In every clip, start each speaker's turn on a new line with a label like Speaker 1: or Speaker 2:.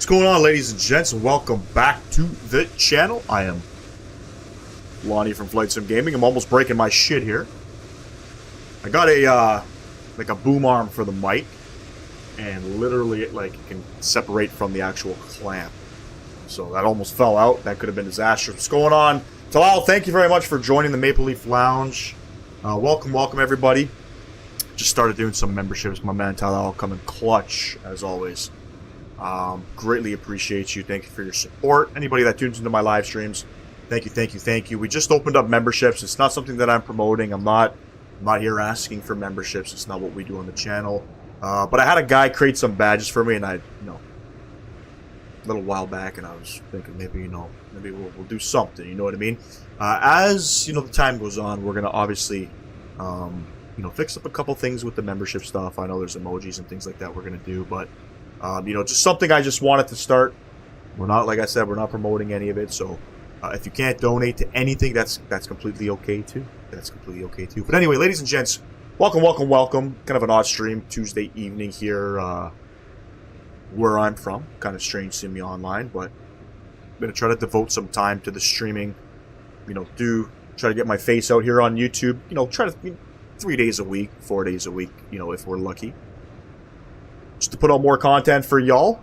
Speaker 1: What's going on, ladies and gents, and welcome back to the channel. I am Lonnie from Flight Sim Gaming. I'm almost breaking my shit here. I got a like a boom arm for the mic, and literally it can separate from the actual clamp. So that almost fell out. That could have been disastrous. What's going on? Talal, thank you very much for joining the Maple Leaf Lounge. Welcome everybody. Just started doing some memberships. My man Talal coming clutch as always. Greatly appreciate you. Thank you for your support. Anybody that tunes into my live streams, thank you. We just opened up memberships. It's not something that I'm promoting. I'm not here asking for memberships. It's not what we do on the channel. But I had a guy create some badges for me, and a little while back, and I was thinking maybe we'll do something. You know what I mean? As the time goes on, we're gonna obviously fix up a couple things with the membership stuff. I know there's emojis and things like that we're gonna do, but just something I just wanted to start. We're not, like I said, we're not promoting any of it. So if you can't donate to anything, that's completely okay too. But anyway, ladies and gents, welcome. Kind of an odd stream Tuesday evening here, where I'm from. Kind of strange seeing me online, but I'm gonna try to devote some time to the streaming. Try to get my face out here on YouTube. Try to 3 days a week, 4 days a week. If we're lucky. Just to put out more content for y'all.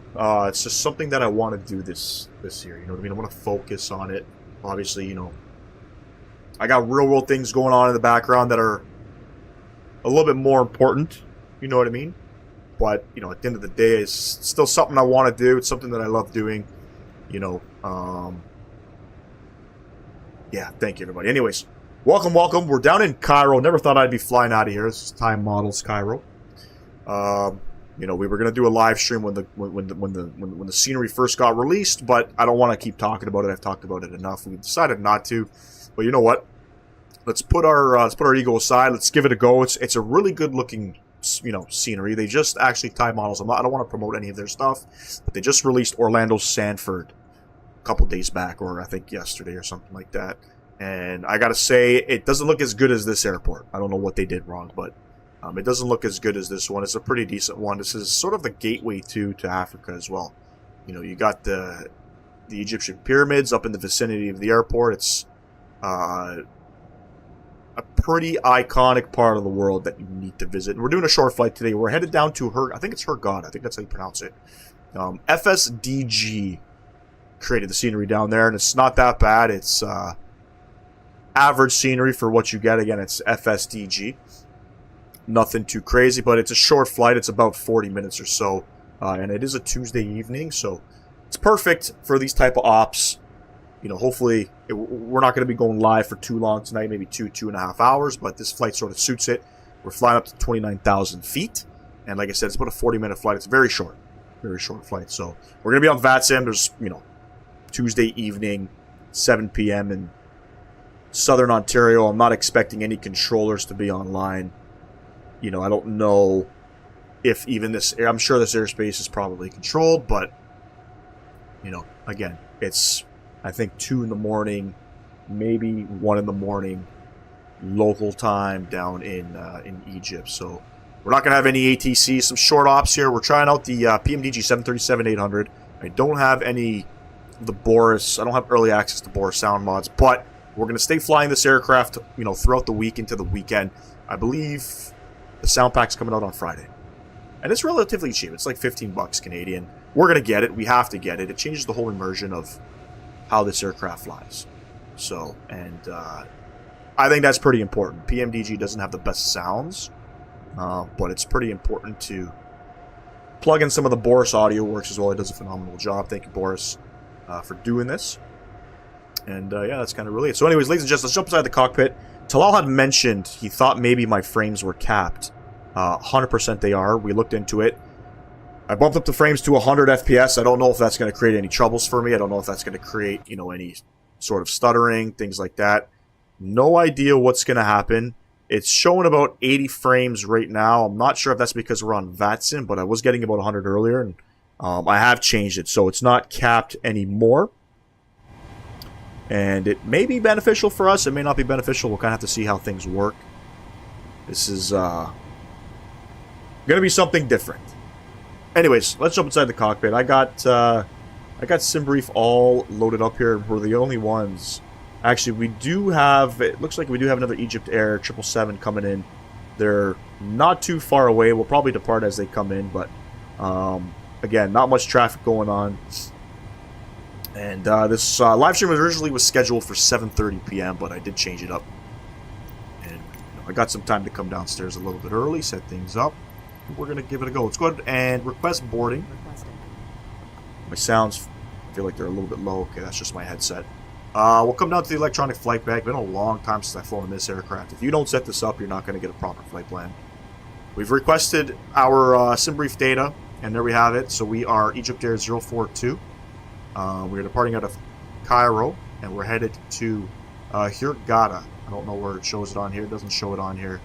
Speaker 1: It's just something that I want to do this year. You know what I mean? I want to focus on it. Obviously, I got real world things going on in the background that are a little bit more important. You know what I mean? But, at the end of the day, it's still something I want to do. It's something that I love doing. Yeah, thank you, everybody. Anyways, welcome. We're down in Cairo. Never thought I'd be flying out of here. This is Time Models Cairo. We were gonna do a live stream when the scenery first got released, but I don't want to keep talking about it. I've talked about it enough. We decided not to. But you know what? Let's put our ego aside. Let's give it a go. It's a really good looking scenery. They just actually Time Models. I don't want to promote any of their stuff, but they just released Orlando Sanford a couple days back, or I think yesterday or something like that. And I gotta say, it doesn't look as good as this airport. I don't know what they did wrong, but it doesn't look as good as this one. It's a pretty decent one. This is sort of the gateway to Africa as well. You got the Egyptian pyramids up in the vicinity of the airport. It's a pretty iconic part of the world that you need to visit. And we're doing a short flight today. We're headed down to I think it's Hurghada. I think that's how you pronounce it. FSDG created the scenery down there, and it's not that bad. It's average scenery for what you get. Again, it's FSDG. Nothing too crazy, but it's a short flight. It's about 40 minutes or so, and it is a Tuesday evening, so it's perfect for these type of ops. Hopefully we're not going to be going live for too long tonight, maybe 2.5 hours, but this flight sort of suits it. We're flying up to 29,000 feet, and like I said, it's about a 40-minute flight. It's a very short flight. So we're going to be on VATSIM. There's Tuesday evening, 7 p.m. in Southern Ontario. I'm not expecting any controllers to be online. I don't know if even I'm sure this airspace is probably controlled, but, again, it's, I think, 2 in the morning, maybe 1 in the morning, local time down in Egypt. So we're not going to have any ATC, some short ops here. We're trying out the PMDG 737-800. I don't have any of the Boris. I don't have early access to Boris sound mods, but we're going to stay flying this aircraft, throughout the week into the weekend. I believe the sound pack's coming out on Friday. And it's relatively cheap. It's like 15 bucks Canadian. We're going to get it. We have to get it. It changes the whole immersion of how this aircraft flies. So, and I think that's pretty important. PMDG doesn't have the best sounds, but it's pretty important to plug in some of the Boris audio works as well. It does a phenomenal job. Thank you, Boris, for doing this. And yeah, that's kind of really it. So anyways, ladies and gents, let's jump inside the cockpit. Talal had mentioned he thought maybe my frames were capped. 100% they are. We looked into it. I bumped up the frames to 100 FPS. I don't know if that's going to create any troubles for me. I don't know if that's going to create, any sort of stuttering, things like that. No idea what's going to happen. It's showing about 80 frames right now. I'm not sure if that's because we're on VATSIM, but I was getting about 100 earlier, and I have changed it, so it's not capped anymore. And it may be beneficial for us. It may not be beneficial. We'll kind of have to see how things work. This is going to be something different. Anyways, let's jump inside the cockpit. I got SimBrief all loaded up here. We're the only ones. Actually, we do have, it looks like we do have another EGYPTAIR 777 coming in. They're not too far away. We'll probably depart as they come in, but again, not much traffic going on. And this live stream originally was scheduled for 7:30 p.m., but I did change it up. And I got some time to come downstairs a little bit early, set things up. We're going to give it a go. Let's go ahead and request boarding. My sounds feel like they're a little bit low. Okay, that's just my headset. We'll come down to the electronic flight bag. Been a long time since I've flown in this aircraft. If you don't set this up, you're not going to get a proper flight plan. We've requested our SimBrief data, and there we have it. So we are EGYPTAIR 042. We're departing out of Cairo, and we're headed to Hurghada. I don't know where it shows it on here. It doesn't show it on here.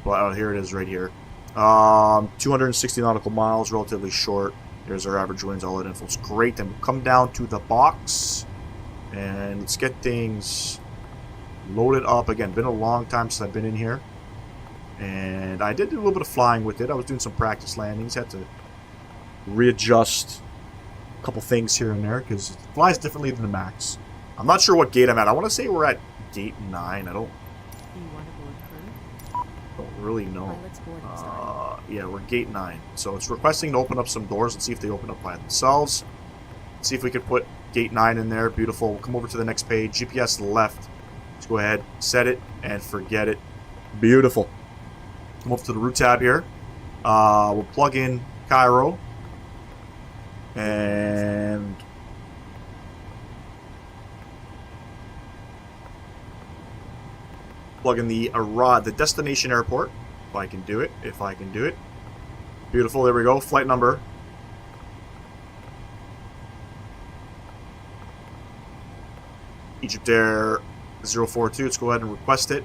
Speaker 1: But here it is right here. 260 nautical miles, relatively short. There's our average winds, all that info. It's great. Then we'll come down to the box, and let's get things loaded up. Again, been a long time since I've been in here. And I did do a little bit of flying with it. I was doing some practice landings. Had to readjust a couple things here and there because it flies differently than the Max. I'm not sure what gate I'm at. I want to say we're at gate 9. I don't really know. Yeah, we're gate 9. So it's requesting to open up some doors and see if they open up by themselves. See if we could put gate 9 in there. Beautiful. We'll come over to the next page. GPS left. Let's go ahead, set it, and forget it. Beautiful. Come over to the route tab here. We'll plug in Cairo. And plug in the destination airport. If I can do it. Beautiful. There we go. Flight number. EGYPTAIR 042. Let's go ahead and request it.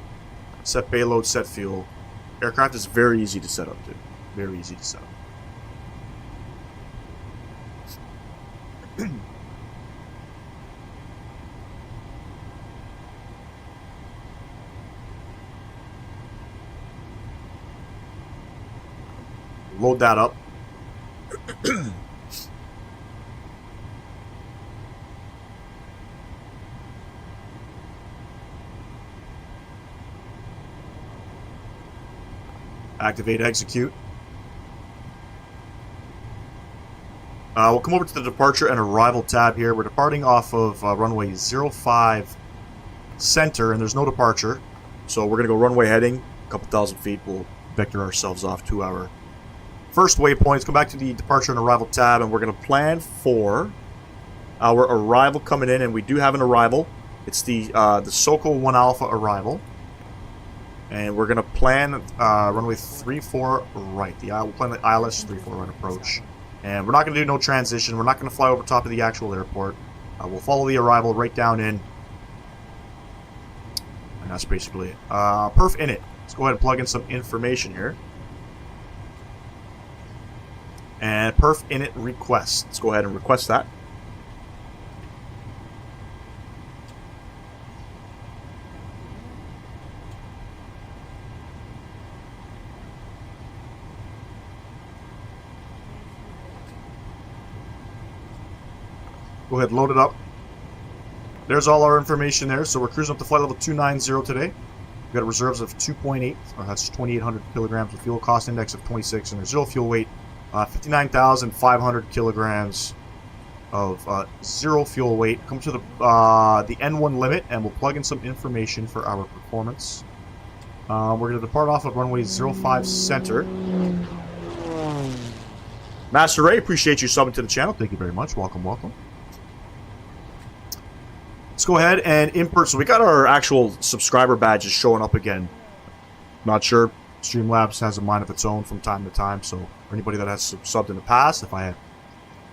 Speaker 1: Set payload, set fuel. Aircraft is very easy to set up, dude. Very easy to set up. Load that up. Activate, execute. We'll come over to the departure and arrival tab here. We're departing off of runway 05 center, and there's no departure. So we're going to go runway heading, a couple thousand feet. We'll vector ourselves off to our first waypoint. Let's come back to the departure and arrival tab, and we're going to plan for our arrival coming in, and we do have an arrival. It's the Soko 1 Alpha arrival. And we're going to plan runway 34 right. We'll plan the ILS 34 right approach. And we're not going to do no transition. We're not going to fly over top of the actual airport. We'll follow the arrival right down in. And that's basically it. Perf init. Let's go ahead and plug in some information here. And perf init request. Let's go ahead and request that. Go ahead, load it up. There's all our information there. So we're cruising up to flight level 290 today. We've got reserves of 2.8, or that's 2,800 kilograms, with fuel cost index of 26, and there's zero fuel weight, 59,500 kilograms of zero fuel weight. Come to the N1 limit, and we'll plug in some information for our performance. We're going to depart off of runway 05 center. Master Ray, appreciate you subbing to the channel. Thank you very much. Welcome, welcome. Let's go ahead and import. So we got our actual subscriber badges showing up again. Not sure. Streamlabs has a mind of its own from time to time. So for anybody that has subbed in the past, if I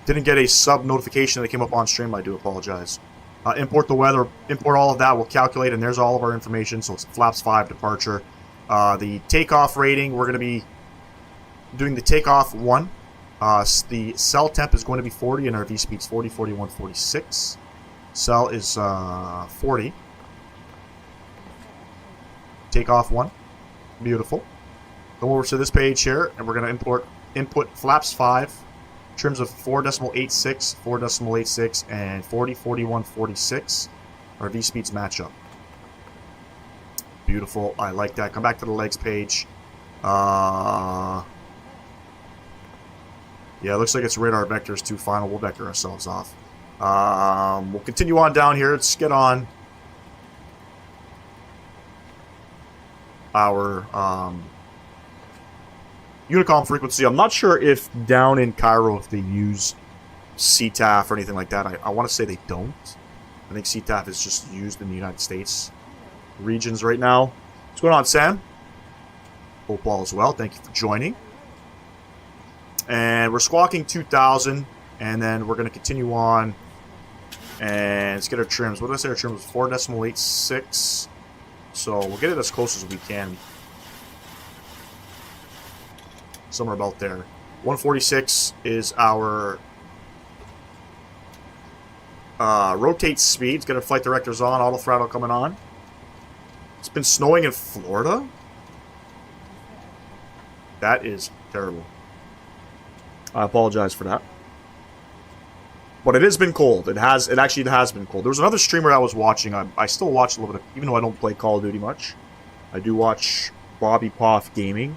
Speaker 1: didn't get a sub notification that came up on stream, I do apologize. Import the weather. Import all of that. We'll calculate, and there's all of our information. So it's flaps 5 departure. The takeoff rating, we're going to be doing the takeoff 1. The cell temp is going to be 40, and our V speed's 40, 41, 46. Cell is 40. Takeoff 1. Beautiful. Go over to this page here, and we're going to input flaps 5. Trims of 4.86, 4.86, and 40, 41, 46. Our V-speeds match up. Beautiful. I like that. Come back to the legs page. Yeah, it looks like it's radar vectors too. Final. We'll vector ourselves off. We'll continue on down here. Let's get on our Unicom frequency. I'm not sure if down in Cairo if they use CTAF or anything like that. I want to say they don't. I think CTAF is just used in the United States regions right now. What's going on, Sam? Hope all is well. Thank you for joining. And we're squawking 2,000, and then we're going to continue on. And let's get our trims. What did I say our trims was? 4.86. So we'll get it as close as we can. Somewhere about there. 146 is our rotate speed. Let's get our flight directors on. Auto throttle coming on. It's been snowing in Florida? That is terrible. I apologize for that. But it has been cold. It actually has been cold. There was another streamer I was watching. I still watch a little bit of, even though I don't play Call of Duty much. I do watch Bobby Poff Gaming.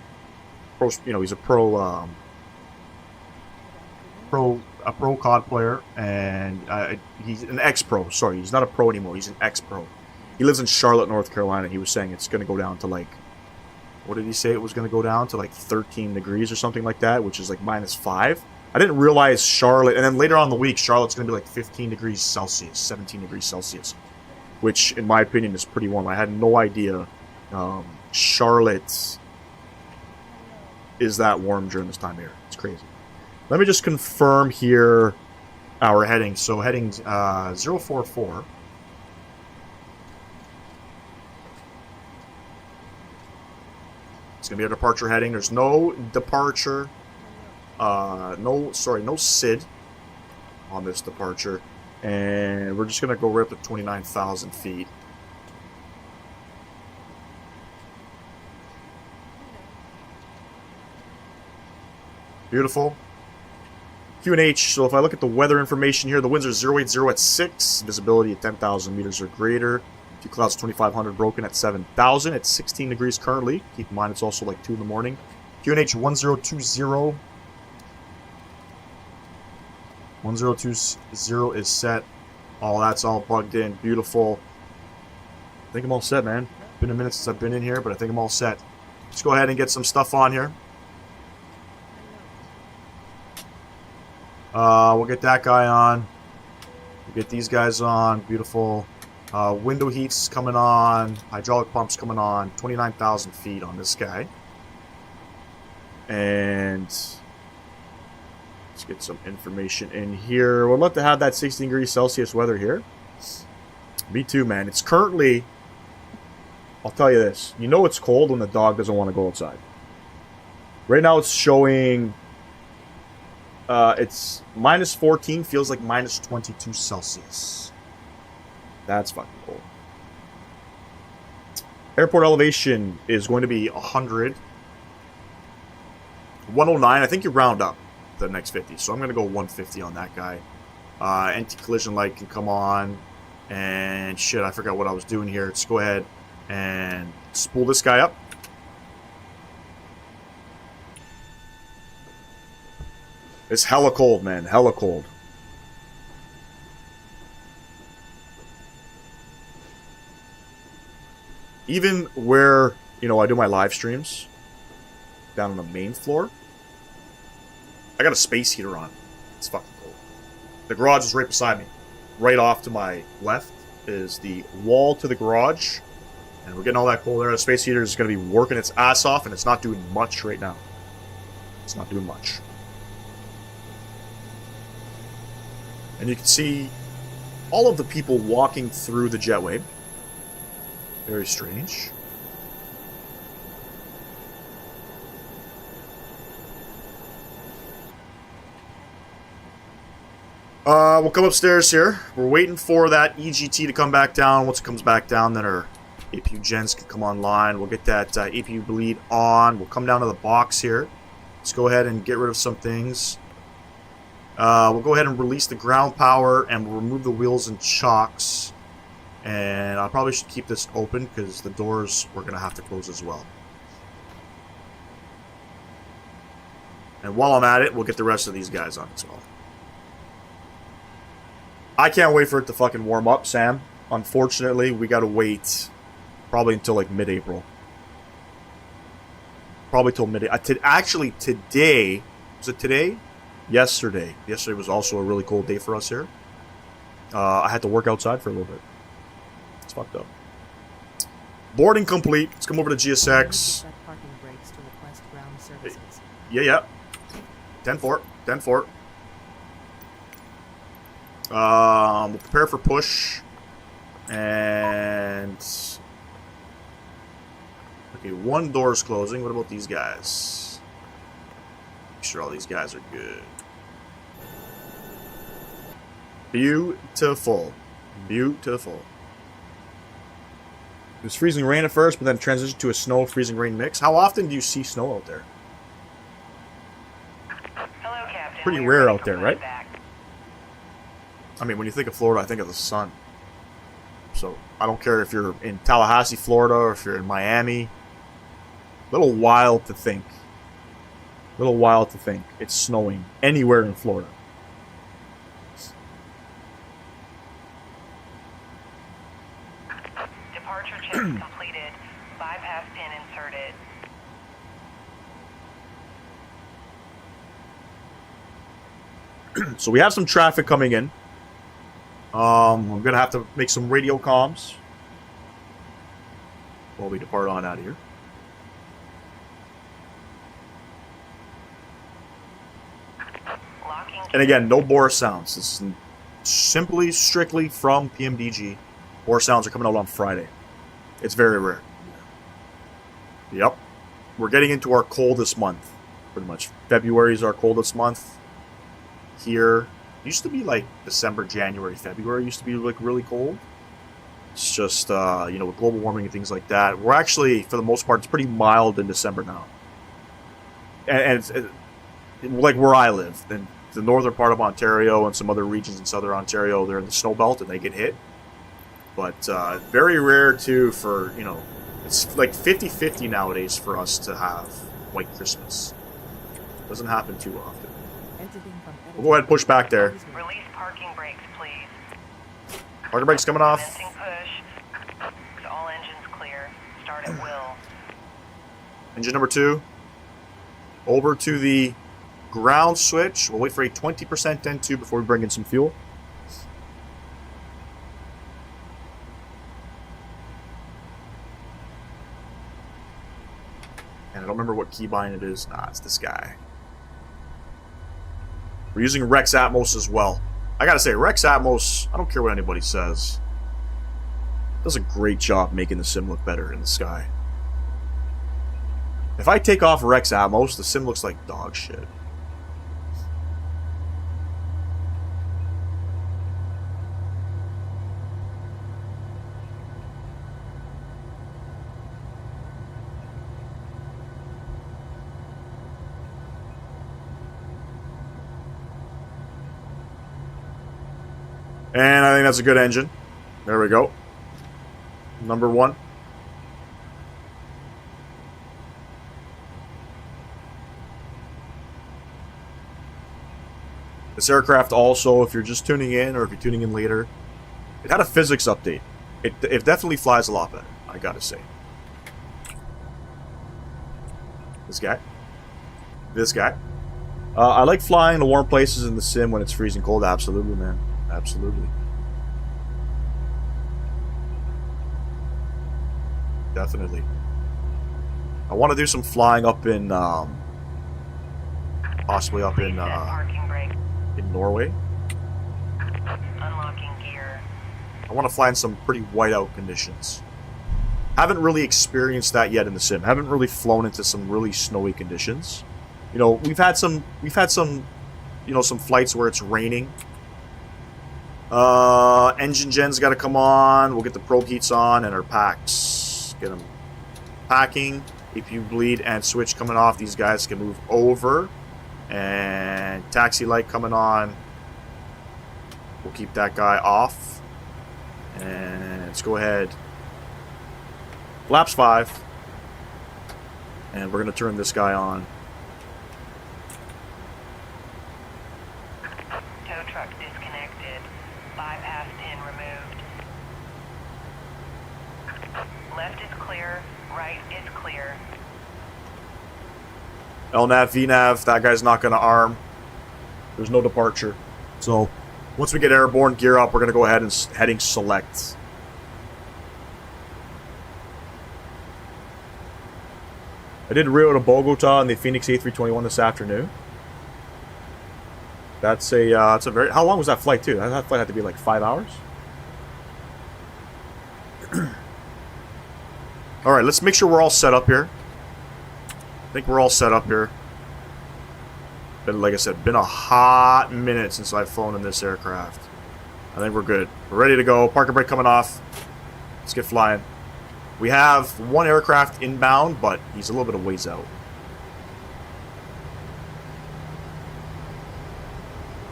Speaker 1: He's a pro COD player, and he's an ex-pro. Sorry, he's not a pro anymore. He's an ex-pro. He lives in Charlotte, North Carolina. He was saying it's going to go down to like, what did he say it was going to go down to, like 13 degrees or something like that, which is like -5. I didn't realize Charlotte, and then later on in the week, Charlotte's going to be like 15 degrees Celsius, 17 degrees Celsius, which in my opinion is pretty warm. I had no idea Charlotte is that warm during this time of year. It's crazy. Let me just confirm here our heading. So heading 044. It's going to be our departure heading. There's no departure. No SID on this departure. And we're just going to go right up to 29,000 feet. Beautiful. QNH, so if I look at the weather information here, the winds are 080 at 6, visibility at 10,000 meters or greater. Few clouds 2,500 broken at 7,000. It's 16 degrees currently. Keep in mind it's also like 2 in the morning. QNH 1020. 1020 is set. That's all plugged in. Beautiful. I think I'm all set, man. Been a minute since I've been in here, but I think I'm all set. Let's go ahead and get some stuff on here. We'll get that guy on. We'll get these guys on. Beautiful. Window heats coming on. Hydraulic pumps coming on. 29,000 feet on this guy. And let's get some information in here. We'd love to have that 16 degrees Celsius weather here. Me too, man. It's currently, I'll tell you this. You know it's cold when the dog doesn't want to go outside. Right now it's showing... it's -14, feels like -22 Celsius. That's fucking cold. Airport elevation is going to be 100. 109, I think you round up the next 50, so I'm going to go 150 on that guy. Anti-collision light can come on. And shit, I forgot what I was doing here. Let's go ahead and spool this guy up. It's hella cold, man. Hella cold. Even where, I do my live streams down on the main floor, I got a space heater on. It's fucking cold. The garage is right beside me. Right off to my left is the wall to the garage. And we're getting all that cold air. The space heater is going to be working its ass off, and it's not doing much right now. It's not doing much. And you can see all of the people walking through the jetway. Very strange. We'll come upstairs here. We're waiting for that EGT to come back down. Once it comes back down, then our APU gens can come online. We'll get that APU bleed on. We'll come down to the box here. Let's go ahead and get rid of some things. We'll go ahead and release the ground power, and we'll remove the wheels and chocks. And I probably should keep this open because the doors we're going to have to close as well. And while I'm at it, we'll get the rest of these guys on as well. I can't wait for it to fucking warm up, Sam. Unfortunately, we got to wait probably until like mid-April. Probably till mid. Actually, today, was it today? Yesterday. Yesterday was also a really cold day for us here. I had to work outside for a little bit. It's fucked up. Boarding complete. Let's come over to GSX. Yeah. 10-4. 10-4. We'll prepare for push. And... okay, one door is closing. What about these guys? Make sure all these guys are good. Beautiful. Beautiful. It was freezing rain at first, but then transitioned to a snow-freezing rain mix. How often do you see snow out there?
Speaker 2: Hello, Captain.
Speaker 1: Pretty rare out there, right? I mean, when you think of Florida, I think of the sun. So, I don't care if you're in Tallahassee, Florida, or if you're in Miami. A little wild to think. It's snowing anywhere in Florida.
Speaker 2: Departure checks completed. Bypass pin inserted.
Speaker 1: So we have some traffic coming in. I'm gonna have to make some radio comms while we depart on out of here. And again, no bore sounds. This is simply, strictly from PMDG. Bore sounds are coming out on Friday. It's very rare. Yep. We're getting into our coldest month, pretty much. February is our coldest month. Here, it used to be like December, January, February used to be like really cold. It's just, you know, with global warming and things like that. We're actually, for the most part, it's pretty mild in December now. And it's like where I live, in the northern part of Ontario and some other regions in southern Ontario, they're in the snow belt and they get hit. But very rare too for, you know, it's like 50-50 nowadays for us to have White Christmas. Doesn't happen too often. We'll go ahead and push back there.
Speaker 2: Release parking brakes, please.
Speaker 1: Parking brakes coming off.
Speaker 2: Commencing push. All engines clear. Start at will.
Speaker 1: Engine number 2. Over to the ground switch. We'll wait for a 20% N2 before we bring in some fuel. And I don't remember what keybind it is. Nah, it's this guy. We're using Rex Atmos as well. I gotta say, Rex Atmos, I don't care what anybody says, does a great job making the sim look better in the sky. If I take off Rex Atmos, the sim looks like dog shit. And I think that's a good engine. There we go. Number 1. This aircraft also, if you're just tuning in or if you're tuning in later, it had a physics update. It definitely flies a lot better, I gotta say. This guy. I like flying to warm places in the sim when it's freezing cold. Absolutely, man. Absolutely. Definitely. I want to do some flying up in, possibly up in Norway.
Speaker 2: Unlocking gear.
Speaker 1: I want to fly in some pretty whiteout conditions. Haven't really experienced that yet in the sim. Haven't really flown into some really snowy conditions. You know, we've had some, you know, some flights where it's raining. Engine gen's got to come on. We'll get the probe heats on and our packs. Get them packing. APU bleed and switch coming off. These guys can move over. And taxi light coming on. We'll keep that guy off. And let's go ahead. Flaps 5. And we're going to turn this guy on.
Speaker 2: Tow truck disconnected. Bypass in removed. Left is clear. Right is clear.
Speaker 1: LNAV, VNAV, that guy's not going to arm. There's no departure. So, once we get airborne, gear up, we're going to go ahead and heading select. I did Rio to Bogota on the Phoenix A321 this afternoon. That's a very... How long was that flight, too? That flight had to be like 5 hours? Alright, let's make sure we're all set up here. I think we're all set up here. But like I said, been a hot minute since I've flown in this aircraft. I think we're good. We're ready to go. Parker brake coming off. Let's get flying. We have one aircraft inbound, but he's a little bit of ways out.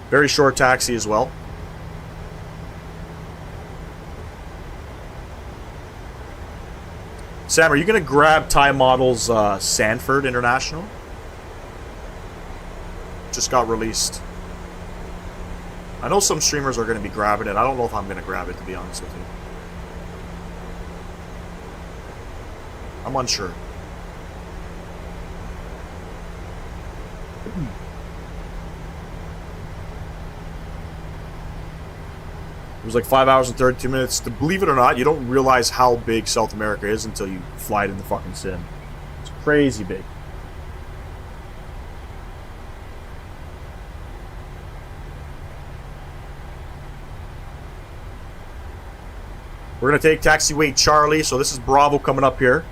Speaker 1: Very short taxi as well. Sam, are you going to grab Thai Models Sanford International? Just got released. I know some streamers are going to be grabbing it. I don't know if I'm going to grab it, to be honest with you. I'm unsure. It was like 5 hours and 32 minutes. Believe it or not, you don't realize how big South America is until you fly it in the fucking sim. It's crazy big. We're going to take taxiway Charlie. So this is Bravo coming up here.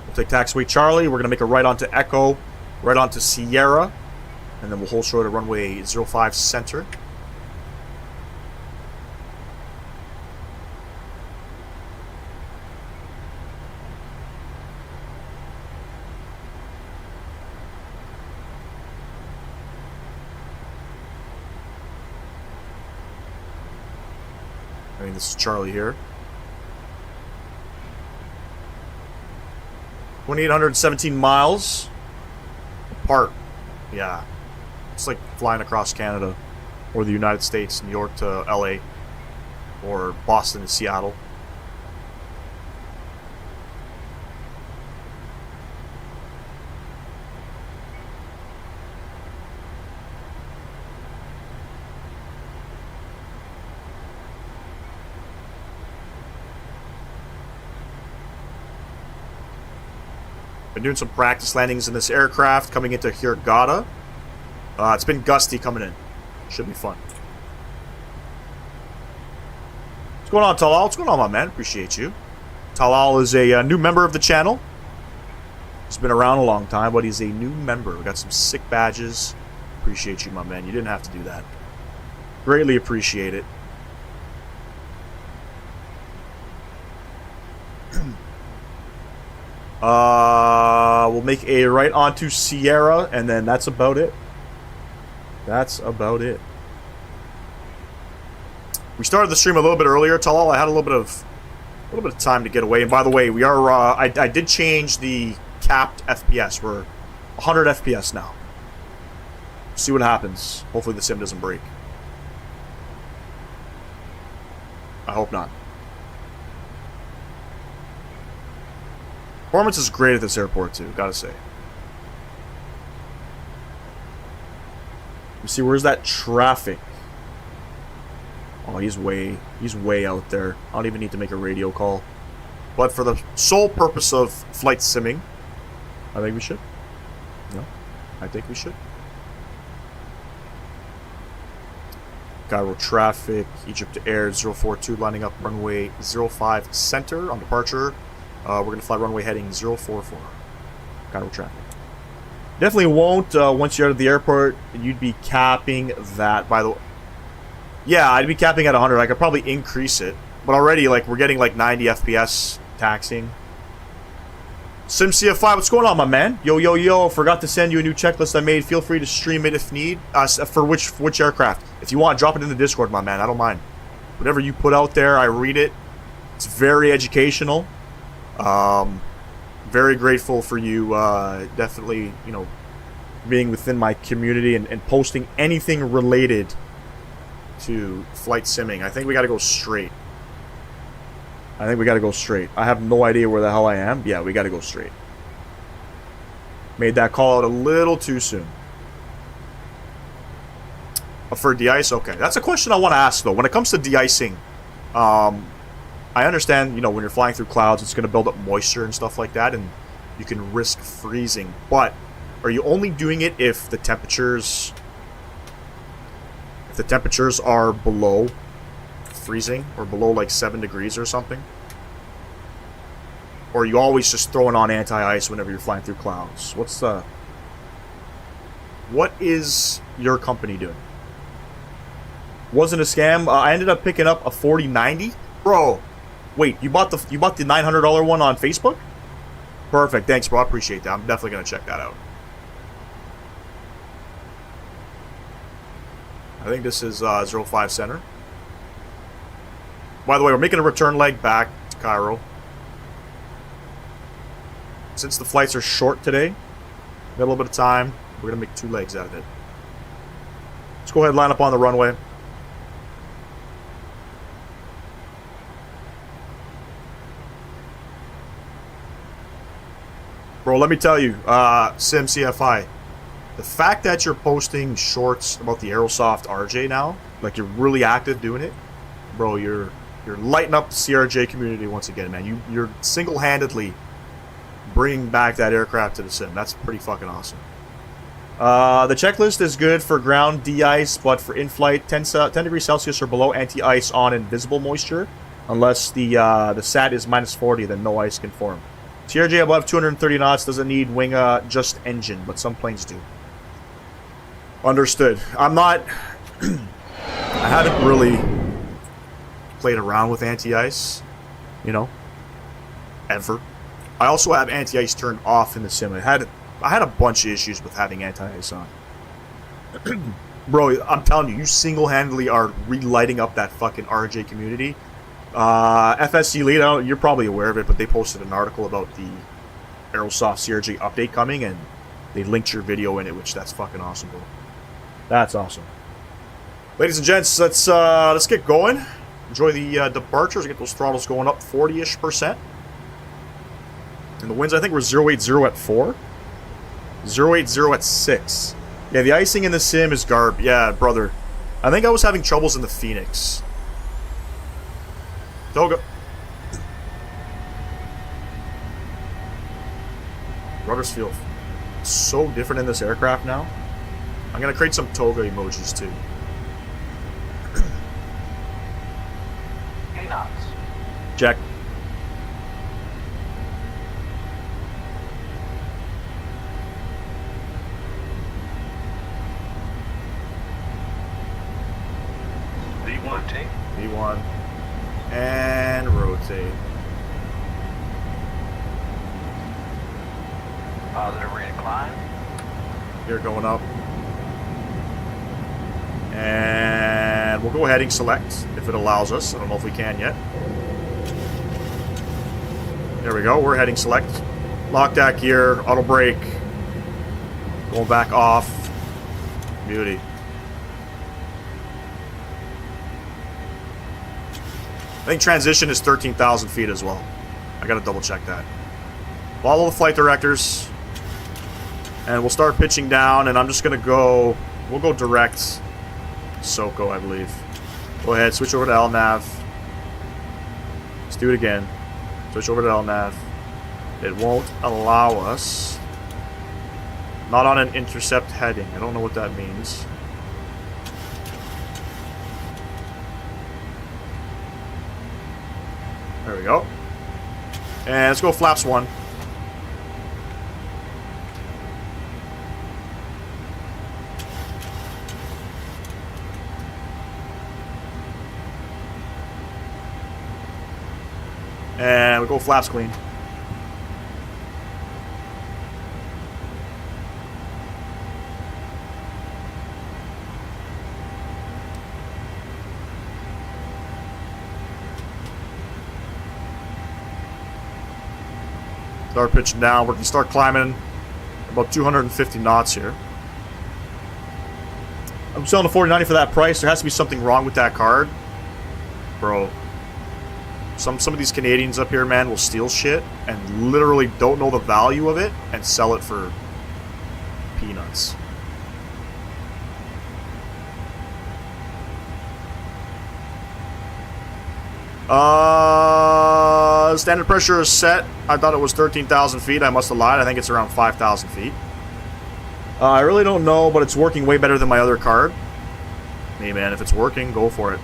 Speaker 1: We'll take taxiway Charlie. We're going to make a right onto Echo, right onto Sierra, and then we'll hold short at runway 05 center. I mean, this is Charlie here. 2,817 miles apart. Yeah. It's like flying across Canada or the United States, New York to LA or Boston to Seattle. Been doing some practice landings in this aircraft coming into Hurghada. It's been gusty coming in. Should be fun. What's going on, Talal? What's going on, my man? Appreciate you. Talal is a new member of the channel. He's been around a long time, but he's a new member. We got some sick badges. Appreciate you, my man. You didn't have to do that. Greatly appreciate it. We'll make a right onto Sierra, and then that's about it. That's about it. We started the stream a little bit earlier, Talal. I had a little bit of time to get away. And by the way, we are. I did change the capped FPS. We're 100 FPS now. See what happens. Hopefully the sim doesn't break. I hope not. Performance is great at this airport too, gotta say. You see, where's that traffic? Oh, he's way out there. I don't even need to make a radio call. But for the sole purpose of flight simming, I think we should. No, I think we should. Cairo traffic, EGYPTAIR 042 lining up runway 05 center on departure. We're going to fly runway heading 044. Cairo traffic. Definitely won't, once you're out of the airport, you'd be capping that, by the way. Yeah, I'd be capping at 100. I could probably increase it. But already, like, we're getting like 90 FPS taxiing. SimCF5, what's going on, my man? Yo, yo, yo, forgot to send you a new checklist I made. Feel free to stream it if need. For which aircraft? If you want, drop it in the Discord, my man. I don't mind. Whatever you put out there, I read it. It's very educational. Very grateful for you, definitely, you know, being within my community and posting anything related to flight simming. I think we got to go straight. I have no idea where the hell I am. Yeah, we got to go straight. Made that call out a little too soon. For de-ice? Okay. That's a question I want to ask, though. When it comes to de-icing, I understand, you know, when you're flying through clouds, it's going to build up moisture and stuff like that, and you can risk freezing. But are you only doing it if the temperatures are below freezing or below like 7 degrees or something? Or are you always just throwing on anti-ice whenever you're flying through clouds? What is your company doing? Wasn't a scam. I ended up picking up a 4090. Bro, wait, you bought the $900 one on Facebook? Perfect, thanks, bro. I appreciate that. I'm definitely gonna check that out. I think this is 05 Center. By the way, we're making a return leg back to Cairo. Since the flights are short today, we got a little bit of time. We're going to make 2 legs out of it. Let's go ahead and line up on the runway. Bro, let me tell you, SimCFI, the fact that you're posting shorts about the Aerosoft RJ now, like you're really active doing it, bro, you're lighting up the CRJ community once again, man. You're single-handedly bringing back that aircraft to the sim. That's pretty fucking awesome. The checklist is good for ground de-ice, but for in-flight, 10 degrees Celsius or below, anti-ice on invisible moisture. Unless the SAT is -40, then no ice can form. CRJ above 230 knots doesn't need wing, just engine, but some planes do. Understood. I'm not... I haven't really played around with anti-ice, you know, ever. I also have anti-ice turned off in the sim. I had a bunch of issues with having anti-ice on. Bro, I'm telling you, you single-handedly are relighting up that fucking RJ community. FSC Lead, you're probably aware of it, but they posted an article about the Aerosoft CRJ update coming, and they linked your video in it, which that's fucking awesome, bro. That's awesome. Ladies and gents, let's get going. Enjoy the departures. Get those throttles going up 40-ish%. And the winds, I think, were 080 at 4. 080 at 6. Yeah, the icing in the sim is garb. Yeah, brother. I think I was having troubles in the Phoenix. Toga. Rudders feel so different in this aircraft now. I'm going to create some Toga emojis, too. Jack.
Speaker 3: V1.
Speaker 1: V1. And rotate.
Speaker 3: Positive rate of climb.
Speaker 1: You're going up. And we'll go heading select if it allows us. I don't know if we can yet. There we go. We're heading select. Lock that gear. Auto brake. Going back off. Beauty. I think transition is 13,000 feet as well. I gotta double check that. Follow the flight directors. And we'll start pitching down, and I'm just gonna go... We'll go direct SoCo, I believe. Go ahead, switch over to LNAV. Let's do it again. Switch over to LNAV. It won't allow us. Not on an intercept heading. I don't know what that means. There we go. And let's go flaps 1. And we go flaps clean. Start pitching down. We can start climbing about 250 knots here. I'm selling a 4090 for that price. There has to be something wrong with that card. Bro. Some of these Canadians up here, man, will steal shit and literally don't know the value of it and sell it for peanuts. Standard pressure is set. I thought it was 13,000 feet. I must have lied. I think it's around 5,000 feet. I really don't know, but it's working way better than my other card. Hey, man, if it's working, go for it.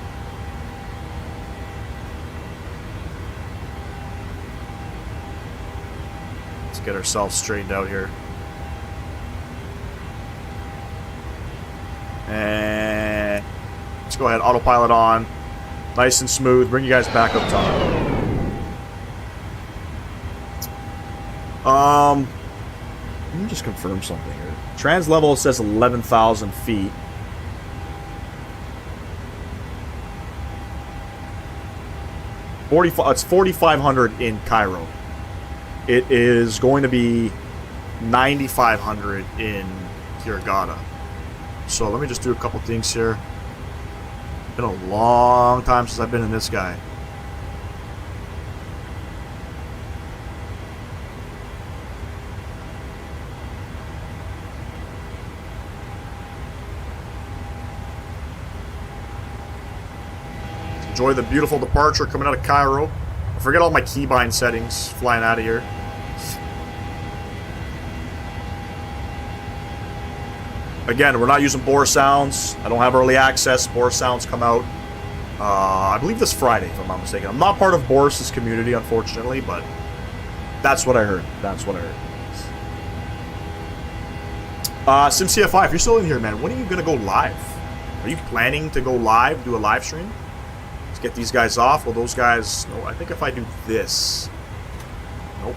Speaker 1: Let's get ourselves straightened out here. And let's go ahead, autopilot on. Nice and smooth. Bring you guys back up top. Let me just confirm something here. Trans level says 11,000 feet. It's 4,500 in Cairo. It is going to be 9,500 in Hurghada. So let me just do a couple things here. Been a long time since I've been in this guy. Enjoy the beautiful departure coming out of Cairo. I forget all my keybind settings flying out of here. Again, we're not using Bore Sounds. I don't have early access. Bore Sounds come out, I believe this Friday, if I'm not mistaken. I'm not part of Boris's community, unfortunately, but that's what I heard. That's what I heard. SimCFI, if you're still in here, man, when are you going to go live? Are you planning to go live, do a live stream? Let's get these guys off. Well, those guys... No, I think if I do this... Nope.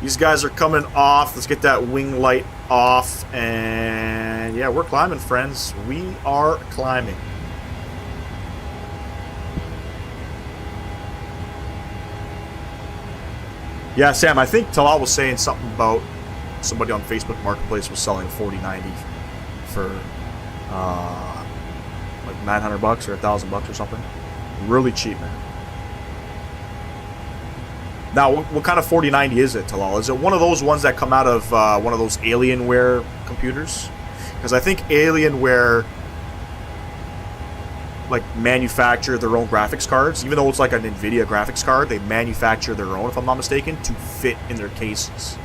Speaker 1: These guys are coming off. Let's get that wing light off. And yeah, we're climbing, friends. We are climbing. Yeah, Sam, I think Talal was saying something about somebody on Facebook Marketplace was selling 4090 for like $900 or $1,000 or something. Really cheap, man. Now, what kind of 4090 is it, Talal? Is it one of those ones that come out of one of those Alienware computers? Because I think Alienware like manufacture their own graphics cards. Even though it's like an NVIDIA graphics card, they manufacture their own, if I'm not mistaken, to fit in their cases.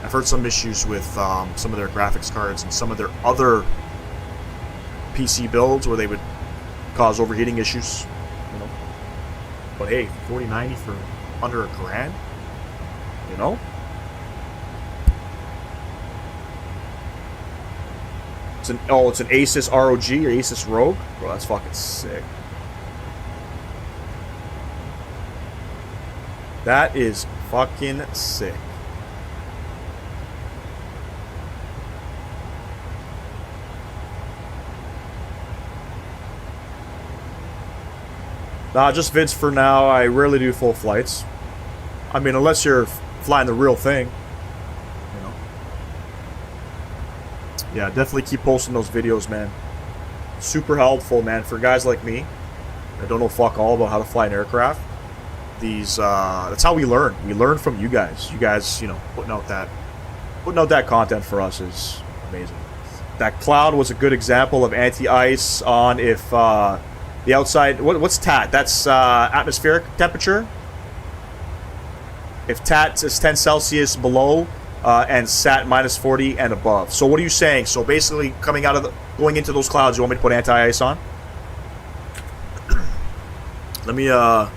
Speaker 1: I've heard some issues with some of their graphics cards and some of their other PC builds where they would cause overheating issues, you know. But hey, 4090 for under $1,000, you know. It's an Asus ROG or Asus Rogue, bro. That's fucking sick. That is fucking sick. Nah, just vids for now. I rarely do full flights. I mean, unless you're flying the real thing, you know. Yeah, definitely keep posting those videos, man. Super helpful, man, for guys like me that don't know fuck all about how to fly an aircraft. These, that's how we learn. We learn from you guys. You guys, you know, putting out that content for us is amazing. That cloud was a good example of anti-ice on if the outside, what's TAT? That's atmospheric temperature. If TAT is 10 Celsius below and SAT minus 40 and above. So what are you saying? So basically going into those clouds, you want me to put anti-ice on? Let me, how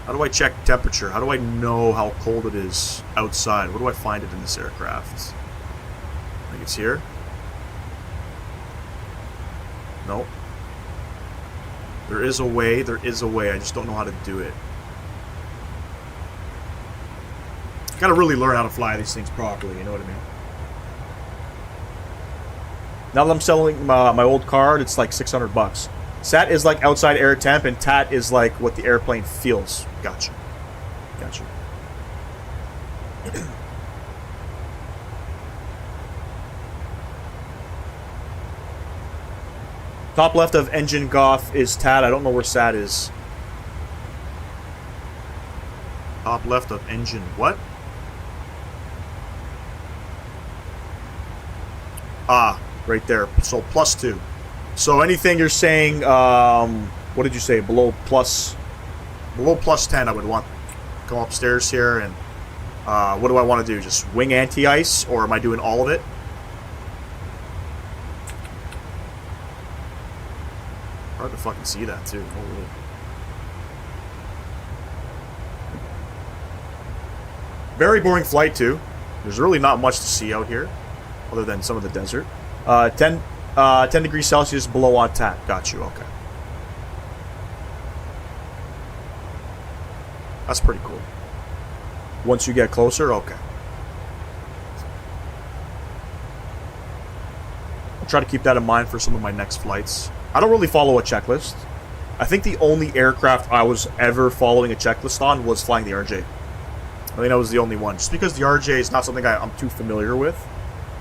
Speaker 1: do I check temperature? How do I know how cold it is outside? Where do I find it in this aircraft? I think it's here. Nope. There is a way. I just don't know how to do it. Gotta really learn how to fly these things properly, you know what I mean? Now that I'm selling my old card, it's like $600. Sat is like outside air temp, and TAT is like what the airplane feels. Gotcha. Gotcha. Top left of engine Goth is TAT. I don't know where SAT is. Top left of engine what? Ah, right there. So +2. So anything you're saying, what did you say? Below +10 I would want. Come upstairs here and what do I want to do? Just wing anti-ice, or am I doing all of it? Hard to fucking see that too. Holy. Very boring flight too. There's really not much to see out here, other than some of the desert. 10 degrees Celsius below on TAT. Got you. Okay. That's pretty cool. Once you get closer, okay. I'll try to keep that in mind for some of my next flights. I don't really follow a checklist. I think the only aircraft I was ever following a checklist on was flying the RJ. I think that was the only one. Just because the RJ is not something I'm too familiar with.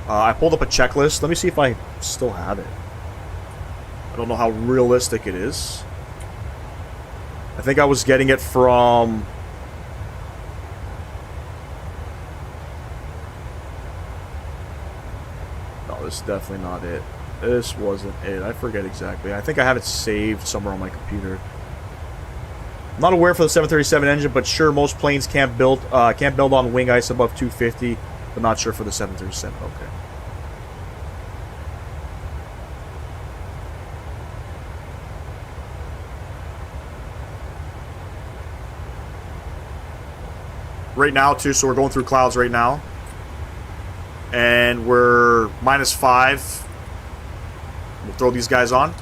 Speaker 1: I pulled up a checklist. Let me see if I still have it. I don't know how realistic it is. I think I was getting it from... No, this is definitely not it. This wasn't it. I forget exactly. I think I have it saved somewhere on my computer. I'm not aware for the 737 engine, but sure, most planes can't build on wing ice above 250, but not sure for the 737. Okay. Right now, too, so we're going through clouds right now. And we're -5. We'll throw these guys on.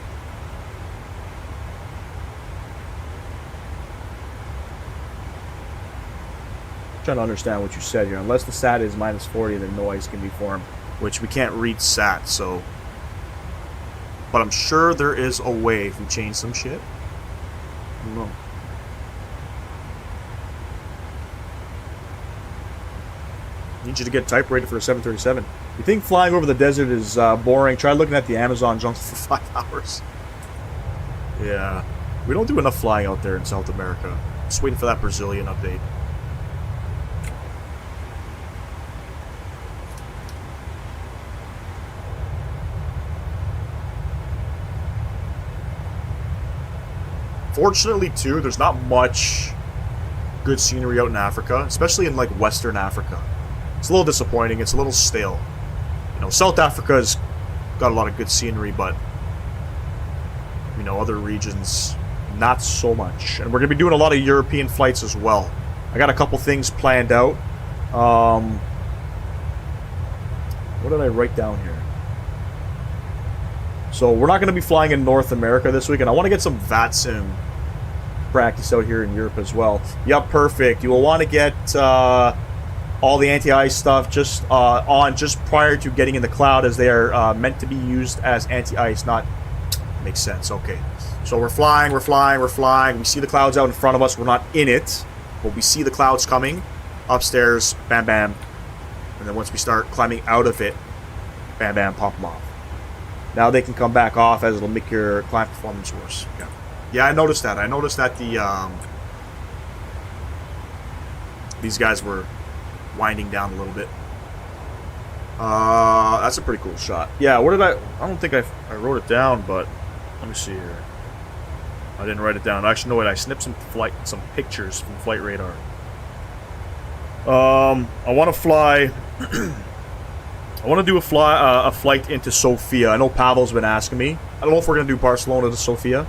Speaker 1: Trying to understand what you said here. Unless the SAT is -40, then no ice can be formed, which we can't read SAT, so... But I'm sure there is a way if we change some shit. I don't know. Need you to get type rated for a 737. You think flying over the desert is boring? Try looking at the Amazon jungle for 5 hours. Yeah. We don't do enough flying out there in South America. Just waiting for that Brazilian update. Fortunately, too, there's not much good scenery out in Africa, especially in, like, Western Africa. It's a little disappointing. It's a little stale. You know, South Africa's got a lot of good scenery, but, you know, other regions, not so much. And we're going to be doing a lot of European flights as well. I got a couple things planned out. What did I write down here? So we're not going to be flying in North America this week, and I want to get some VATSIM practice out here in Europe as well. Yep, perfect. You will want to get all the anti-ice stuff just on just prior to getting in the cloud, as they are meant to be used as anti-ice. Not makes sense. Okay, so we're flying. We see the clouds out in front of us. We're not in it, but we see the clouds coming upstairs. Bam, bam, and then once we start climbing out of it, bam, bam, pop them off. Now they can come back off, as it'll make your climb performance worse. Yeah, I noticed that. I noticed that these guys were winding down a little bit. That's a pretty cool shot. Yeah, where did I don't think I wrote it down, but let me see here. I didn't write it down. Actually, no, wait, I snipped some pictures from flight radar. I want to fly. I want to do a flight into Sofia. I know Pavel's been asking me. I don't know if we're going to do Barcelona to Sofia.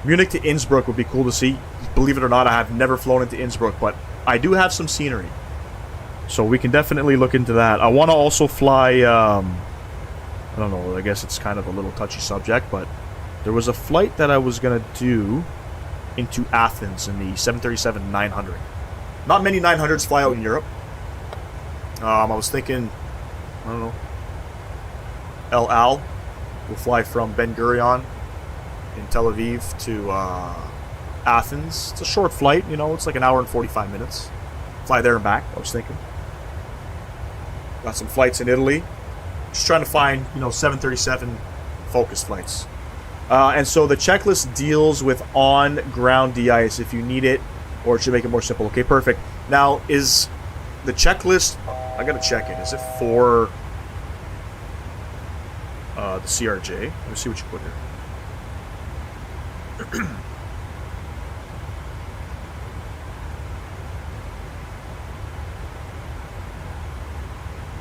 Speaker 1: Munich to Innsbruck would be cool to see. Believe it or not, I have never flown into Innsbruck, but I do have some scenery. So we can definitely look into that. I want to also fly, I don't know, I guess it's kind of a little touchy subject, but there was a flight that I was going to do into Athens in the 737-900. Not many 900s fly out in Europe. I was thinking, I don't know, El Al will fly from Ben Gurion in Tel Aviv to Athens. It's a short flight, you know, it's like an hour and 45 minutes. Fly there and back, I was thinking. Got some flights in Italy. Just trying to find, you know, 737 focus flights. And so the checklist deals with on-ground de-ice if you need it, or it should make it more simple. Okay, perfect. Now, is the checklist... I gotta check it. Is it for the CRJ? Let me see what you put here.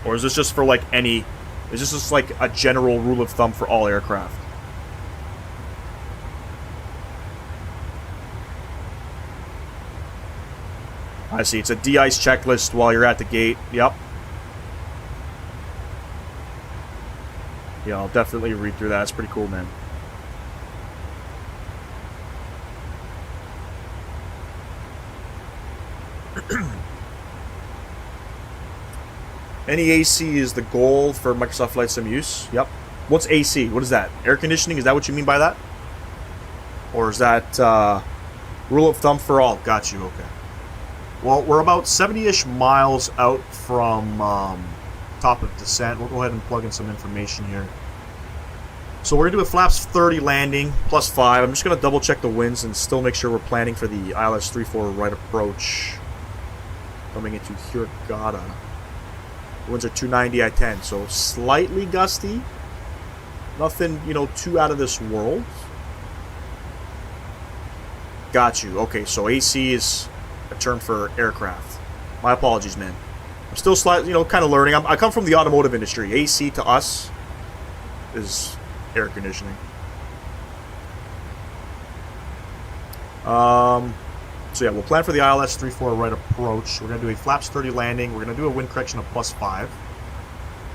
Speaker 1: Or is this just for, like, any... Is this just, like, a general rule of thumb for all aircraft? I see. It's a de-ice checklist while you're at the gate. Yep. Yeah, I'll definitely read through that. It's pretty cool, man. Any AC is the goal for Microsoft Flight Sim use. Yep. What's AC? What is that? Air conditioning? Is that what you mean by that? Or is that rule of thumb for all? Got you. Okay. Well, we're about 70-ish miles out from top of descent. We'll go ahead and plug in some information here. So we're going to do a flaps 30 landing, plus 5. I'm just going to double check the winds and still make sure we're planning for the ILS 34 right approach. Coming into Hurghada. The winds are 290 I-10, so slightly gusty. Nothing, you know, too out of this world. Got you. Okay, so AC is a term for aircraft. My apologies, man. I'm still slightly, you know, kind of learning. I come from the automotive industry. AC to us is air conditioning. So yeah, we'll plan for the ILS 34 right approach. We're going to do a flaps 30 landing. We're going to do a wind correction of plus 5.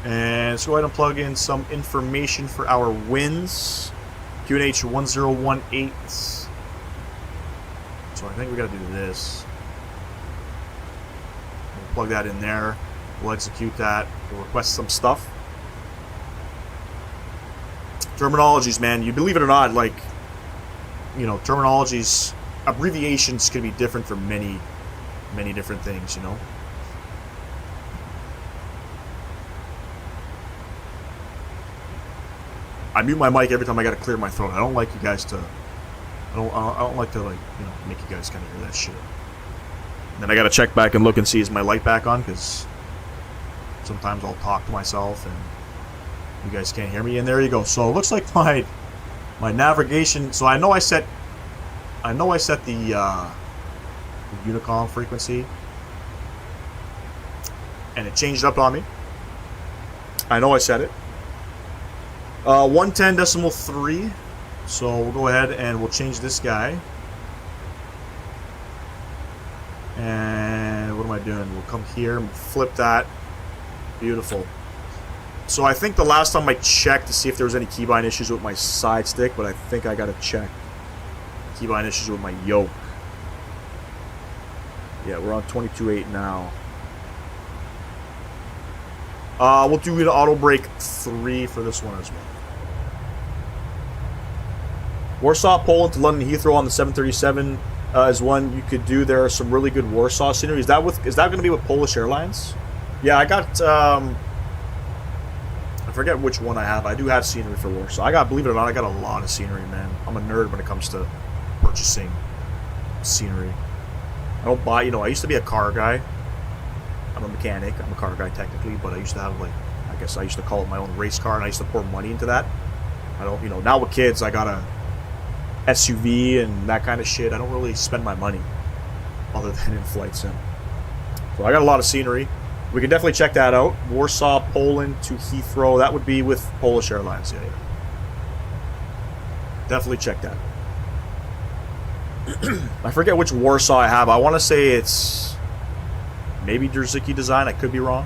Speaker 1: And let's go ahead and plug in some information for our winds. QNH 1018. So I think we got to do this. We'll plug that in there. We'll execute that. We'll request some stuff. Terminologies, man. You believe it or not, like, you know, terminologies, abbreviations can be different for many, many different things, you know. I mute my mic every time I got to clear my throat. I don't like you guys to... I don't like to, like, you know, make you guys kind of hear that shit. And then I got to check back and look and see is my light back on, because sometimes I'll talk to myself and you guys can't hear me. And there you go. So it looks like my navigation. So I know I set the Unicom frequency, and it changed up on me. I know I set it 110.3. So we'll go ahead and we'll change this guy. And what am I doing? We'll come here and flip that. Beautiful. So I think the last time I checked to see if there was any keybind issues with my side stick, but I think I gotta check keybind issues with my yoke. Yeah, we're on 22.8 now. We'll do an auto brake 3 for this one as well. Warsaw, Poland to London Heathrow on the 737 is one you could do. There are some really good Warsaw scenery. Is that going to be with Polish Airlines? Yeah, I got I forget which one I have. I do have scenery for Warsaw. Believe it or not, I got a lot of scenery, man. I'm a nerd when it comes to purchasing scenery. I don't buy, you know, I used to be a car guy. I'm a mechanic. I'm a car guy technically, but I used to have, like, I guess I used to call it my own race car, and I used to pour money into that. I don't, you know, now with kids, I got a SUV and that kind of shit. I don't really spend my money other than in flight sim. So I got a lot of scenery. We can definitely check that out. Warsaw, Poland to Heathrow. That would be with Polish Airlines. Yeah. Definitely check that. I forget which Warsaw I have. I want to say it's maybe Dzerzicki design. I could be wrong.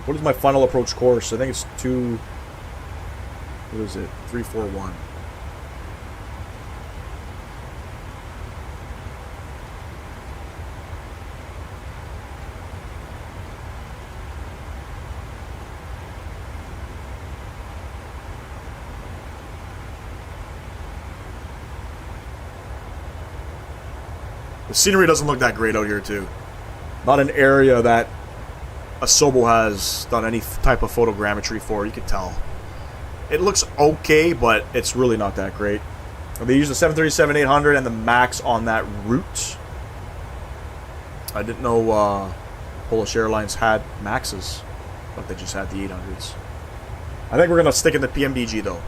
Speaker 1: What is my final approach course? I think it's 2... What is it? 341. The scenery doesn't look that great out here, too. Not an area that Asobo has done any type of photogrammetry for, you can tell. It looks okay, but it's really not that great. They use the 737-800 and the MAX on that route. I didn't know Polish Airlines had MAXes, but they just had the 800s. I think we're going to stick in the PMDG, though.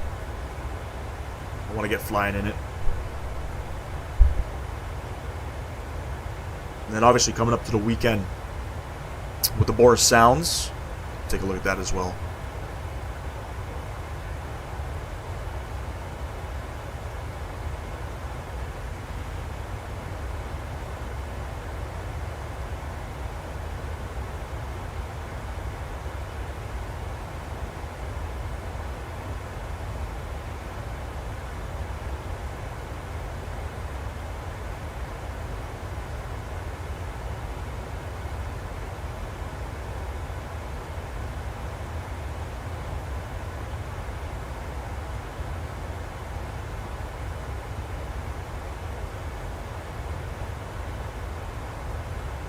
Speaker 1: I want to get flying in it. And then obviously coming up to the weekend with the Boris Sounds. Take a look at that as well.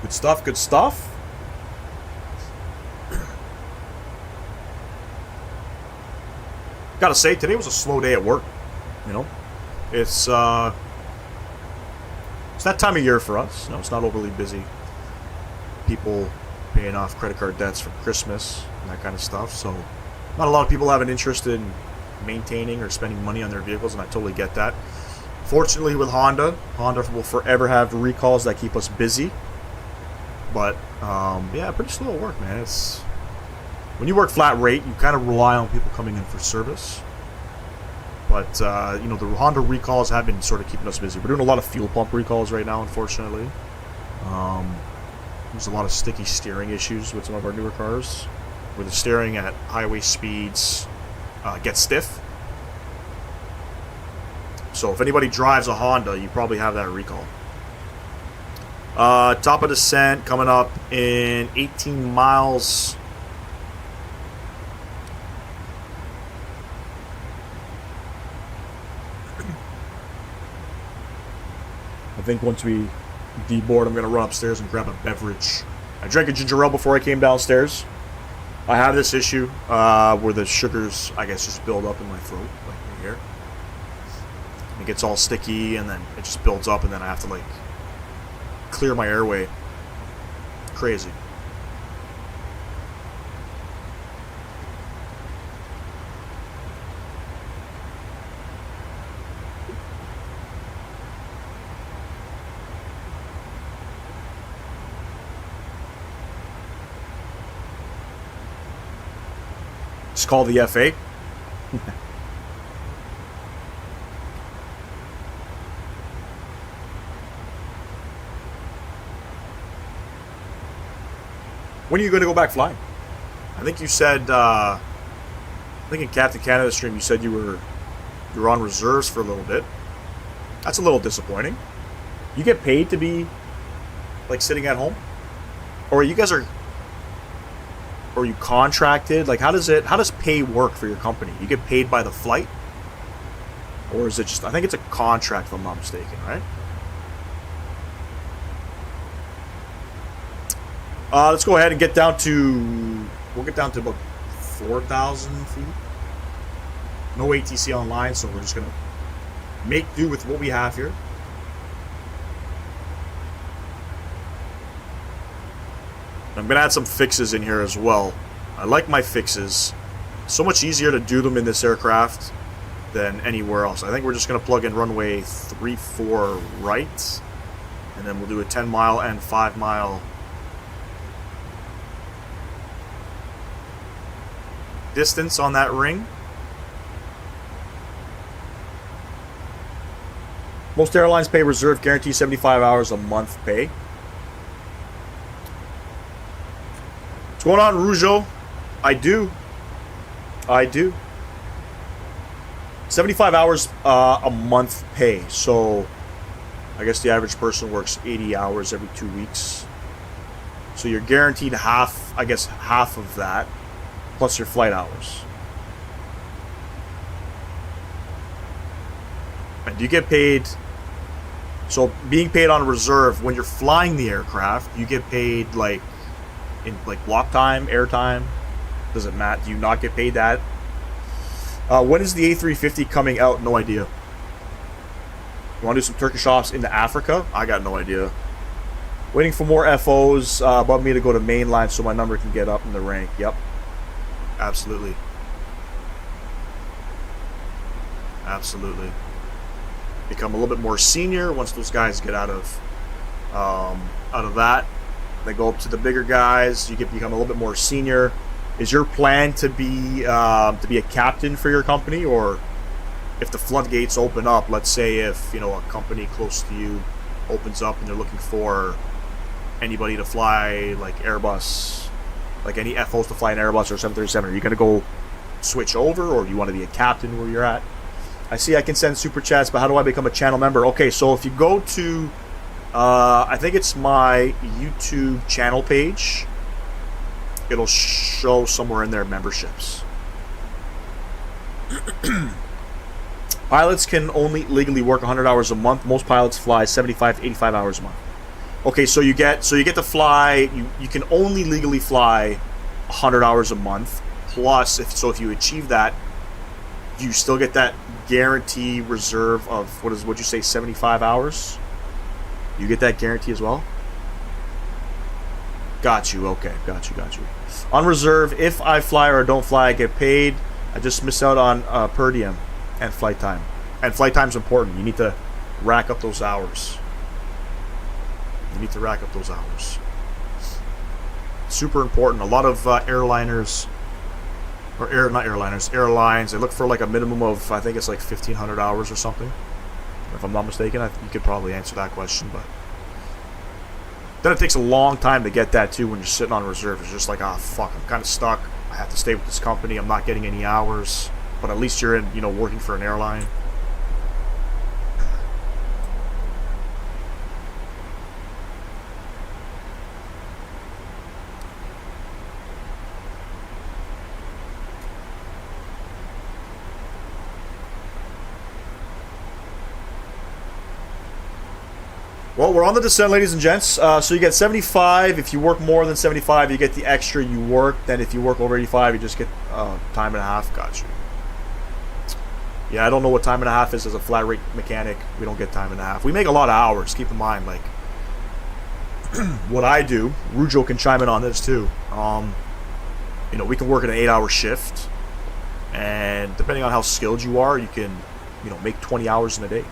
Speaker 1: Good stuff, good stuff. Gotta say, today was a slow day at work. You know, it's that time of year for us. You know, it's not overly busy. People paying off credit card debts for Christmas and that kind of stuff. So, not a lot of people have an interest in maintaining or spending money on their vehicles, and I totally get that. Fortunately, with Honda will forever have recalls that keep us busy. But, yeah, pretty slow work, man. It's when you work flat rate, you kind of rely on people coming in for service. But, you know, the Honda recalls have been sort of keeping us busy. We're doing a lot of fuel pump recalls right now, unfortunately. There's a lot of sticky steering issues with some of our newer cars, where the steering at highway speeds gets stiff. So if anybody drives a Honda, you probably have that recall. Top of descent coming up in 18 miles. I think once we deboard, I'm going to run upstairs and grab a beverage. I drank a ginger ale before I came downstairs. I have this issue where the sugars, I guess, just build up in my throat, like right here. It gets all sticky, and then it just builds up, and then I have to, like, clear my airway. Crazy. Just call the FA. When are you going to go back flying? I think you said, I think in Captain Canada stream you said you were on reserves for a little bit. That's a little disappointing. You get paid to be like sitting at home, or you guys are you contracted? Like how does pay work for your company? You get paid by the flight, or is it just? I think it's a contract, if I'm not mistaken, right? Let's go ahead and get down to... We'll get down to about 4,000 feet. No ATC online, so we're just going to make do with what we have here. I'm going to add some fixes in here as well. I like my fixes. So much easier to do them in this aircraft than anywhere else. I think we're just going to plug in runway 34 right. And then we'll do a 10-mile and 5-mile distance on that ring. Most airlines pay reserve guarantee 75 hours a month pay. What's going on, Rougeau? I do. I do. 75 hours a month pay. So I guess the average person works 80 hours every 2 weeks. So you're guaranteed half, I guess half of that, plus your flight hours. And you get paid, so being paid on reserve, when you're flying the aircraft, you get paid like in like block time, air time. Does it matter? Do you not get paid that? When is the A350 coming out? No idea. You want to do some Turkish ops into Africa? I got no idea. Waiting for more FOs above me to go to mainline so my number can get up in the rank. Yep. Absolutely. Absolutely. Become a little bit more senior once those guys get out of that. They go up to the bigger guys. You become a little bit more senior. Is your plan to be a captain for your company, or if the floodgates open up? Let's say if a company close to you opens up and they're looking for anybody to fly like Airbus, like any FOs to fly an Airbus or 737. Are you gonna go switch over, or do you want to be a captain where you're at? I see I can send super chats, but how do I become a channel member? Okay, so if you go to, I think it's my YouTube channel page, it'll show somewhere in there memberships. Pilots can only legally work 100 hours a month. Most pilots fly 75 to 85 hours a month. Okay, so you get to fly, you can only legally fly 100 hours a month. Plus, if you achieve that, you still get that guarantee reserve of, what'd you say, 75 hours? You get that guarantee as well? Got you, okay, got you. On reserve, if I fly or don't fly, I get paid. I just miss out on per diem and flight time. And flight time's important. You need to rack up those hours. Super important. A lot of airlines, they look for like a minimum of, I think it's like 1,500 hours or something. If I'm not mistaken, you could probably answer that question, but then it takes a long time to get that too when you're sitting on reserve. It's just like, ah, fuck, I'm kind of stuck. I have to stay with this company. I'm not getting any hours, but at least you're in, working for an airline. Well, we're on the descent, ladies and gents. So you get 75. If you work more than 75, you get the extra you work. Then if you work over 85, you just get time and a half. Got you. Yeah, I don't know what time and a half is as a flat rate mechanic. We don't get time and a half. We make a lot of hours. Keep in mind, like, what I do, Rujo can chime in on this too. We can work an 8-hour shift. And depending on how skilled you are, you can, make 20 hours in a day.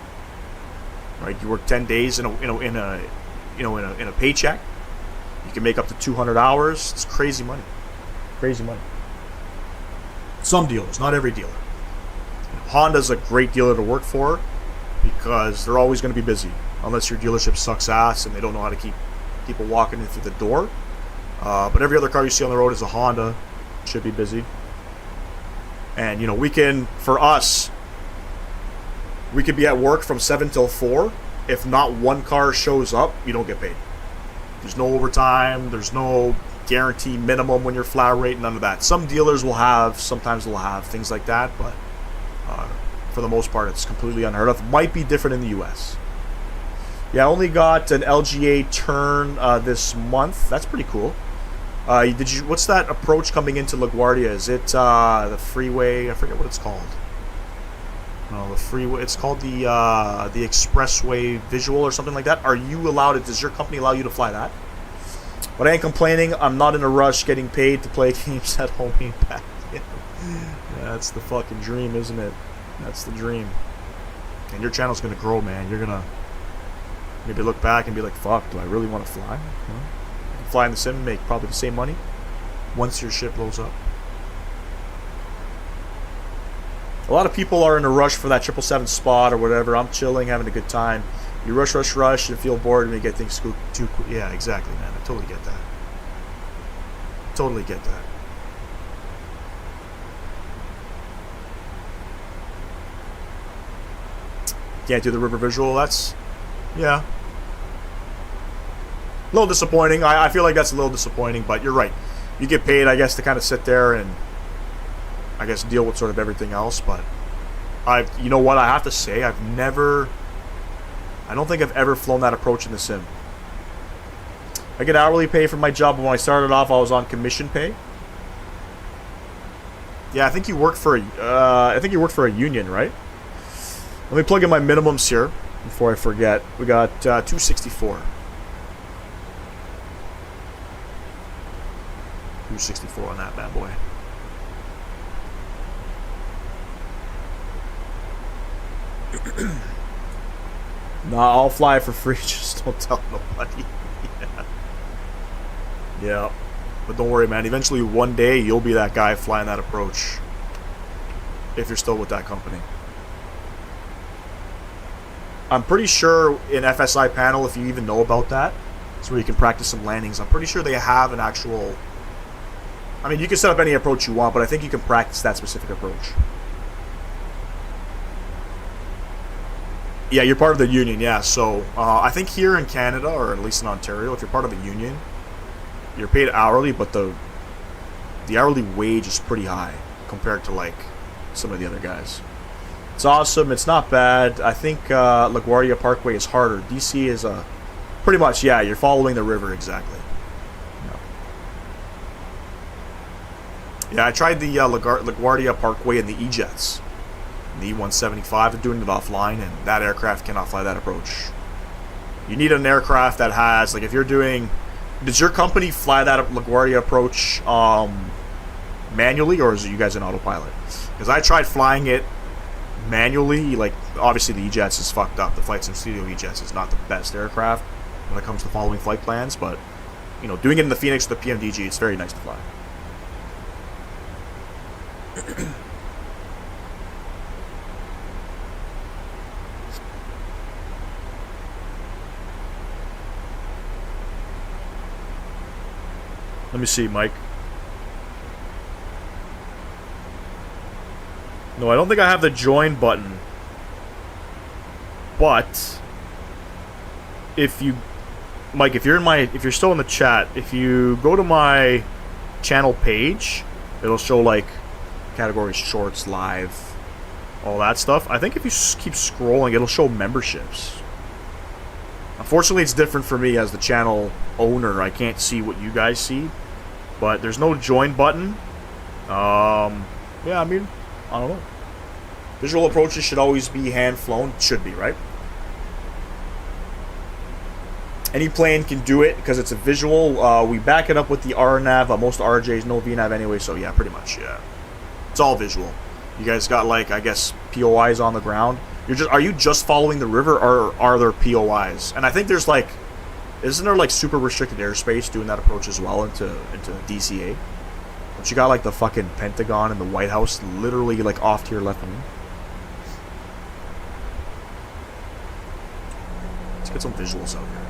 Speaker 1: Right, you work 10 days in a paycheck. You can make up to 200 hours. It's crazy money. Crazy money. Some dealers, not every dealer. Honda's a great dealer to work for because they're always going to be busy, unless your dealership sucks ass and they don't know how to keep people walking in through the door. But every other car you see on the road is a Honda. Should be busy. And we could be at work from 7 till 4. If not one car shows up, you don't get paid. There's no overtime. There's no guarantee minimum when you're flat rate. None of that. Some dealers will have, sometimes they'll have things like that, but for the most part, it's completely unheard of. Might be different in the U.S. Yeah, I only got an LGA turn this month. That's pretty cool. What's that approach coming into LaGuardia? Is it the freeway? I forget what it's called. No, the freeway. It's called the expressway visual or something like that. Are you allowed? Does your company allow you to fly that? But I ain't complaining. I'm not in a rush. Getting paid to play games at home ain't bad. Yeah, that's the fucking dream, isn't it? That's the dream. And your channel's gonna grow, man. You're gonna maybe look back and be like, "Fuck, do I really want to fly?" You can fly in the sim and make probably the same money once your ship blows up. A lot of people are in a rush for that 777 spot or whatever. I'm chilling, having a good time. You rush, and feel bored and you get things too quick. Yeah, exactly, man. I totally get that. Totally get that. can't do the river visual. That's, yeah, a little disappointing. I feel like that's a little disappointing, but you're right. You get paid, I guess, to kind of sit there and, I guess, deal with sort of everything else. But you know what? I have to say, I don't think I've ever flown that approach in the sim. I get hourly pay for my job. When I started off, I was on commission pay. Yeah, I think you work for a union, right? Let me plug in my minimums here before I forget. We got 264. 264 on that bad boy. Nah, I'll fly for free. Just don't tell nobody. Yeah. Yeah. But don't worry, man. Eventually, one day, you'll be that guy flying that approach. If you're still with that company. I'm pretty sure in FSI panel, if you even know about that, it's where you can practice some landings. I'm pretty sure they have an actual... I mean, you can set up any approach you want, but I think you can practice that specific approach. Yeah, you're part of the union, yeah. So, I think here in Canada, or at least in Ontario, if you're part of the union, you're paid hourly, but the hourly wage is pretty high compared to, like, some of the other guys. It's awesome. It's not bad. I think LaGuardia Parkway is harder. DC is pretty much, yeah, you're following the river, exactly. Yeah, I tried the LaGuardia Parkway in the E-Jets. The E-175 are doing it offline, and that aircraft cannot fly that approach. You need an aircraft that has, like, if you're doing... Does your company fly that LaGuardia approach manually, or is it you guys in autopilot? Because I tried flying it manually. Like, obviously the E-Jets is fucked up. The Flight Sim Studio E-Jets is not the best aircraft when it comes to following flight plans, but, you know, doing it in the Phoenix or the PMDG, it's very nice to fly. Let me see, Mike. No, I don't think I have the join button. But if you, Mike, if you're still in the chat, if you go to my channel page, it'll show like categories, shorts, live, all that stuff. I think if you keep scrolling, it'll show memberships. Unfortunately, it's different for me as the channel owner. I can't see what you guys see, but there's no join button. Yeah, I mean, I don't know. Visual approaches should always be hand flown. Should be, right? Any plane can do it because it's a visual. We back it up with the RNAV. Most RJs no VNAV anyway, so yeah, pretty much, yeah. It's all visual. You guys got, like, I guess, POIs on the ground. Are you just following the river, or are there POIs? And I think there's, like, isn't there, like, super restricted airspace doing that approach as well into DCA? But you got, like, the fucking Pentagon and the White House literally, like, off to your left of me. Let's get some visuals out here.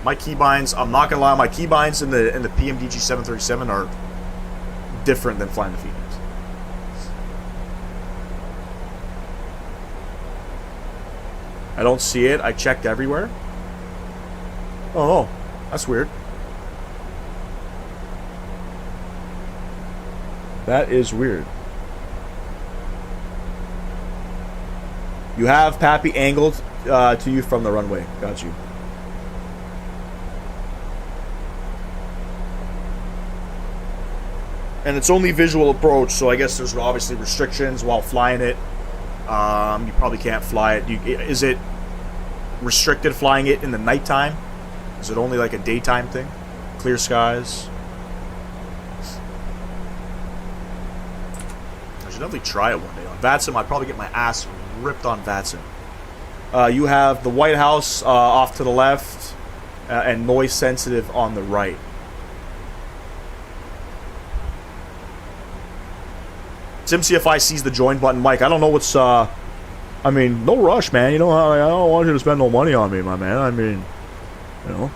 Speaker 1: My keybinds, I'm not gonna lie, my keybinds in the PMDG 737 are different than flying the Phoenix. I don't see it. I checked everywhere. Oh no, that's weird. That is weird. You have Pappy angled to you from the runway. Got you. And it's only visual approach, so I guess there's obviously restrictions while flying it. You probably can't fly it. Is it restricted flying it in the nighttime? Is it only like a daytime thing? Clear skies? I should definitely try it one day. On VATSIM, I'd probably get my ass ripped on VATSIM. You have the White House off to the left and noise sensitive on the right. SimCFI sees the join button. Mike, I don't know what's, I mean, no rush, man. You know, I don't want you to spend no money on me, my man. I mean, you know,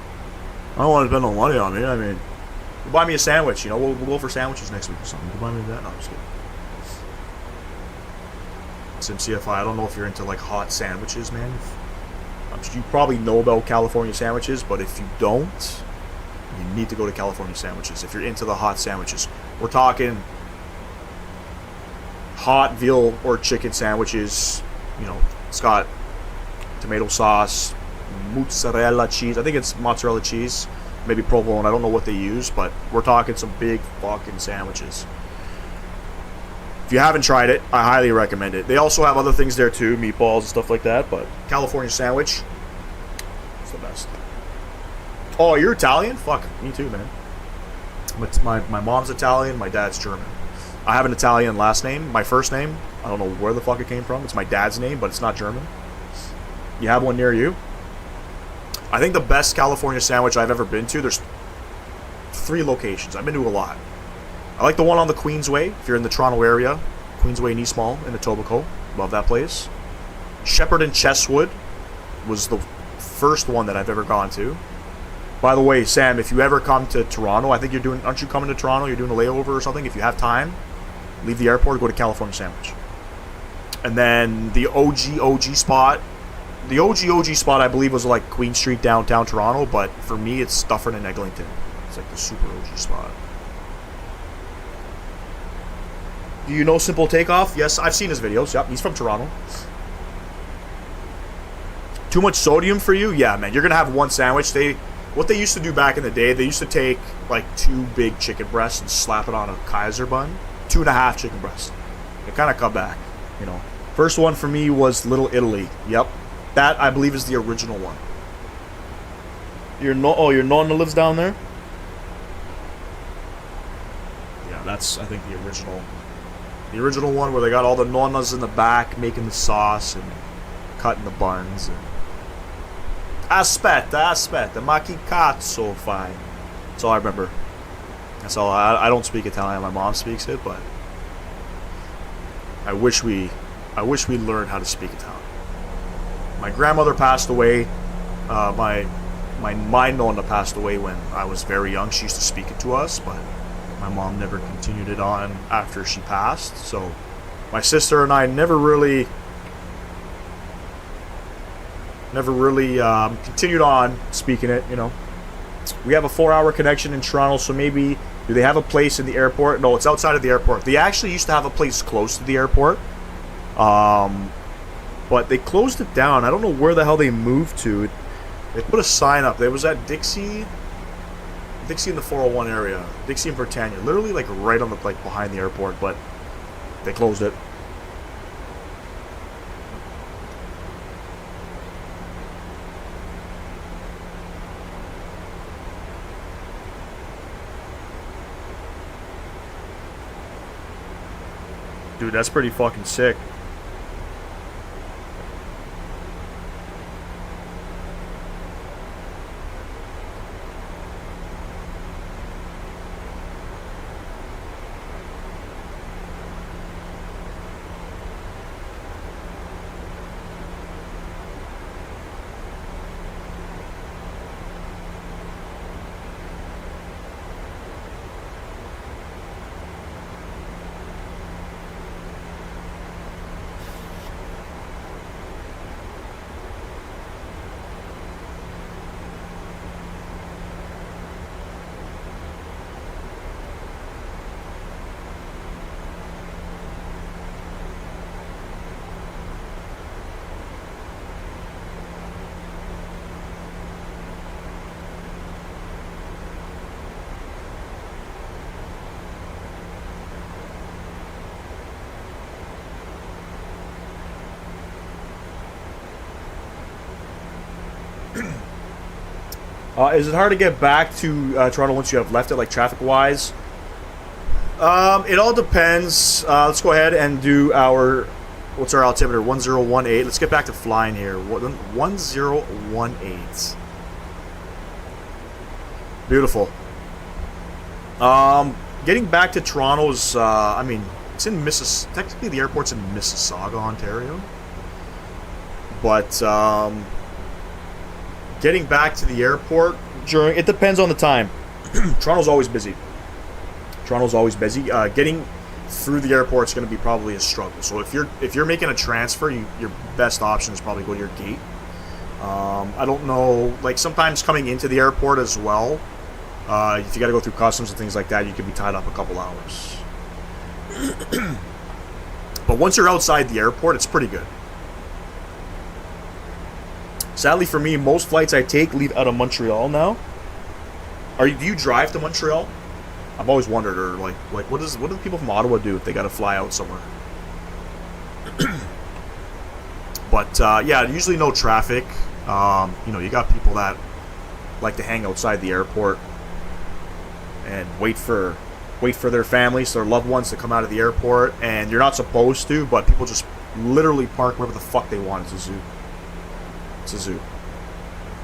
Speaker 1: I don't want to spend no money on me. I mean, you buy me a sandwich, you know, we'll go for sandwiches next week or something. You buy me that? No, I'm just kidding. SimCFI, I don't know if you're into like hot sandwiches, man. You probably know about California sandwiches, but if you don't, you need to go to California sandwiches if you're into the hot sandwiches. We're talking hot veal or chicken sandwiches. You know, it's got tomato sauce, mozzarella cheese. I think it's mozzarella cheese, maybe provolone. I don't know what they use, but we're talking some big fucking sandwiches. If you haven't tried it, I highly recommend it. They also have other things there too, meatballs and stuff like that, but California sandwich, it's the best. Oh, you're Italian? Fuck, me too, man. My mom's Italian, my dad's German. I have an Italian last name. My first name, I don't know where the fuck it came from. It's my dad's name, but it's not German. You have one near you? I think the best California sandwich I've ever been to, there's 3 locations. I've been to a lot. I like the one on the Queensway, if you're in the Toronto area. Queensway and East Mall in Etobicoke. Love that place. Shepherd and Chesswood was the first one that I've ever gone to. By the way, Sam, if you ever come to Toronto, I think you're doing... Aren't you coming to Toronto? You're doing a layover or something? If you have time, leave the airport, go to California Sandwich. And then the OG spot... The OG spot, I believe, was like Queen Street, downtown Toronto. But for me, it's Stufford and Eglinton. It's like the super OG spot. Do you know Simple Takeoff? Yes, I've seen his videos. Yep, he's from Toronto. Too much sodium for you? Yeah, man. You're going to have one sandwich. What they used to do back in the day, they used to take like 2 big chicken breasts and slap it on a Kaiser bun. 2.5 chicken breasts. They kind of cut back, you know. First one for me was Little Italy. Yep. That, I believe, is the original one. Your nonna lives down there? Yeah, that's, I think, the original... The original one where they got all the nonnas in the back making the sauce and cutting the buns. And... Aspetta, ma che cazzo fai? That's all I remember. That's all. I don't speak Italian. My mom speaks it, but I wish we learned how to speak Italian. My grandmother passed away. My nonna passed away when I was very young. She used to speak it to us, but my mom never continued it on after she passed. So my sister and I never really continued on speaking it, you know. We have a 4-hour connection in Toronto, so maybe... Do they have a place in the airport? No, it's outside of the airport. They actually used to have a place close to the airport. But they closed it down. I don't know where the hell they moved to. They put a sign up. There was at Dixie in the 401 area. Dixie and Britannia. Literally, like, right on the, like, behind the airport, but they closed it. Dude, that's pretty fucking sick. Is it hard to get back to Toronto once you have left it, like traffic-wise? It all depends. Let's go ahead and do our... What's our altimeter? 1018. Let's get back to flying here. 1018. Beautiful. Getting back to Toronto is... I mean, it's in technically the airport's in Mississauga, Ontario. But... getting back to the airport it depends on the time. Toronto's always busy. Getting through the airport, it's going to be probably a struggle. So if you're making a transfer, your best option is probably go to your gate. I don't know, like sometimes coming into the airport as well, if you got to go through customs and things like that, you could be tied up a couple hours. But once you're outside the airport, it's pretty good. Sadly for me, most flights I take leave out of Montreal now. Do you drive to Montreal? I've always wondered, or like what do people from Ottawa do if they got to fly out somewhere? But yeah, usually no traffic. You know, you got people that like to hang outside the airport and wait for their families, their loved ones to come out of the airport, and you're not supposed to, but people just literally park wherever the fuck they want. It's a zoo. It's a zoo.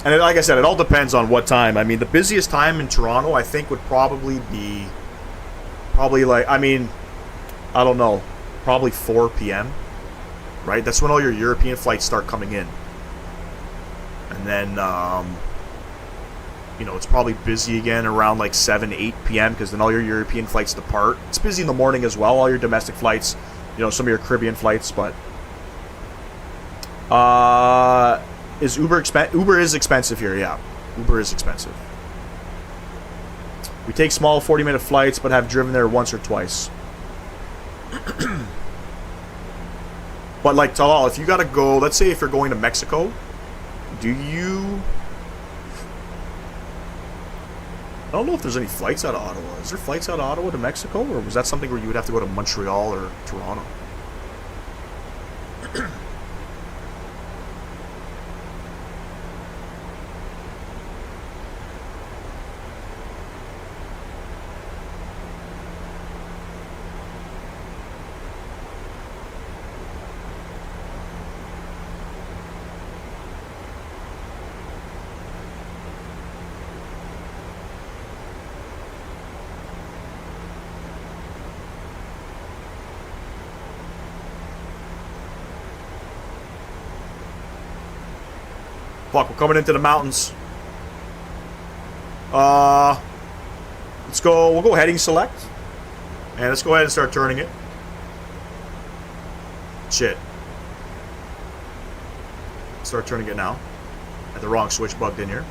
Speaker 1: And like I said, it all depends on what time. I mean, the busiest time in Toronto, I think, would probably be like, I mean, I don't know, probably 4 p.m., right? That's when all your European flights start coming in. And then, you know, it's probably busy again around like 7, 8 p.m. because then all your European flights depart. It's busy in the morning as well, all your domestic flights, you know, some of your Caribbean flights, but is Uber is expensive here, yeah. Uber is expensive. We take small 40-minute flights, but have driven there once or twice. But like Talal, if you gotta go, let's say if you're going to Mexico, do you... I don't know if there's any flights out of Ottawa. Is there flights out of Ottawa to Mexico, or was that something where you would have to go to Montreal or Toronto? Fuck, we're coming into the mountains. Let's go. We'll go heading select. And let's go ahead and start turning it. Shit. Start turning it now. Had the wrong switch bugged in here.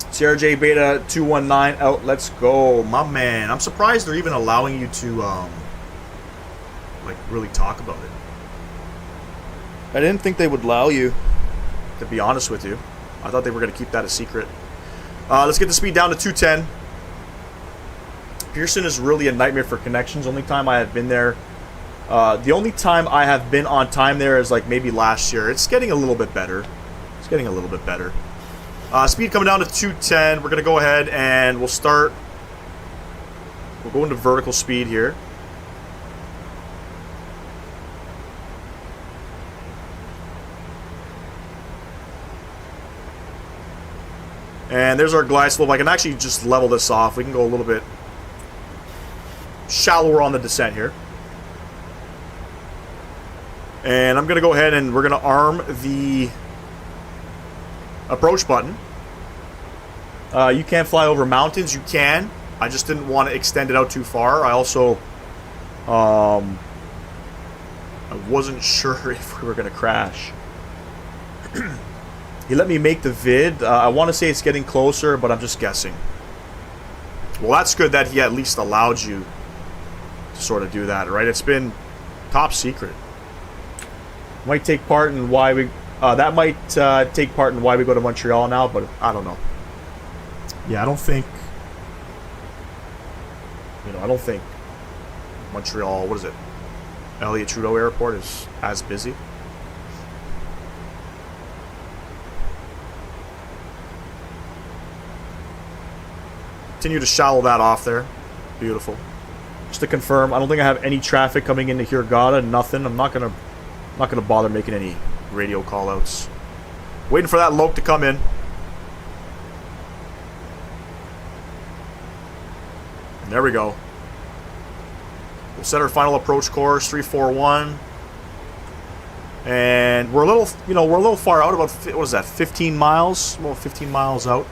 Speaker 1: CRJ Beta 219 out. Let's go. My man. I'm surprised they're even allowing you to, like, really talk about it. I didn't think they would allow you, to be honest with you. I thought they were going to keep that a secret. Let's get the speed down to 210. Pearson is really a nightmare for connections. Only time I have been there, the only time I have been on time there is like maybe last year. It's getting a little bit better. It's getting a little bit better. Speed coming down to 210. We're going to go ahead and we'll start. We'll go into vertical speed here. And there's our glide slope. I can actually just level this off. We can go a little bit shallower on the descent here. And I'm going to go ahead and we're going to arm the approach button. You can't fly over mountains. You can. I just didn't want to extend it out too far. I also I wasn't sure if we were going to crash. He let me make the vid. I want to say it's getting closer, but I'm just guessing. Well, that's good that he at least allowed you to sort of do that, right? It's been top secret. Might take part in why we... that might take part in why we go to Montreal now, but I don't know. Yeah, I don't think... You know, I don't think Montreal... What is it? Elliott Trudeau Airport is as busy. Continue to shallow that off there. Beautiful. Just to confirm, I don't think I have any traffic coming into Hurghada. Nothing. I'm not gonna bother making any radio callouts. Waiting for that Yoke to come in. And there we go. We'll set our final approach course 341. And we're a little, you know, we're a little far out. About what is that? 15 miles. Well, 15 miles out.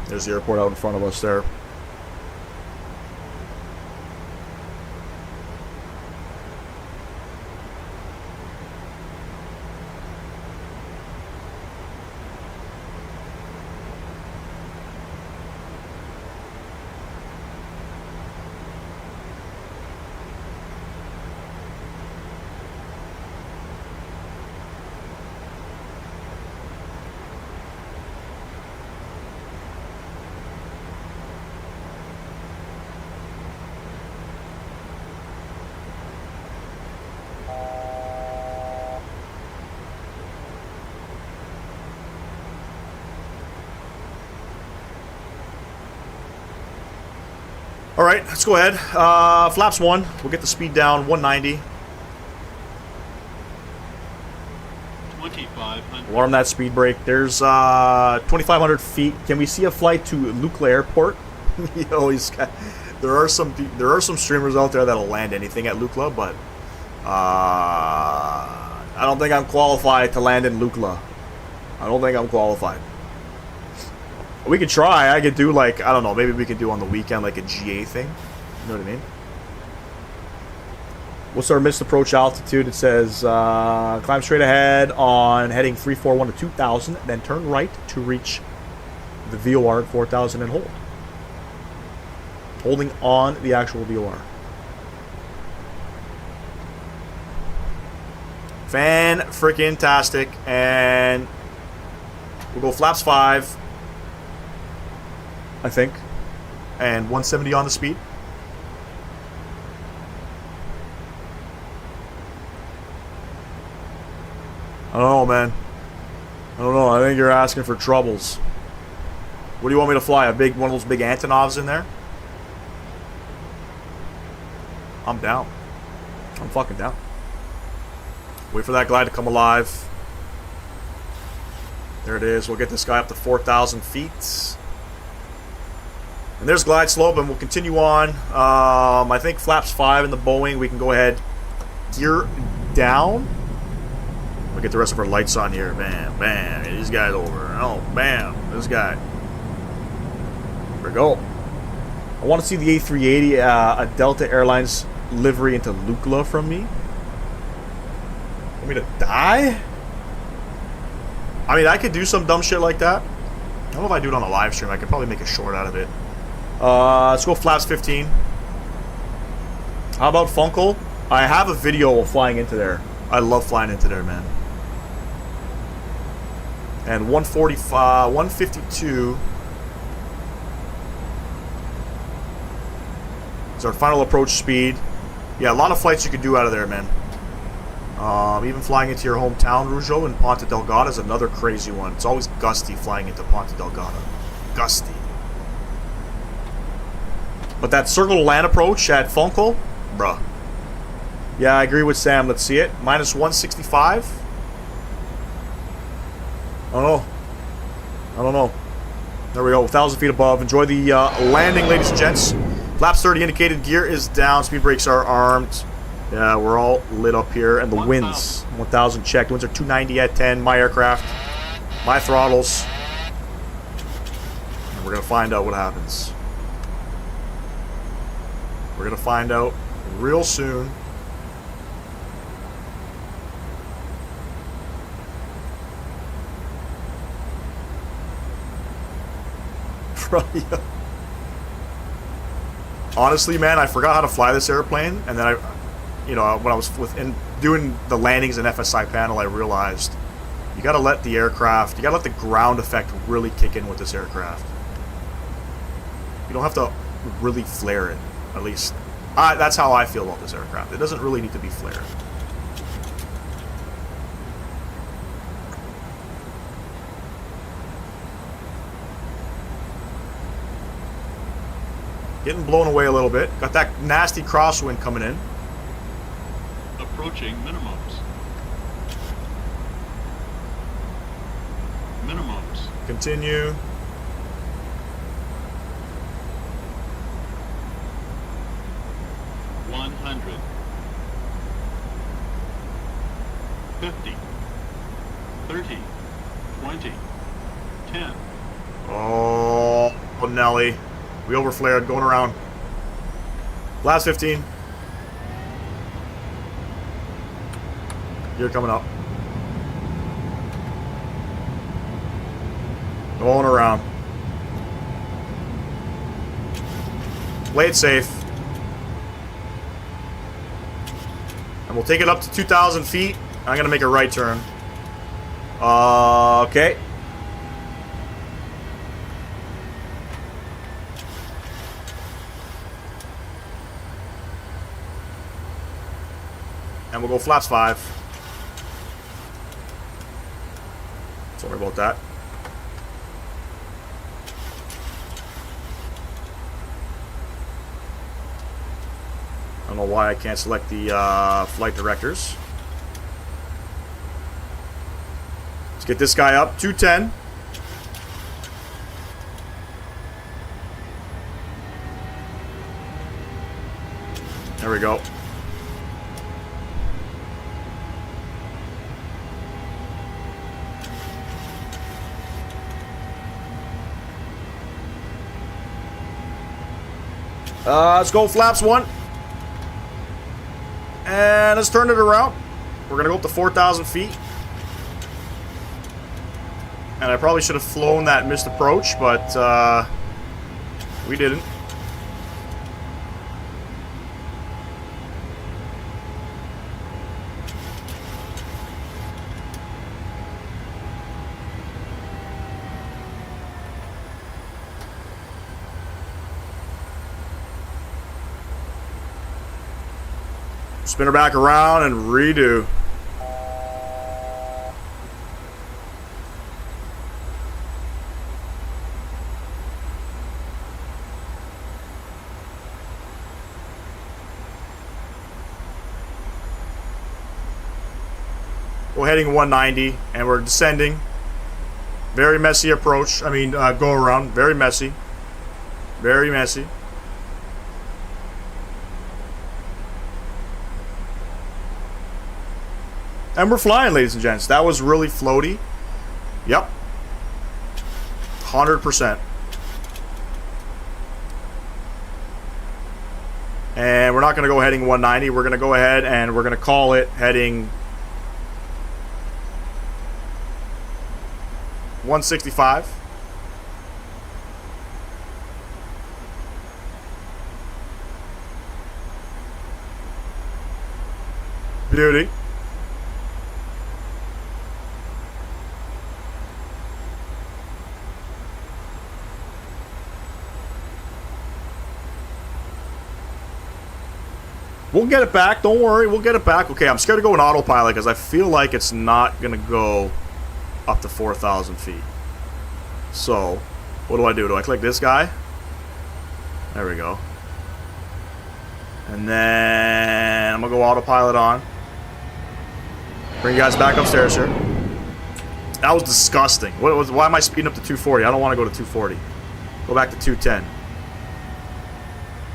Speaker 1: There's the airport out in front of us there. All right, let's go ahead. Flaps 1. We'll get the speed down 190.
Speaker 3: 2,500.
Speaker 1: Alarm that speed brake. There's 2,500 feet. Can we see a flight to Lukla Airport? Yo, he's got, there are some streamers out there that'll land anything at Lukla, but I don't think I'm qualified to land in Lukla. I don't think I'm qualified. We could try. I could do, like, I don't know, maybe we could do on the weekend like a GA thing. You know what I mean? What's our missed approach altitude? It says climb straight ahead on heading 341 to 2000, then turn right to reach the VOR at 4000 and hold. Holding on the actual VOR. Fan-freaking-tastic. And we'll go flaps 5. I think, and 170 on the speed. I don't know, man. I don't know. I think you're asking for troubles. What do you want me to fly? A big one of those big Antonovs in there? I'm down. I'm fucking down. Wait for that glide to come alive. There it is. We'll get this guy up to 4,000 feet. And there's glide slope, and we'll continue on. I think flaps 5 in the Boeing. We can go ahead, gear down. We'll get the rest of our lights on here. Bam, bam. These guys over. Oh, bam. This guy. Here we go. I want to see the A380, a Delta Airlines livery into Lukla from me. Want me to die? I mean, I could do some dumb shit like that. I don't know if I do it on a live stream. I could probably make a short out of it. Let's go flaps 15. How about Funkel? I have a video of flying into there. I love flying into there, man. And 145, 152 is our final approach speed. Yeah, a lot of flights you could do out of there, man. Even flying into your hometown, Rougeau, and Ponta Delgada is another crazy one. It's always gusty flying into Ponta Delgada. Gusty. But that circle to land approach at Funkel, bruh. Yeah, I agree with Sam. Let's see it. Minus 165. I don't know. I don't know. There we go. 1,000 feet above. Enjoy the landing, ladies and gents. Flaps 30 indicated. Gear is down. Speed brakes are armed. Yeah, we're all lit up here. And the winds. 1,000 checked. Winds are 290 at 10. My aircraft. My throttles. And we're going to find out what happens. We're going to find out real soon. Honestly, man, I forgot how to fly this airplane, and then when I was doing the landings in FSI panel, I realized you got to let the aircraft, you got to let the ground effect really kick in with this aircraft. You don't have to really flare it. At least, that's how I feel about this aircraft. It doesn't really need to be flared. Getting blown away a little bit. Got that nasty crosswind coming in.
Speaker 3: Approaching minimums. Minimums.
Speaker 1: Continue.
Speaker 3: $100. 50. 30. 20. 10.
Speaker 1: Oh. belly. We overflared, going around. Last 15. You're coming up. Going around. Play it safe. And we'll take it up to 2,000 feet. I'm going to make a right turn. Okay. And we'll go flaps 5. Sorry about that. I don't know why I can't select the flight directors. Let's get this guy up. 210. There we go. Let's go flaps 1. And let's turn it around. We're going to go up to 4,000 feet. And I probably should have flown that missed approach, but we didn't. Spin her back around and redo. We're heading 190 and we're descending. Very messy approach. I mean, go around. Very messy. Very messy. And we're flying, ladies and gents. That was really floaty. Yep. 100%. And we're not going to go heading 190. We're going to go ahead and we're going to call it heading 165. Beauty. We'll get it back. Don't worry. We'll get it back. Okay, I'm scared to go in autopilot because I feel like it's not going to go up to 4,000 feet. So, what do? Do I click this guy? There we go. And then I'm going to go autopilot on. Bring you guys back upstairs here. That was disgusting. Why am I speeding up to 240? I don't want to go to 240. Go back to 210.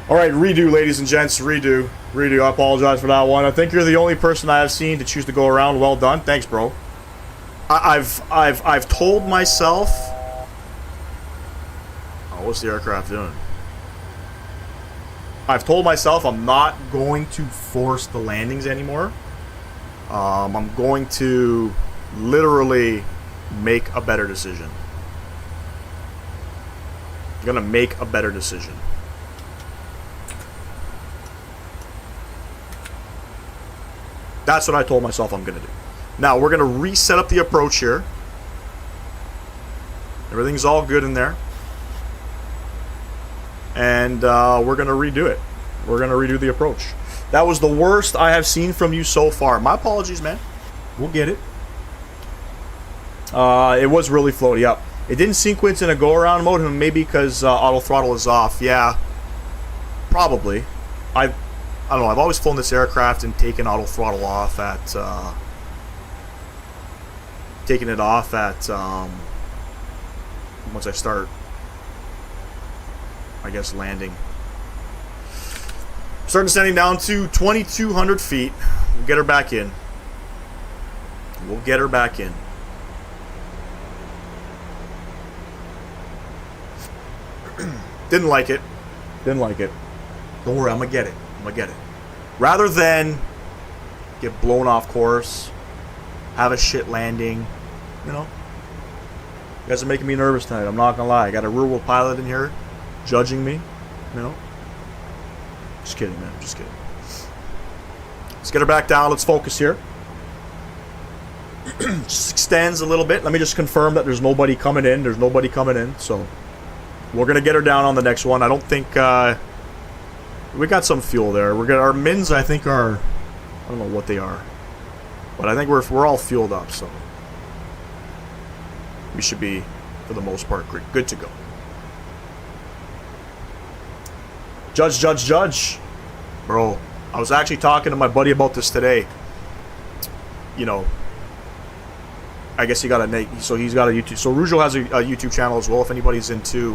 Speaker 1: Alright, redo, ladies and gents. Redo. Redo. I apologize for that one. I think you're the only person I have seen to choose to go around. Well done. Thanks, bro. I've told myself... Oh, what's the aircraft doing? I've told myself I'm not going to force the landings anymore. I'm going to literally make a better decision. I'm going to make a better decision. That's what I told myself I'm going to do. Now, we're going to reset up the approach here. Everything's all good in there. And we're going to redo it. We're going to redo the approach. That was the worst I have seen from you so far. My apologies, man. We'll get it. It was really floaty. Yep. It didn't sequence in a go-around mode, maybe because auto throttle is off. Yeah, probably. I don't know. I've always flown this aircraft and taken auto throttle off at... taking it off at... once I start, I guess, landing. Starting descending down to 2,200 feet. We'll get her back in. We'll get her back in. Didn't like it. Didn't like it. Don't worry, I'm gonna get it. I'm gonna get it. Rather than get blown off course, have a shit landing, you know. You guys are making me nervous tonight, I'm not gonna lie. I got a rear-wheel pilot in here judging me, you know. Just kidding, man. Just kidding. Let's get her back down. Let's focus here. Just extends a little bit. Let me just confirm that there's nobody coming in. There's nobody coming in, so we're gonna get her down on the next one. I don't think we got some fuel there. We're gonna, our mins, I think, are, I don't know what they are, but I think we're all fueled up, so we should be, for the most part, good to go. Judge, bro. I was actually talking to my buddy about this today. You know, I guess he got a so he's got a YouTube. So Rujo has a YouTube channel as well. If anybody's into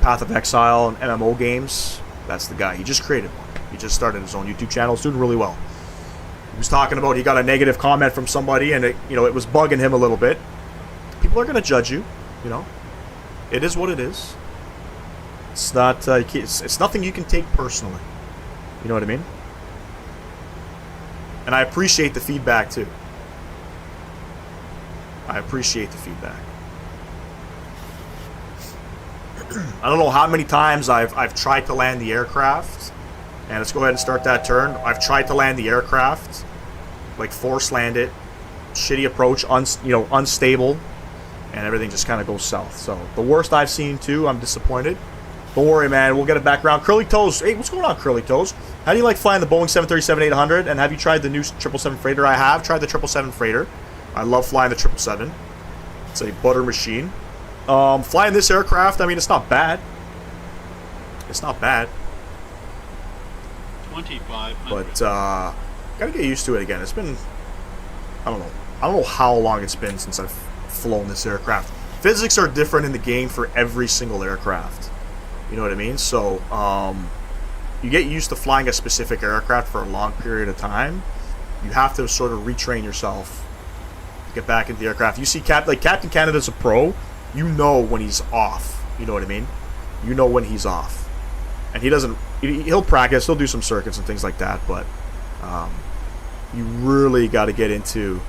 Speaker 1: Path of Exile and MMO games, that's the guy. He just created one. He just started his own YouTube channel. It's doing really well. He was talking about he got a negative comment from somebody, and it, you know, it was bugging him a little bit. People are gonna judge you. You know, it is what it is. It's not. It's nothing you can take personally. You know what I mean? And I appreciate the feedback too. I appreciate the feedback. I don't know how many times I've tried to land the aircraft. And let's go ahead and start that turn. I've tried to land the aircraft, like force land it, shitty approach, unstable, and everything just kind of goes south. So the worst I've seen too. I'm disappointed. Don't worry, man. We'll get it back around. Curly Toes. Hey, what's going on, Curly Toes? How do you like flying the Boeing 737-800? And have you tried the new 777 freighter? I have tried the 777 freighter. I love flying the 777. It's a butter machine. Flying this aircraft, I mean, it's not bad. It's not bad.
Speaker 3: 2,500.
Speaker 1: But gotta get used to it again. It's been, I don't know how long it's been since I've flown this aircraft. Physics are different in the game for every single aircraft. You know what I mean? So, you get used to flying a specific aircraft for a long period of time. You have to sort of retrain yourself to get back into the aircraft. You see, Captain Canada's a pro. You know when he's off. You know what I mean? You know when he's off. And he doesn't... He'll practice. He'll do some circuits and things like that. But you really got to get into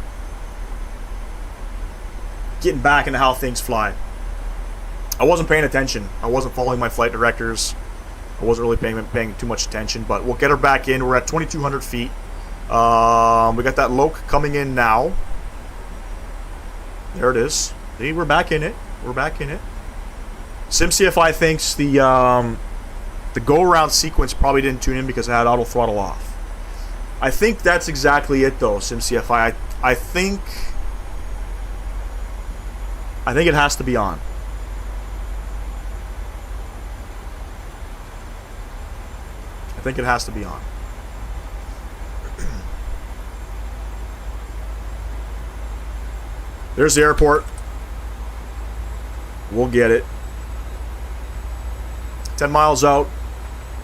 Speaker 1: getting back into how things fly. I wasn't paying attention. I wasn't following my flight directors. I wasn't really paying too much attention, but we'll get her back in. We're at 2,200 feet. We got that Loke coming in now. There it is. See, we're back in it. We're back in it. SimCFI thinks the go-around sequence probably didn't tune in because I had auto throttle off. I think that's exactly it, though, SimCFI. I think it has to be on. I think it has to be on. There's the airport. We'll get it. 10 miles out.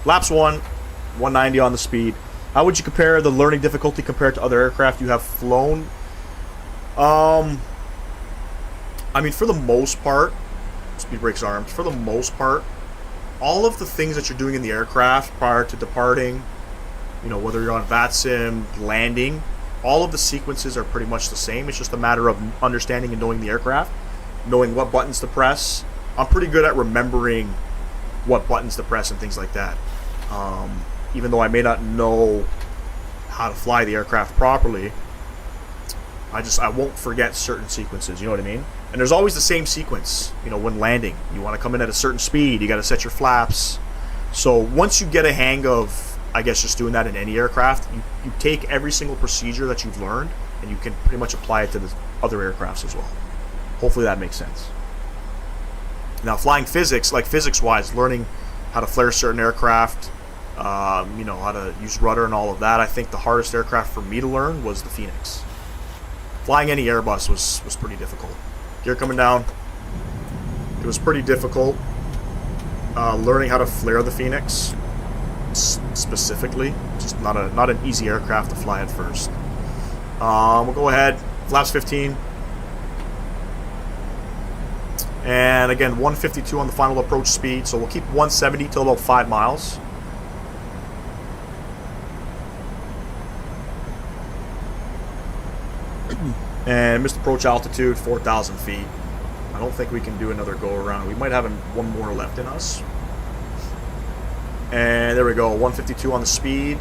Speaker 1: Laps 190 on the speed. How would you compare the learning difficulty compared to other aircraft you have flown? I mean, for the most part, speed brakes armed. For the most part, all of the things that you're doing in the aircraft prior to departing, you know, whether you're on VATSIM, landing, all of the sequences are pretty much the same. It's just a matter of understanding and knowing the aircraft, knowing what buttons to press. I'm pretty good at remembering what buttons to press and things like that. Even though I may not know how to fly the aircraft properly, I won't forget certain sequences, you know what I mean? And there's always the same sequence, you know, when landing. You want to come in at a certain speed, you got to set your flaps. So once you get a hang of, I guess, just doing that in any aircraft, you take every single procedure that you've learned and you can pretty much apply it to the other aircrafts as well. Hopefully that makes sense. Now, flying physics, like physics-wise, learning how to flare certain aircraft, you know, how to use rudder and all of that, I think the hardest aircraft for me to learn was the Phoenix. Flying any Airbus was pretty difficult. Gear coming down. It was pretty difficult learning how to flare the Phoenix specifically. Just not an easy aircraft to fly at first. We'll go ahead. Flaps 15. And again, 152 on the final approach speed, so we'll keep 170 till about 5 miles. And missed approach altitude, 4,000 feet. I don't think we can do another go around. We might have one more left in us. And there we go, 152 on the speed.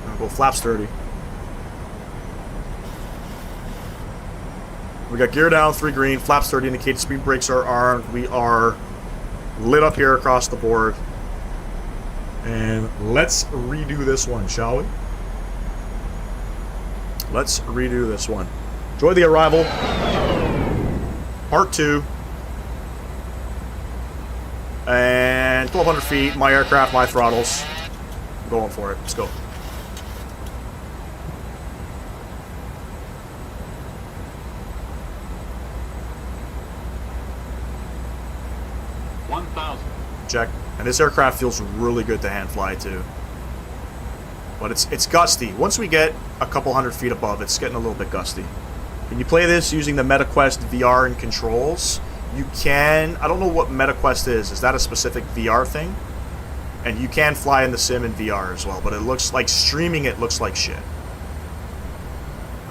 Speaker 1: Gonna go flaps 30. We got gear down, 3 green, flaps 30 indicated, speed brakes are armed. We are lit up here across the board. And let's redo this one, shall we? Let's redo this one. Enjoy the arrival. Part 2. And 1,200 feet, my aircraft, my throttles. I'm going for it. Let's go. Check. And this aircraft feels really good to hand fly too. But it's gusty. Once we get a couple hundred feet above, it's getting a little bit gusty. When you play this using the MetaQuest VR and controls, you can... I don't know what MetaQuest is. Is that a specific VR thing? And you can fly in the sim in VR as well, but it looks like streaming it looks like shit.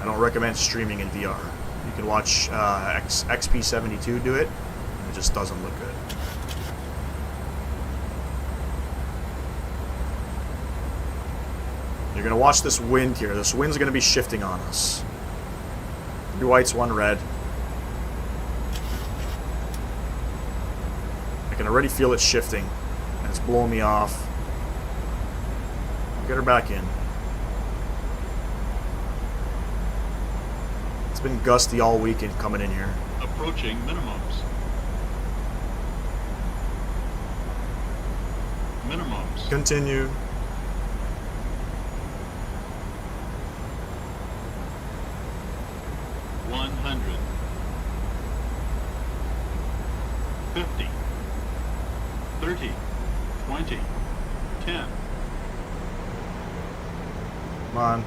Speaker 1: I don't recommend streaming in VR. You can watch XP72 do it. It just doesn't look good. You're going to watch this wind here. This wind's going to be shifting on us. 3 whites, 1 red. I can already feel it shifting. And it's blowing me off. Get her back in. It's been gusty all weekend coming in here.
Speaker 3: Approaching minimums. Minimums.
Speaker 1: Continue. Come on.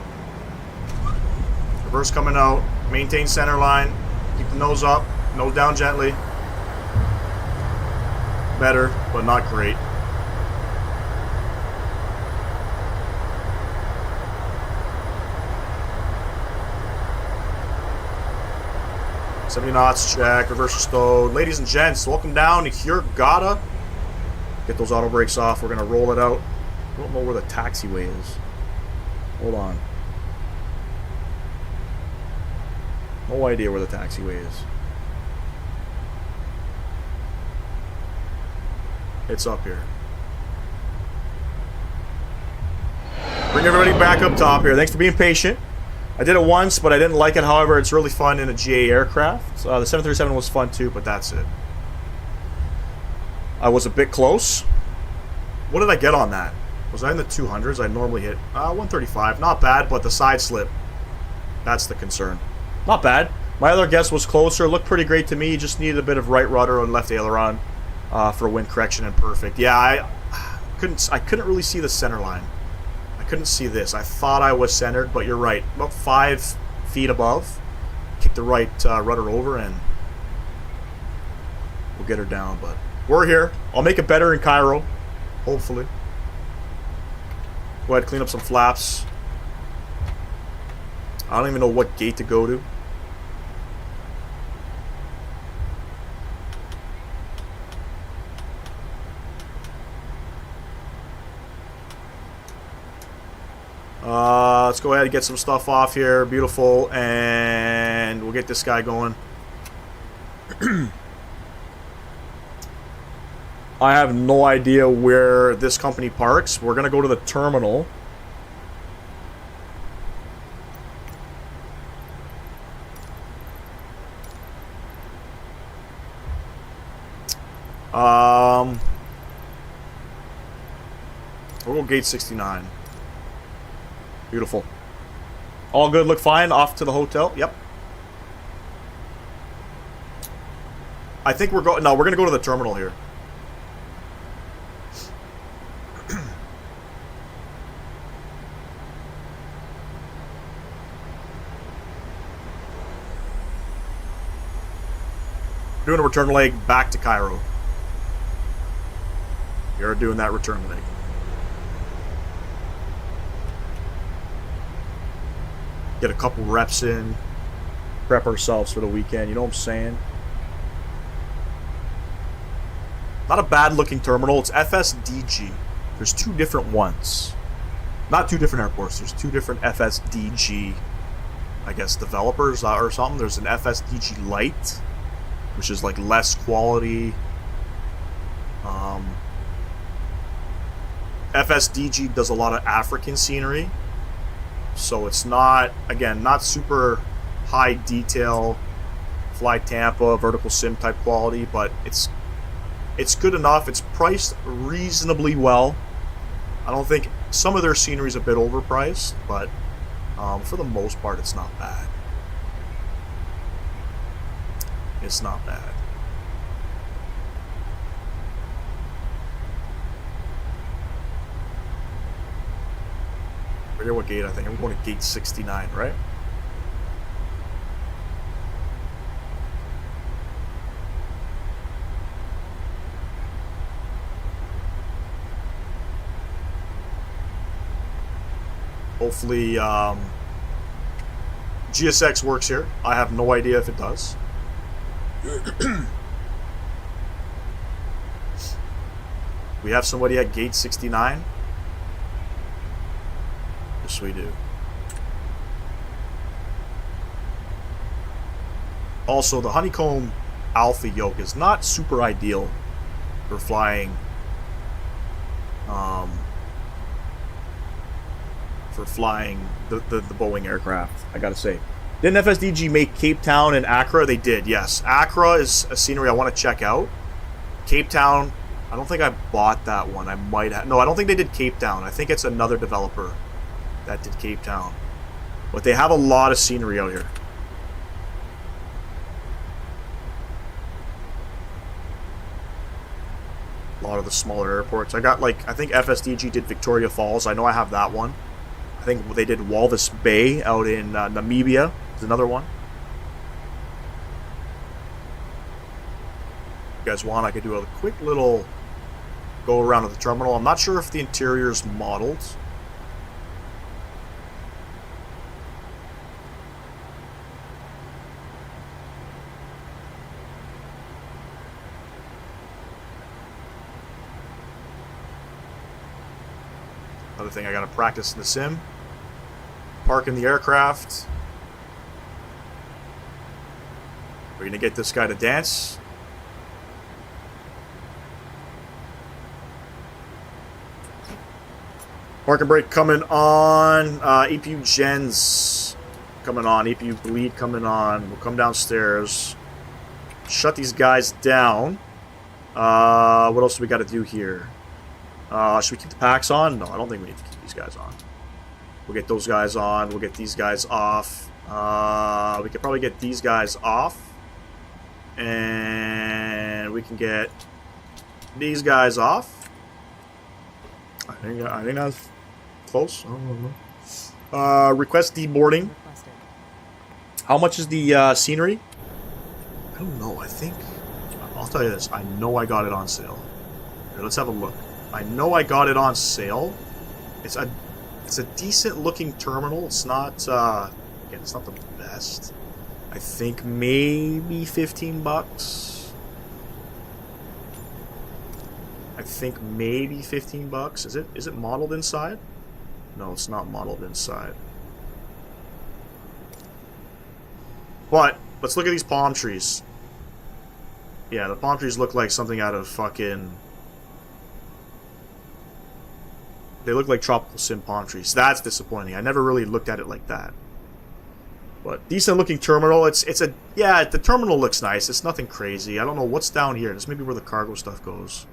Speaker 1: Reverse coming out. Maintain center line. Keep the nose up. Nose down gently. Better, but not great. $70 knots, check. Reverse stowed. Ladies and gents, welcome down to Hurghada. Get those auto brakes off. We're going to roll it out. I don't know where the taxiway is. Hold on. No idea where the taxiway is. It's up here. Bring everybody back up top here. Thanks for being patient. I did it once, but I didn't like it. However, it's really fun in a GA aircraft. The 737 was fun too, but that's it. I was a bit close. What did I get on that? Was I in the 200s? I normally hit 135. Not bad, but the side slip. That's the concern. Not bad. My other guess was closer. Looked pretty great to me. Just needed a bit of right rudder and left aileron for wind correction and perfect. Yeah, I couldn't really see the center line. I couldn't see this. I thought I was centered, but you're right. About 5 feet above. Kick the right rudder over and we'll get her down. But we're here. I'll make it better in Cairo. Hopefully. Go ahead, clean up some flaps. I don't even know what gate to go to. Let's go ahead and get some stuff off here. Beautiful. And we'll get this guy going. I have no idea where this company parks. We're going to go to the terminal. We'll go gate 69. Beautiful. All good, look fine. Off to the hotel. Yep. I think we're going... No, we're going to go to the terminal here. Doing a return leg back to Cairo. You're doing that return leg. Get a couple reps in. Prep ourselves for the weekend, you know what I'm saying? Not a bad looking terminal. It's FSDG. There's two different ones. Not two different airports. There's two different FSDG, I guess, developers or something. There's an FSDG Lite, which is like less quality. FSDG does a lot of African scenery, so it's not, again, not super high detail, fly Tampa, vertical sim type quality, but it's good enough. It's priced reasonably well. I don't think some of their scenery is a bit overpriced, but for the most part, it's not bad. It's not bad. I forget what gate I think. I'm going to gate 69, right? Hopefully, GSX works here. I have no idea if it does. We have somebody at gate 69. Yes, we do. Also, the Honeycomb Alpha Yoke is not super ideal for flying the Boeing aircraft, I gotta say. Didn't FSDG make Cape Town and Accra? They did, yes. Accra is a scenery I want to check out. Cape Town, I don't think I bought that one. I might have. No, I don't think they did Cape Town. I think it's another developer that did Cape Town. But they have a lot of scenery out here. A lot of the smaller airports. I got, like, I think FSDG did Victoria Falls. I know I have that one. I think they did Walvis Bay out in Namibia. Is another one. If you guys want, I could do a quick little go around of the terminal. I'm not sure if the interior is modeled. Another thing I gotta practice in the sim. Parking the aircraft. We're gonna get this guy to dance. Park and brake coming on. EPU gens coming on. EPU bleed coming on. We'll come downstairs. Shut these guys down. What else do we gotta do here? Should we keep the packs on? No, I don't think we need to keep these guys on. We'll get those guys on. We'll get these guys off. We could probably get these guys off. And we can get these guys off. I think that's close. I don't know. Request deboarding. How much is the scenery? I don't know. I think... I'll tell you this. I know I got it on sale. Here, let's have a look. I know I got it on sale. It's a decent looking terminal. It's not again, it's not the best. I think maybe 15 bucks. I think maybe 15 bucks. Is it modeled inside? No, it's not modeled inside. But let's look at these palm trees. Yeah, the palm trees look like something out of fucking... They look like tropical sim palm trees. That's disappointing. I never really looked at it like that. But decent looking terminal. Yeah, the terminal looks nice. It's nothing crazy. I don't know what's down here. This may be where the cargo stuff goes.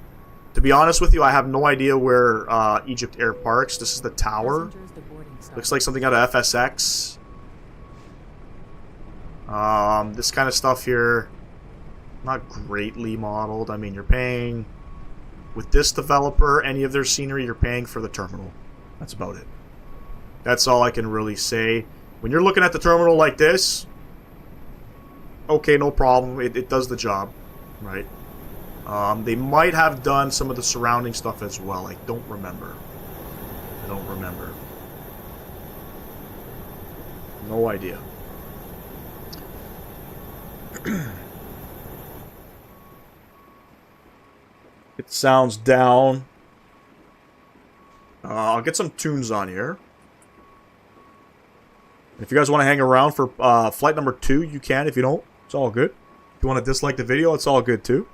Speaker 1: To be honest with you, I have no idea where EGYPTAIR parks. This is the tower. Looks like something out of FSX. This kind of stuff here, not greatly modeled. I mean, you're paying... With this developer, any of their scenery, you're paying for the terminal. That's about it. That's all I can really say. When you're looking at the terminal like this, okay, no problem. It does the job. right? They might have done some of the surrounding stuff as well. I don't remember. I don't remember. No idea. Get sounds down. I'll get some tunes on here. If you guys want to hang around for flight number 2, you can. If you don't, it's all good. If you want to dislike the video, it's all good too.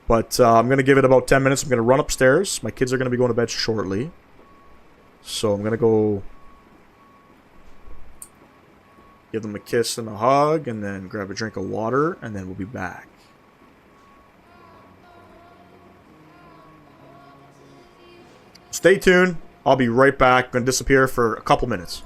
Speaker 1: But I'm going to give it about 10 minutes. I'm going to run upstairs. My kids are going to be going to bed shortly. So I'm going to go give them a kiss and a hug, and then grab a drink of water, and then we'll be back. Stay tuned. I'll be right back. I'm going to disappear for a couple minutes.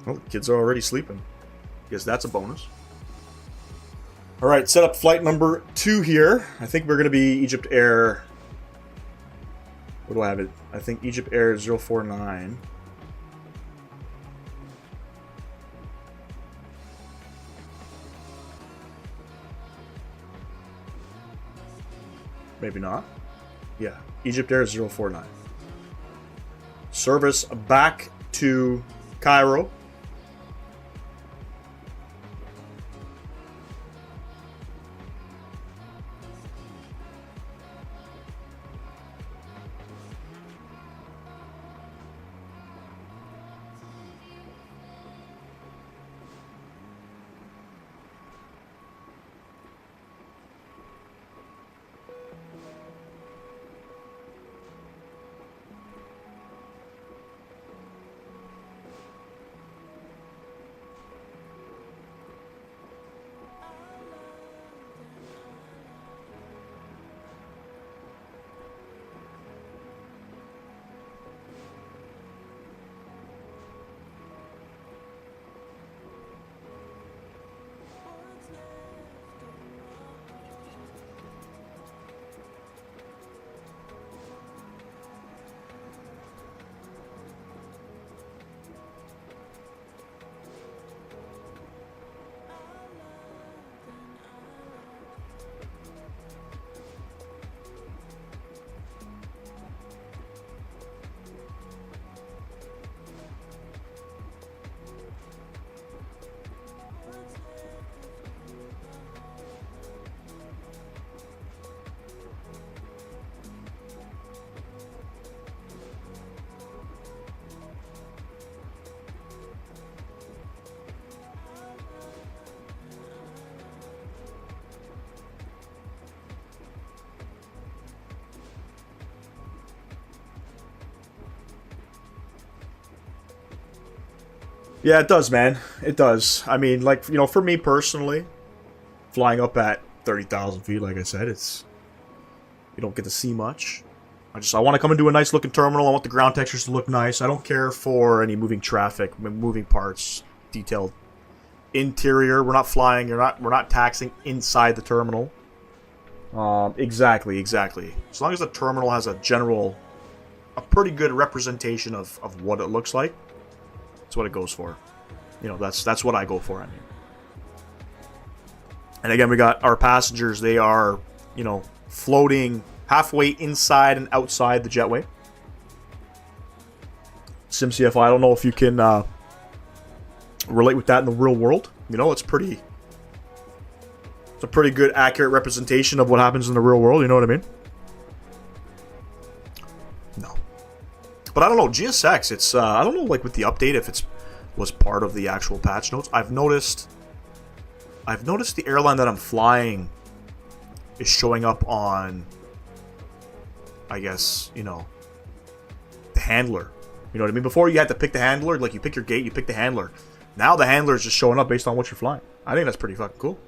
Speaker 1: Oh, the kids are already sleeping. Guess that's a bonus. Alright, set up flight number 2 here. I think we're going to be EGYPTAIR. What do I have it? I think EGYPTAIR 049. Maybe not. Yeah, EGYPTAIR 049. Service back to Cairo. Yeah, it does, man. It does. I mean, like, you know, for me personally, flying up at 30,000 feet, like I said, it's... You don't get to see much. I want to come into a nice looking terminal. I want the ground textures to look nice. I don't care for any moving traffic, moving parts, detailed interior. We're not flying. We're not taxiing inside the terminal. Exactly. As long as the terminal has a pretty good representation of what it looks like, that's what it goes for. You know, that's what I go for, I mean. And again, we got our passengers. They are, you know, floating halfway inside and outside the jetway. SimCFI, I don't know if you can relate with that in the real world. You know, it's a pretty good, accurate representation of what happens in the real world. You know what I mean? No. But I don't know, GSX, it's, I don't know, like, with the update, if it's was part of the actual patch notes. I've noticed the airline that I'm flying is showing up on, I guess, you know, the handler. You know what I mean? Before you had to pick the handler, like you pick your gate, you pick the handler. Now the handler is just showing up based on what you're flying. I think that's pretty fucking cool.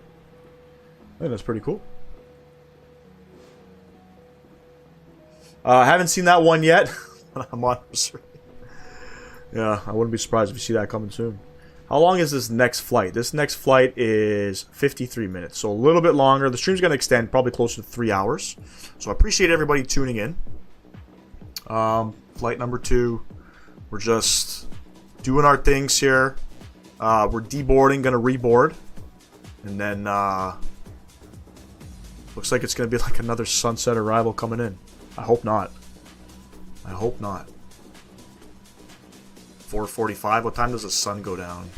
Speaker 1: I think that's pretty cool. I haven't seen that one yet. I'm on. Yeah, I wouldn't be surprised if you see that coming soon. How long is this next flight? This next flight is 53 minutes, so a little bit longer. The stream's going to extend probably closer to 3 hours. So I appreciate everybody tuning in. Flight number 2. We're just doing our things here. We're deboarding, going to reboard. And then, looks like it's going to be like another sunset arrival coming in. I hope not. I hope not. 4:45. What time does the sun go down?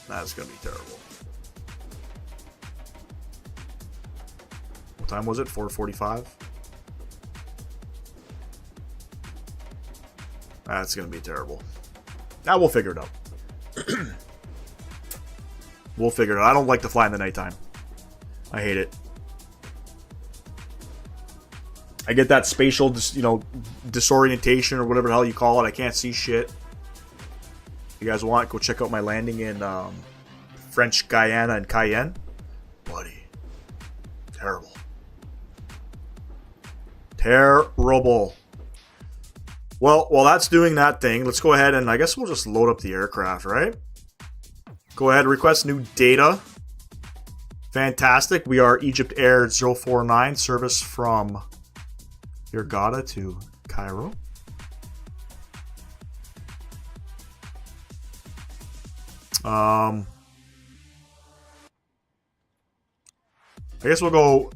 Speaker 1: That's gonna be terrible. What time was it? 4:45. That's gonna be terrible. Now we'll figure it out. We'll figure it out. I don't like to fly in the nighttime. I hate it. I get that spatial, you know, disorientation or whatever the hell you call it. I can't see shit. If you guys want, go check out my landing in French Guyana and Cayenne. Buddy. Terrible. Terrible. Well, while that's doing that thing, let's go ahead and I guess we'll just load up the aircraft, right? Go ahead, request new data. Fantastic. We are EGYPTAIR 049, service from Hurghada to Cairo. I guess we'll go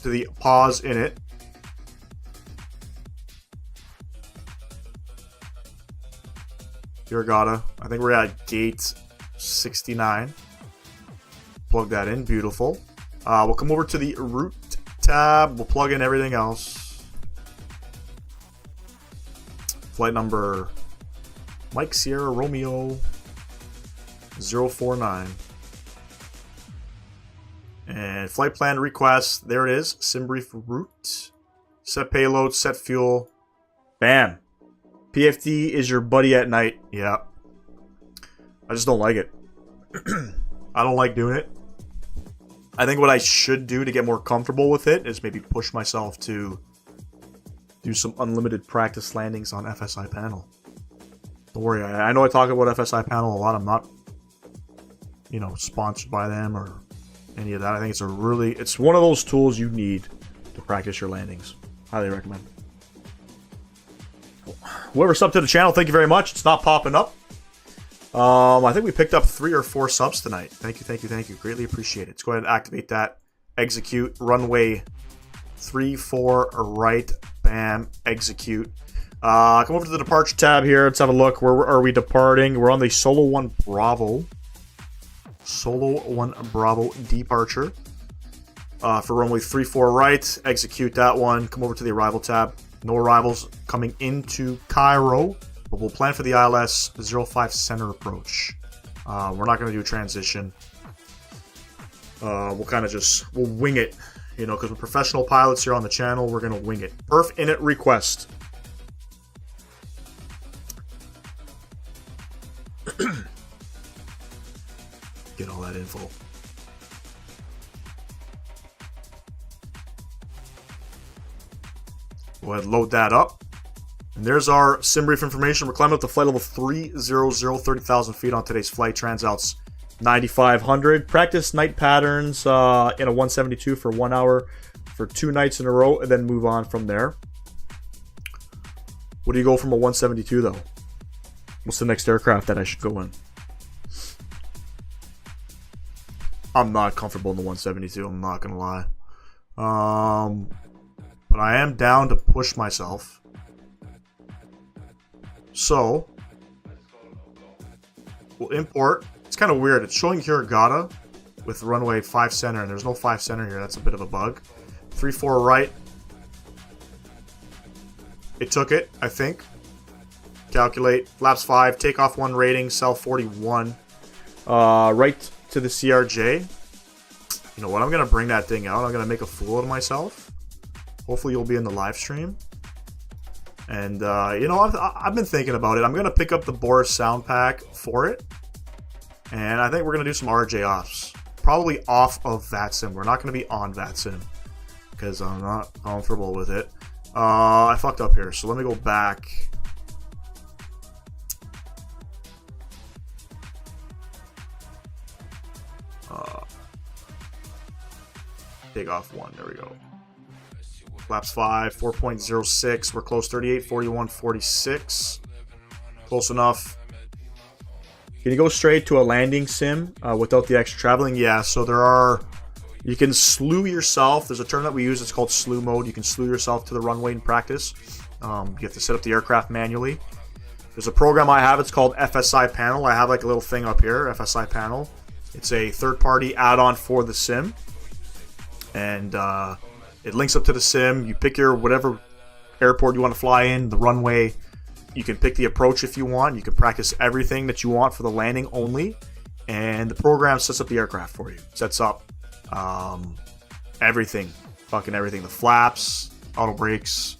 Speaker 1: to the pause in it. Hurghada. I think we're at gate 69. Plug that in. Beautiful. We'll come over to the route tab. We'll plug in everything else. Flight number Mike Sierra Romeo 049. And flight plan request. There it is. Sim brief route. Set payload. Set fuel. Bam. PFD is your buddy at night. Yeah. I just don't like it. I don't like doing it. I think what I should do to get more comfortable with it is maybe push myself to do some unlimited practice landings on FSI panel. Don't worry, I know I talk about FSI panel a lot. I'm not, you know, sponsored by them or any of that. I think it's one of those tools you need to practice your landings. Highly recommend. Whoever subbed to the channel, thank you very much. It's not popping up. I think we picked up 3 or 4 subs tonight. Thank you, thank you, thank you. Greatly appreciate it. Let's go ahead and activate that. Execute. Runway 34 right. Bam. Execute. Come over to the departure tab here. Let's have a look. Where are we departing? We're on the Solo 1 Bravo. Solo 1 Bravo departure. For runway 34 right. Execute that one. Come over to the arrival tab. No arrivals coming into Cairo. But we'll plan for the ILS 05 center approach. We're not going to do a transition. We'll kind of we'll wing it. You know, because we're professional pilots here on the channel, we're going to wing it. Perf init request. Get all that info. Go ahead and load that up. And there's our sim brief information. We're climbing up to flight level 300, 30,000 feet on today's flight. Transouts 9,500. Practice night patterns in a 172 for 1 hour for 2 nights in a row, and then move on from there. What do you go from a 172 though? What's the next aircraft that I should go in? I'm not comfortable in the 172. I'm not gonna lie. But I am down to push myself. So we'll import. It's kind of weird. It's showing Hurghada with runway 5 center, and there's no 5 center here. That's a bit of a bug. 3-4 right. It took it, I think. Calculate. Flaps 5. Takeoff 1 rating. Cell 41. Right to the CRJ. You know what? I'm going to bring that thing out. I'm going to make a fool out of myself. Hopefully you'll be in the live stream. And, you know, I've been thinking about it. I'm going to pick up the Boris sound pack for it. And I think we're going to do some RJ offs. Probably off of VATSIM. We're not going to be on VATSIM. Because I'm not comfortable with it. I fucked up here. So let me go back. Take off 1. There we go. Flaps 5, 4.06. We're close. 38, 41, 46. Close enough. Can you go straight to a landing sim without the extra traveling? Yeah, so there are... You can slew yourself. There's a term that we use. It's called slew mode. You can slew yourself to the runway in practice. You have to set up the aircraft manually. There's a program I have. It's called FSI Panel. I have like a little thing up here, FSI Panel. It's a third-party add-on for the sim. And it links up to the sim. You pick your whatever airport you want to fly in, the runway. You can pick the approach if you want. You can practice everything that you want for the landing only. And the program sets up the aircraft for you. Sets up everything. Fucking everything. The flaps, auto brakes.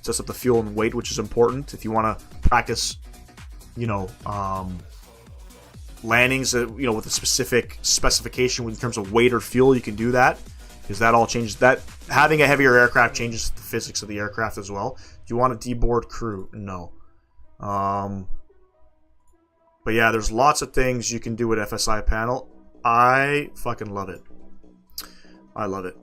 Speaker 1: Sets up the fuel and weight, which is important. If you want to practice, you know, landings, you know, with a specific specification in terms of weight or fuel, you can do that. Because that all changes. That having a heavier aircraft changes the physics of the aircraft as well. Do you want to deboard crew? No. But yeah, there's lots of things you can do with FSI Panel. I fucking love it. I love it.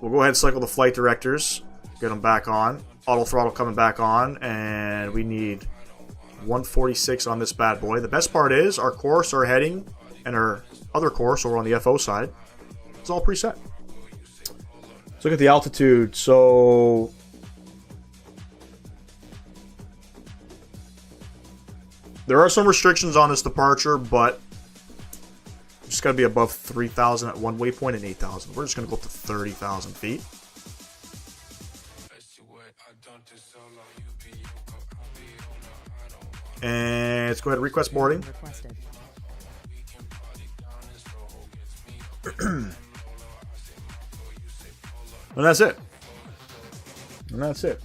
Speaker 1: We'll go ahead and cycle the flight directors. Get them back on. Auto throttle coming back on. And we need 146 on this bad boy. The best part is our course, our heading, and our other course over on the FO side, it's all preset. Let's look at the altitude. So there are some restrictions on this departure, but just got to be above 3,000 at one waypoint and 8,000. We're just going to go up to 30,000 feet. And let's go ahead and request boarding. And that's it. And that's it.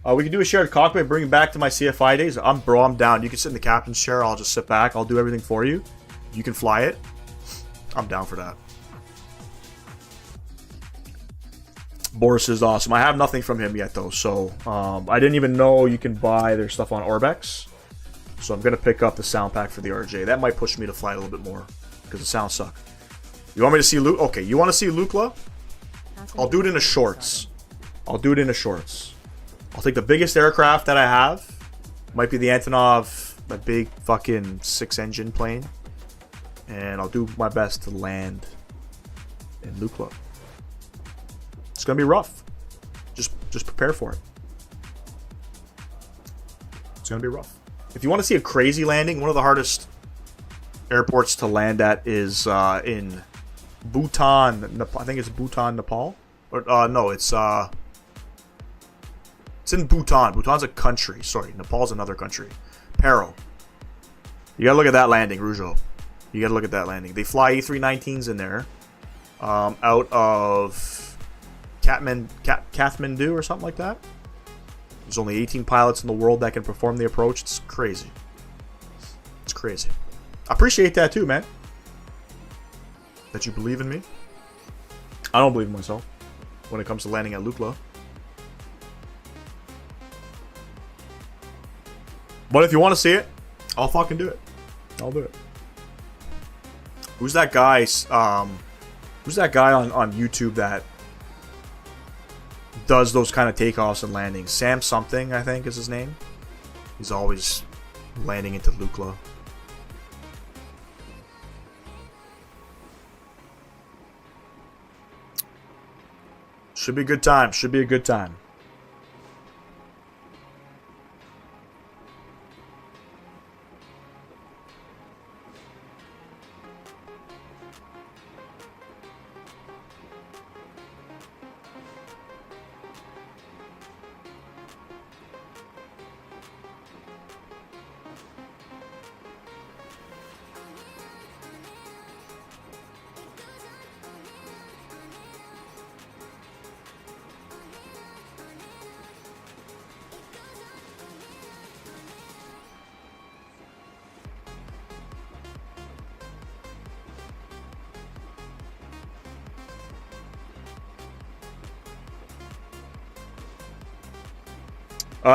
Speaker 1: We can do a shared cockpit, bring it back to my CFI days. I'm down. You can sit in the captain's chair. I'll just sit back. I'll do everything for you. You can fly it. I'm down for that. Boris is awesome. I have nothing from him yet, though. So I didn't even know you can buy their stuff on Orbex. So I'm going to pick up the sound pack for the RJ. That might push me to fly a little bit more because the sounds suck. You want me to see Luke? Okay, you want to see Lukla? I'll do it in a shorts. I'll do it in a shorts. I'll take the biggest aircraft that I have. Might be the Antonov, that big fucking 6-engine plane. And I'll do my best to land in Lukla. It's going to be rough. Just prepare for it. It's going to be rough. If you want to see a crazy landing, one of the hardest airports to land at is in Bhutan. I think it's Bhutan, Nepal. Or no, it's in Bhutan. Bhutan's a country. Sorry, Nepal's another country. Paro. You gotta look at that landing, Rougeau. You gotta look at that landing. They fly E319s in there, out of Kathmandu or something like that. There's only 18 pilots in the world that can perform the approach. It's crazy. It's crazy. I appreciate that too, man. That you believe in me. I don't believe in myself when it comes to landing at Lukla. But if you want to see it, I'll fucking do it. I'll do it. Who's that guy? Who's that guy on YouTube that does those kind of takeoffs and landings? Sam something, I think, is his name. He's always landing into Lukla. Should be a good time. Should be a good time.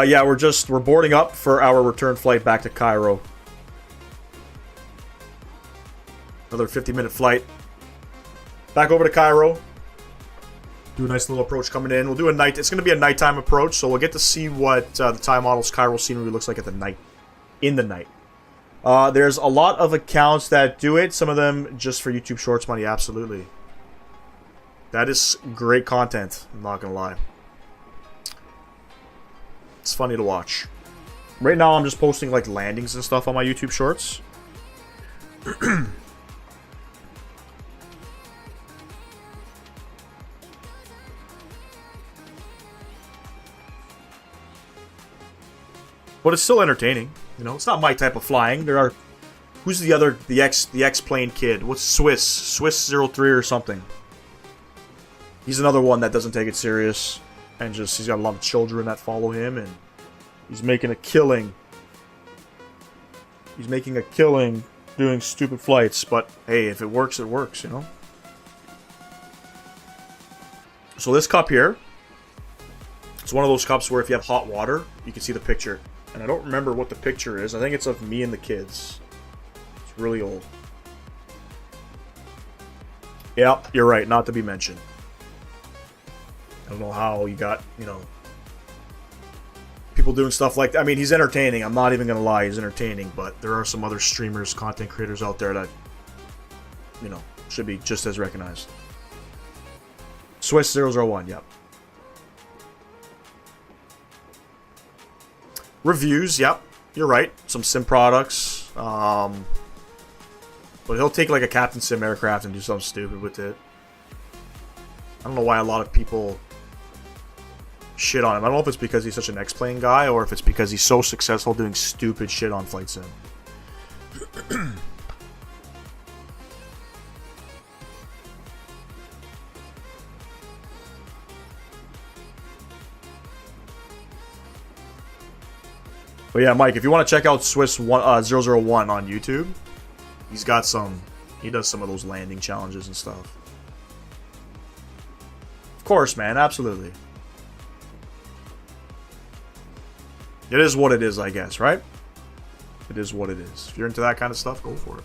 Speaker 1: Yeah, we're boarding up for our return flight back to Cairo. Another 50-minute flight. Back over to Cairo. Do a nice little approach coming in. We'll do a night. It's going to be a nighttime approach, so we'll get to see what the Thai model's Cairo scenery looks like at the night. In the night. There's a lot of accounts that do it. Some of them just for YouTube Shorts money. Absolutely. That is great content. I'm not going to lie. It's funny to watch. Right now, I'm just posting like landings and stuff on my YouTube Shorts. But it's still entertaining. You know, it's not my type of flying. There are... Who's the other... The X-Plane kid? What's Swiss? Swiss 03 or something. He's another one that doesn't take it serious. And just... He's got a lot of children that follow him. And he's making a killing. He's making a killing doing stupid flights. But, hey, if it works, you know? So this cup here... It's one of those cups where if you have hot water, you can see the picture. And I don't remember what the picture is. I think it's of me and the kids. It's really old. Yep, you're right. Not to be mentioned. I don't know how you got, you know, people doing stuff like that. I mean, he's entertaining. I'm not even going to lie. He's entertaining. But there are some other streamers, content creators out there that, you know, should be just as recognized. Swiss 001, yep. Reviews, yep, you're right. Some sim products. But he'll take like a Captain Sim aircraft and do something stupid with it. I don't know why a lot of people shit on him. I don't know if it's because he's such an X-Plane guy or if it's because he's so successful doing stupid shit on Flight Sim. But yeah, Mike, if you want to check out Swiss 001 on YouTube, he's got some... He does some of those landing challenges and stuff. Of course, man. Absolutely. It is what it is, I guess, right? It is what it is. If you're into that kind of stuff, go for it.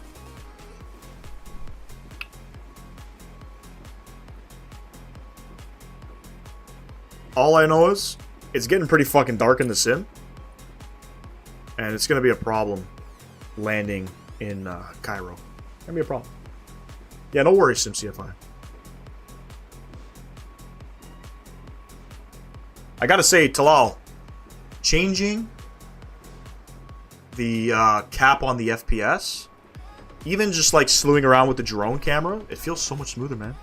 Speaker 1: All I know is, it's getting pretty fucking dark in the sim. And it's going to be a problem landing in Cairo. It's going to be a problem. Yeah, no worries, SimCFI. I got to say, Talal, changing the cap on the FPS, even just like slewing around with the drone camera, it feels so much smoother, man.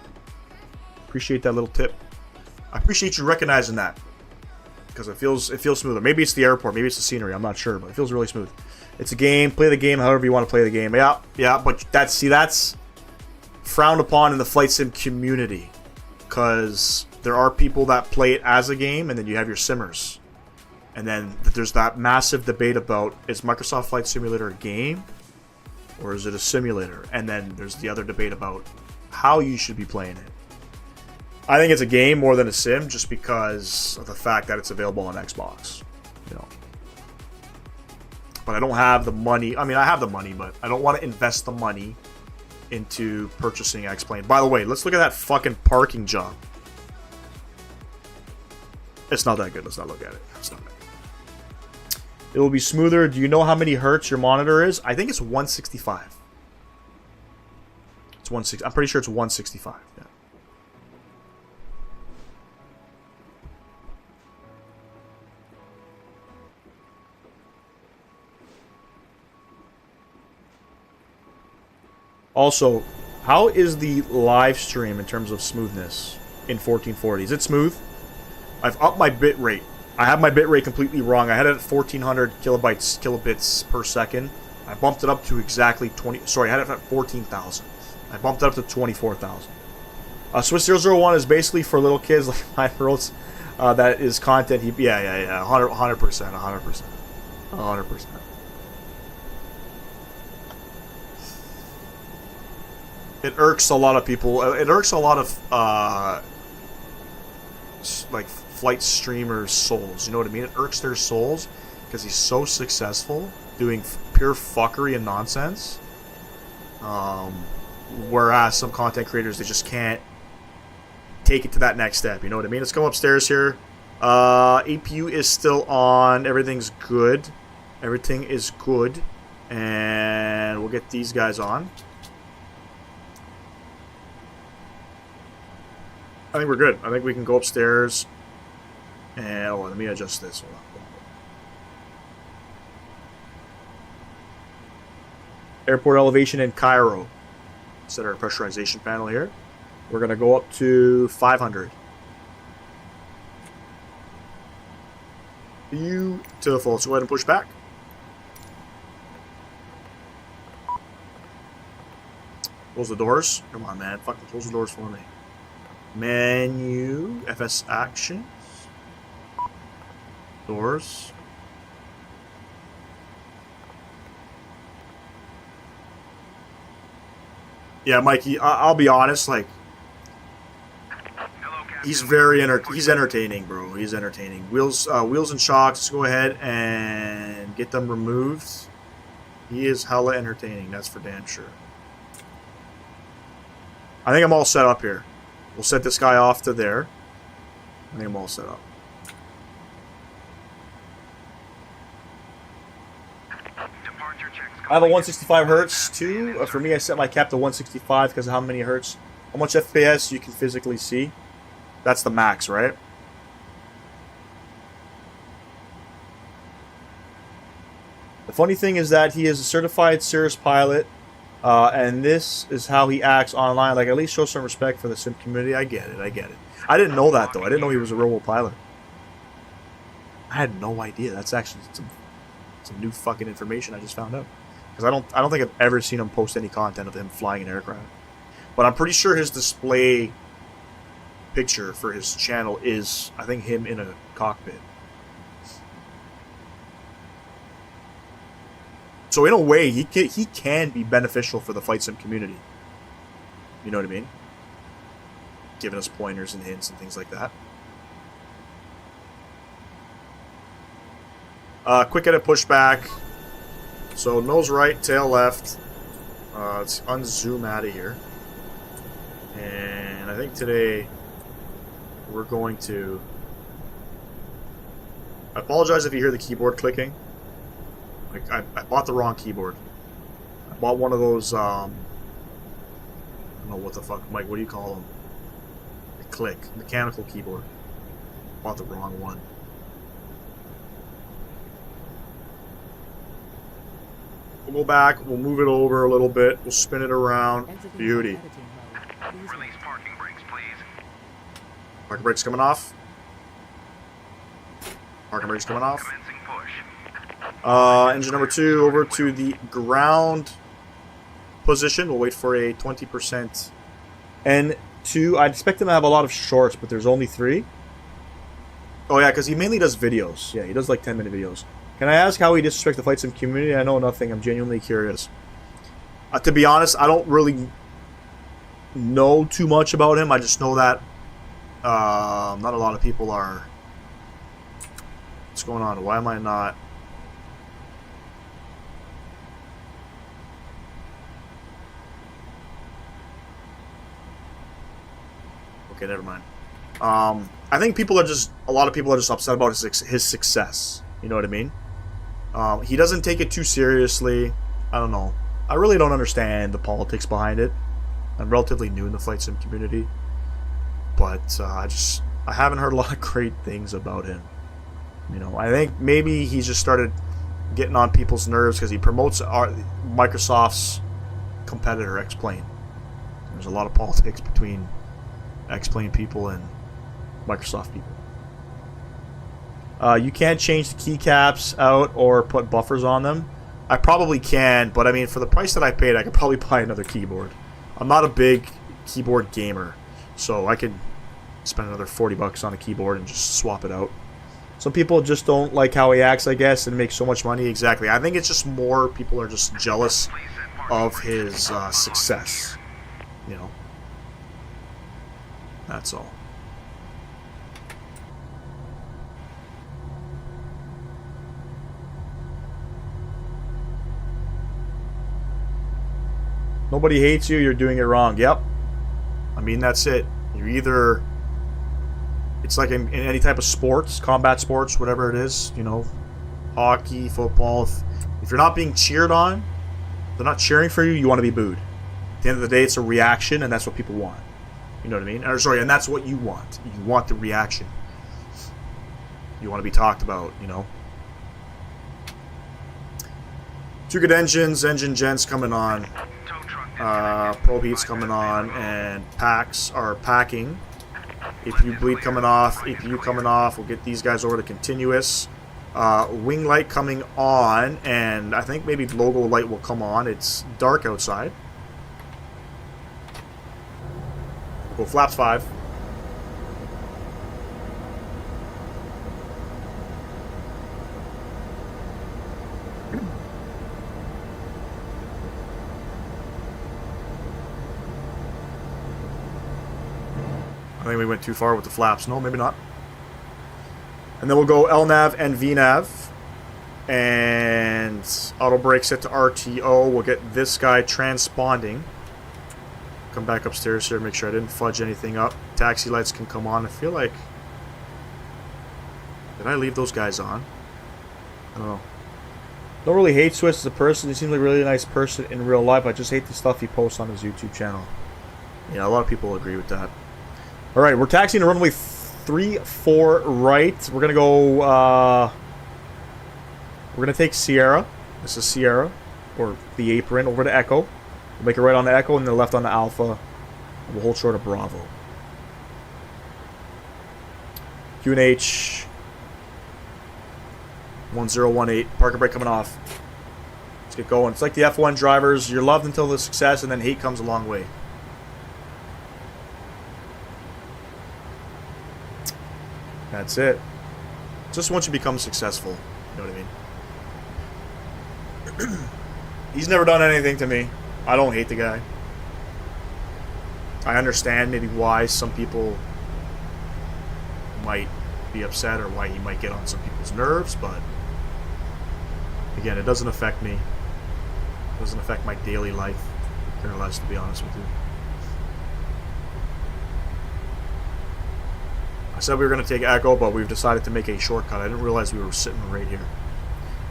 Speaker 1: Appreciate that little tip. I appreciate you recognizing that. Because it feels smoother. Maybe it's the airport, maybe it's the scenery, I'm not sure, but it feels really smooth. It's a game, play the game however you want to play the game. Yeah, but that's frowned upon in the flight sim community. Because there are people that play it as a game, and then you have your simmers. And then there's that massive debate about, is Microsoft Flight Simulator a game? Or is it a simulator? And then there's the other debate about how you should be playing it. I think it's a game more than a sim, just because of the fact that it's available on Xbox, you know. But I don't have the money. I mean, I have the money, but I don't want to invest the money into purchasing X-Plane. By the way, let's look at that fucking parking job. It's not that good. Let's not look at it. It's not that good. It will be smoother. Do you know how many hertz your monitor is? I think it's 165. It's 160. I'm pretty sure it's 165. Yeah. Also, how is the live stream in terms of smoothness in 1440? Is it smooth? I've upped my bit rate. I have my bit rate completely wrong. I had it at 1400 kilobits per second. I bumped it up to exactly 20. Sorry, I had it at 14,000. I bumped it up to 24,000. Swiss 001 is basically for little kids like 9-year-olds. That is content. Yeah. 100%. It irks a lot of people. It irks a lot of like flight streamers' souls. You know what I mean? It irks their souls because he's so successful doing pure fuckery and nonsense. Whereas some content creators, they just can't take it to that next step. You know what I mean? Let's go upstairs here. APU is still on. Everything's good. Everything is good. And we'll get these guys on. I think we're good. I think we can go upstairs. And oh, let me adjust this. Hold on. Airport elevation in Cairo. Set our pressurization panel here. We're going to go up to 500. Beautiful. Let's go ahead and push back. Close the doors. Come on, man. Fucking close the doors for me. Menu. FS actions. Doors. Yeah, Mikey, I'll be honest, like, he's he's entertaining, bro. He's entertaining. Wheels and shocks, let's go ahead and get them removed. He is hella entertaining, that's for damn sure. I think I'm all set up here. We'll set this guy off to there. I think I'm all set up. I have a 165 hertz too. For me, I set my cap to 165 because of how many hertz, how much FPS you can physically see. That's the max, right? The funny thing is that he is a certified Cirrus pilot, and this is how he acts online. Like, at least show some respect for the sim community. I get it. I didn't know that though. I didn't know he was a real world pilot. I had no idea. That's actually some new fucking information I just found out. Because I don't think I've ever seen him post any content of him flying an aircraft. But I'm pretty sure his display picture for his channel is, I think, him in a cockpit. So in a way, he can be beneficial for the flight sim community. You know what I mean? Giving us pointers and hints and things like that. Quick edit pushback. So nose right, tail left. Let's unzoom out of here. And I think today we're going to... I apologize if you hear the keyboard clicking. Like, I bought the wrong keyboard. I bought one of those, I don't know what the fuck, Mike, what do you call them? The click, mechanical keyboard. Bought the wrong one. We'll go back, we'll move it over a little bit, we'll spin it around. Beauty.
Speaker 4: Release parking brakes, please.
Speaker 1: Parking brakes coming off. Parking brakes coming off.
Speaker 4: Commencing push.
Speaker 1: Engine number 2 over to the ground position. We'll wait for a 20%. N2, I'd expect him to have a lot of shorts, but there's only 3. Oh yeah, because he mainly does videos. Yeah, he does like 10-minute videos. Can I ask how he disrespects the flight sim community? I know nothing. I'm genuinely curious. To be honest, I don't really know too much about him. I just know that not a lot of people are... What's going on? Why am I not... Okay, never mind. I think people are just... A lot of people are just upset about his success. You know what I mean? He doesn't take it too seriously. I don't know. I really don't understand the politics behind it. I'm relatively new in the flight sim community. But I haven't heard a lot of great things about him. You know, I think maybe he's just started getting on people's nerves because he promotes Microsoft's competitor, X-Plane. There's a lot of politics between X-Plane people and Microsoft people. You can't change the keycaps out or put buffers on them. I probably can, but I mean, for the price that I paid, I could probably buy another keyboard. I'm not a big keyboard gamer, so I could spend another 40 bucks on a keyboard and just swap it out. Some people just don't like how he acts, I guess, and makes so much money. Exactly. I think it's just more people are just jealous of his success. You know? That's all. Nobody hates you, you're doing it wrong. Yep. I mean, that's it. You're either... It's like in any type of sports, combat sports, whatever it is, you know, hockey, football. If you're not being cheered on, they're not cheering for you, you want to be booed. At the end of the day, it's a reaction, and that's what people want. You know what I mean? Or, sorry, and that's what you want. You want the reaction. You want to be talked about, you know. Two good engines, engine gents coming on. Probe heat's coming on, and packs are packing. APU bleed coming off, APU coming off. We'll get these guys over to continuous. Wing light coming on, and I think maybe logo light will come on. It's dark outside. We'll go flaps 5. I think we went too far with the flaps. No, maybe not. And then we'll go LNAV and VNAV. And auto brake set to RTO. We'll get this guy transponding. Come back upstairs here, make sure I didn't fudge anything up. Taxi lights can come on. I feel like... Did I leave those guys on? I don't know. Don't really hate Swiss as a person. He seems like a really nice person in real life. I just hate the stuff he posts on his YouTube channel. Yeah, a lot of people agree with that. Alright, we're taxiing to runway 34 right. We're going to go, we're going to take Sierra. This is Sierra, or the apron, over to Echo. We'll make it right on the Echo and then left on the Alpha. And we'll hold short of Bravo. QNH 1018. Parker brake coming off. Let's get going. It's like the F1 drivers. You're loved until the success, and then hate comes a long way. That's it. Just once you become successful, you know what I mean? He's never done anything to me. I don't hate the guy. I understand maybe why some people might be upset or why he might get on some people's nerves, but again, it doesn't affect me. It doesn't affect my daily life. I care less, to be honest with you. I said we were going to take Echo, but we've decided to make a shortcut. I didn't realize we were sitting right here.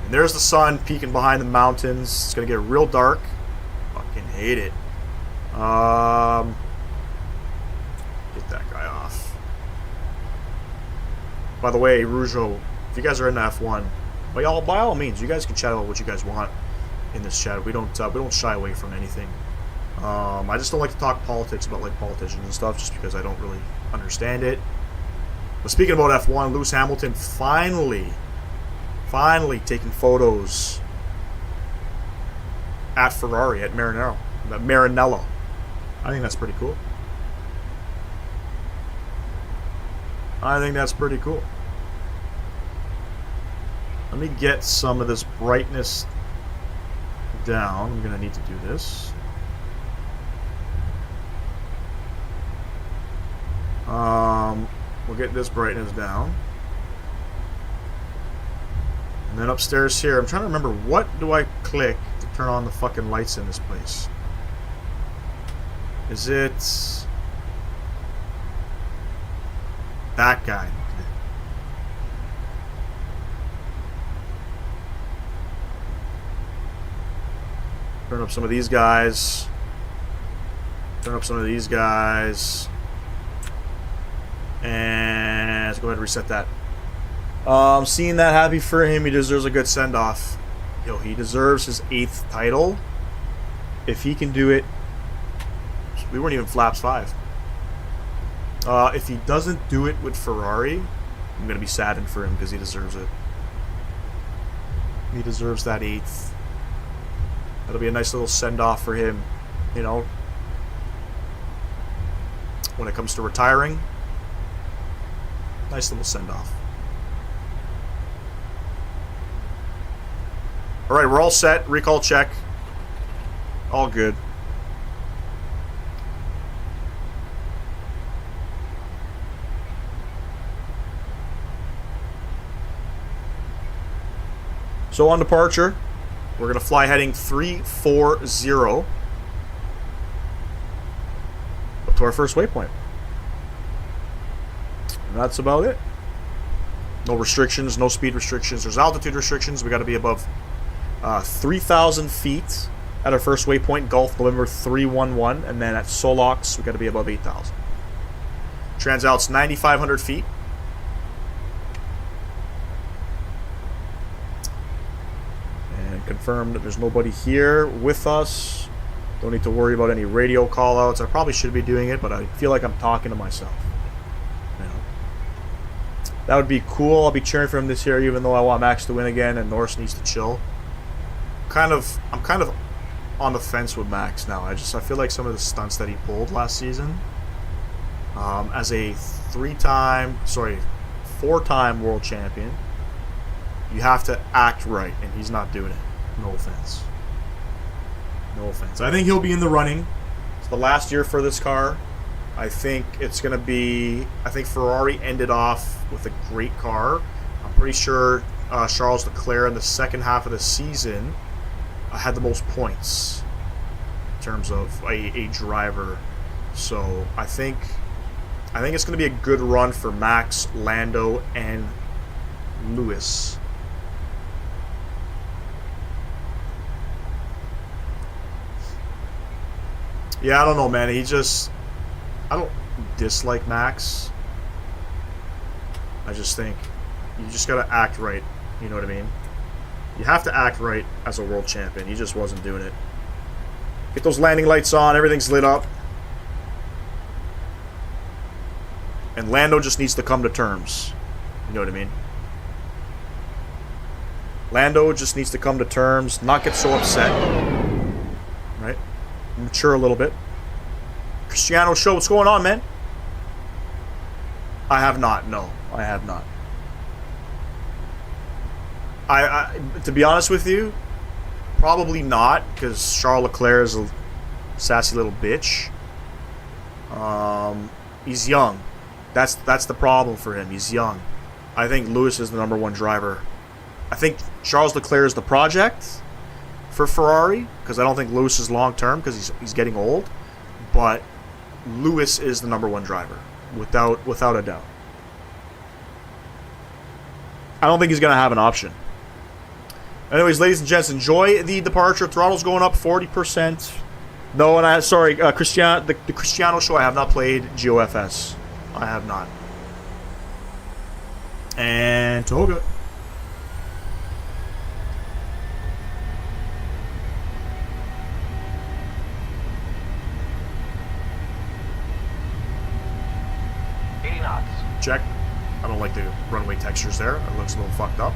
Speaker 1: And there's the sun peeking behind the mountains. It's going to get real dark. Fucking hate it. Get that guy off. By the way, Rougeau, if you guys are into F1, by all means, you guys can chat about what you guys want in this chat. We don't shy away from anything. I just don't like to talk politics about like politicians and stuff, just because I don't really understand it. But speaking about F1, Lewis Hamilton finally taking photos at Ferrari, at Maranello. I think that's pretty cool. Let me get some of this brightness down. I'm going to need to do this. We'll get this brightness down. And then upstairs here, I'm trying to remember, what do I click to turn on the fucking lights in this place? Is it that guy? Turn up some of these guys. Turn up some of these guys. And let's go ahead and reset that. Seeing that, happy for him. He deserves a good send-off. Yo, he deserves his 8th title. if he can do it, we weren't even flaps 5. If he doesn't do it with Ferrari, I'm going to be saddened for him because he deserves it. He deserves that 8th. That'll be a nice little send-off for him, you know, when it comes to retiring. Nice little send-off. Alright, we're all set. Recall check. All good. So on departure, we're going to fly heading 340 up to our first waypoint. And that's about it. No restrictions, no speed restrictions. There's altitude restrictions. We got to be above 3,000 feet at our first waypoint, Gulf November 311, and then at Solox we got to be above 8,000. Transalt's 9,500 feet. And confirmed that there's nobody here with us. Don't need to worry about any radio callouts. I probably should be doing it, but I feel like I'm talking to myself. You know, that would be cool. I'll be cheering for him this year, even though I want Max to win again and Norris needs to chill. I'm kind of on the fence with Max now. I feel like some of the stunts that he pulled last season, as a 4-time world champion, you have to act right, and he's not doing it. No offense. No offense. I think he'll be in the running. It's the last year for this car. I think it's going to be... I think Ferrari ended off with a great car. I'm pretty sure Charles Leclerc in the second half of the season had the most points in terms of a driver. So I think it's going to be a good run for Max, Lando, and Lewis. Yeah, I don't know, man. I don't dislike Max. I just think you just got to act right. You know what I mean? You have to act right as a world champion. He just wasn't doing it. Get those landing lights on. Everything's lit up. And Lando just needs to come to terms. You know what I mean? Lando just needs to come to terms, not get so upset. Right? Mature a little bit. Cristiano Show, what's going on, man? I have not. No, I have not. To be honest with you, probably not, because Charles Leclerc is a sassy little bitch. He's young. That's the problem for him. He's young. I think Lewis is the #1 driver. I think Charles Leclerc is the project for Ferrari, because I don't think Lewis is long term, because he's getting old. But Lewis is the #1 driver, without a doubt. I don't think he's going to have an option. Anyways, ladies and gents, enjoy the departure. Throttle's going up 40%. No, and the Cristiano Show, I have not played GOFS. I have not. And Toga. Check. I don't like the runway textures there. It looks a little fucked up.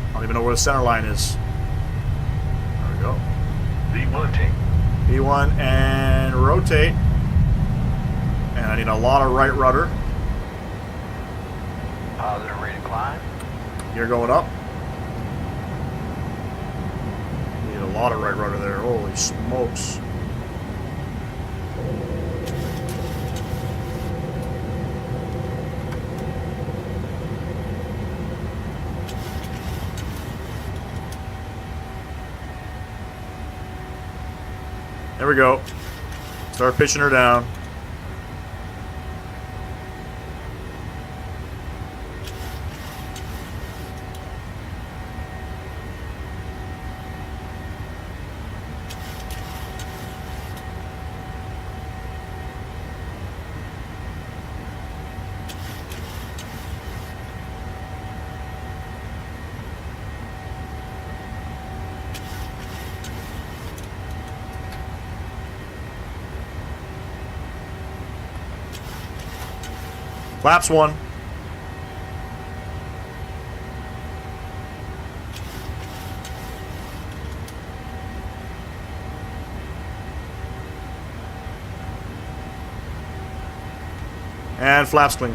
Speaker 1: I don't even know where the center line is. There we go.
Speaker 4: V1.
Speaker 1: V1 and rotate. And I need a lot of right rudder.
Speaker 4: Positive rate of climb.
Speaker 1: You're going up. Need a lot of right rudder there. Holy smokes. There we go. Start pitching her down. Flaps 1. And flaps clean.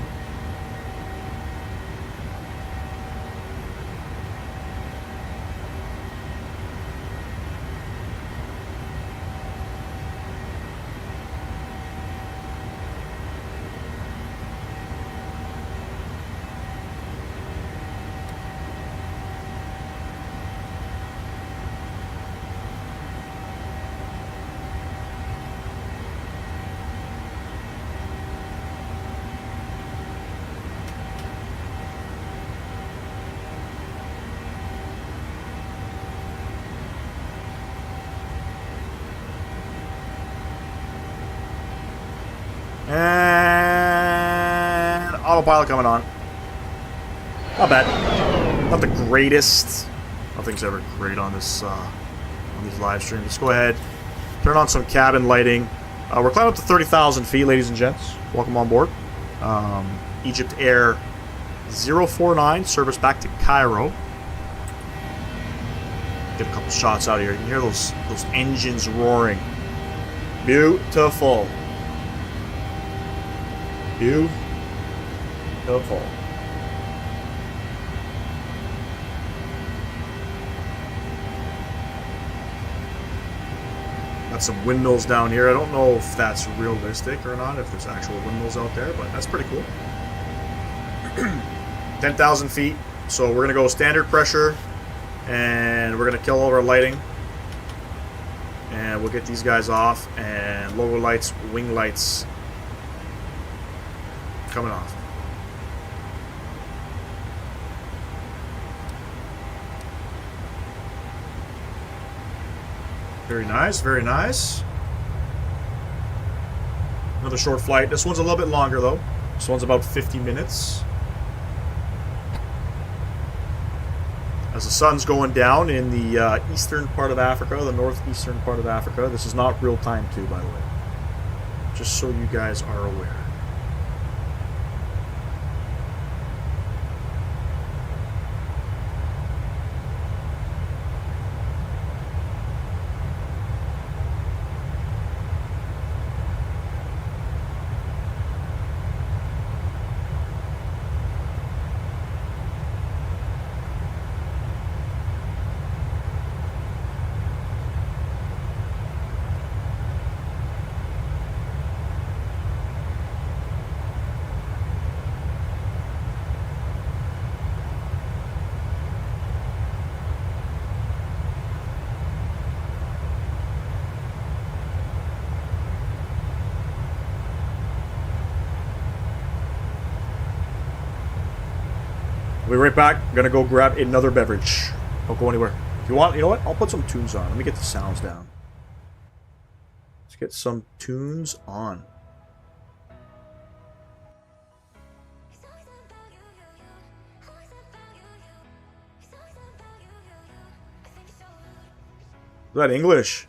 Speaker 1: And autopilot coming on. Not bad. Not the greatest. Nothing's ever great on this on these live streams. Let's go ahead, turn on some cabin lighting. We're climbing up to 30,000 feet, ladies and gents. Welcome on board. EGYPTAIR 049, service back to Cairo. Get a couple shots out here. You can hear those engines roaring. Beautiful. Beautiful. Got some windmills down here. I don't know if that's realistic or not, if there's actual windmills out there, but that's pretty cool. 10,000 feet. So we're going to go standard pressure, and we're going to kill all of our lighting. And we'll get these guys off, and logo lights, wing lights coming off. Very nice, very nice. Another short flight. This one's a little bit longer though. This one's about 50 minutes. As the sun's going down in the eastern part of Africa, the northeastern part of Africa. This is not real time too, by the way. Just so you guys are aware. We'll be right back. I'm gonna go grab another beverage. Don't go anywhere. If you want, you know what? I'll put some tunes on. Let me get the sounds down. Let's get some tunes on. Is that English?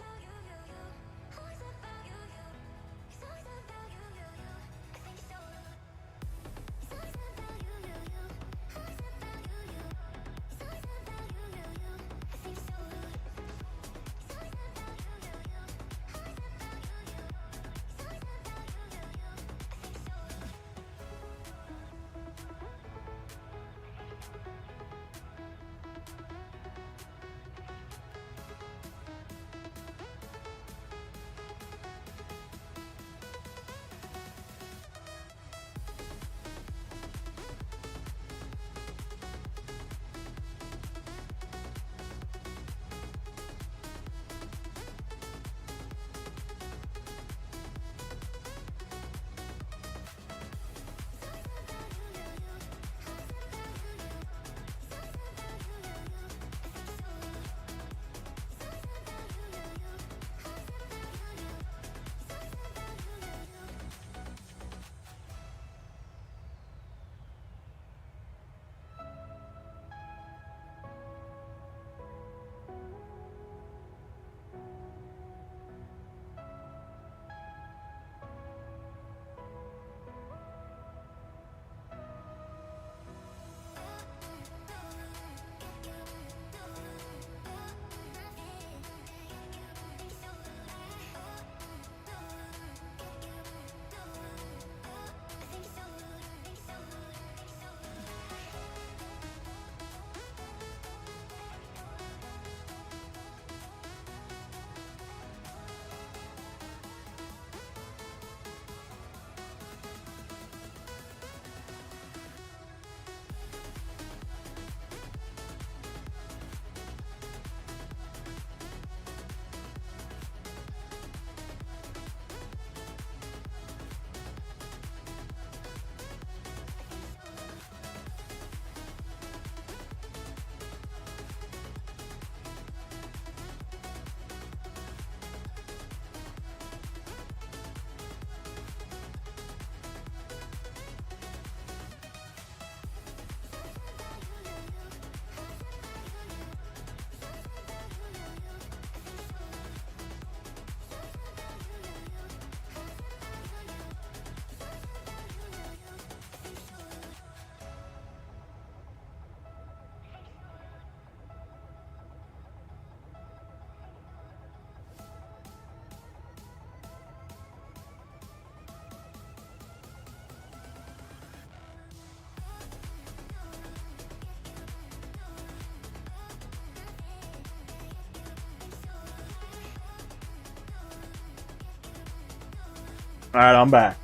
Speaker 1: Alright, I'm back.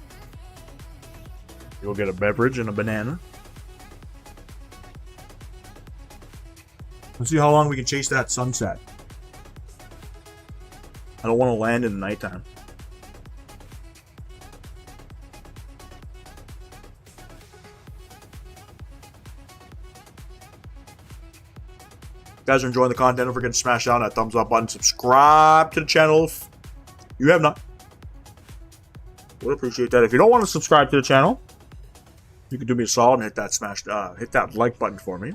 Speaker 1: You'll get a beverage and a banana. Let's see how long we can chase that sunset. I don't want to land in the nighttime. If you guys are enjoying the content, don't forget to smash down that thumbs up button. Subscribe to the channel if you have not. Would appreciate that. If you don't want to subscribe to the channel, you can do me a solid and hit that like button for me.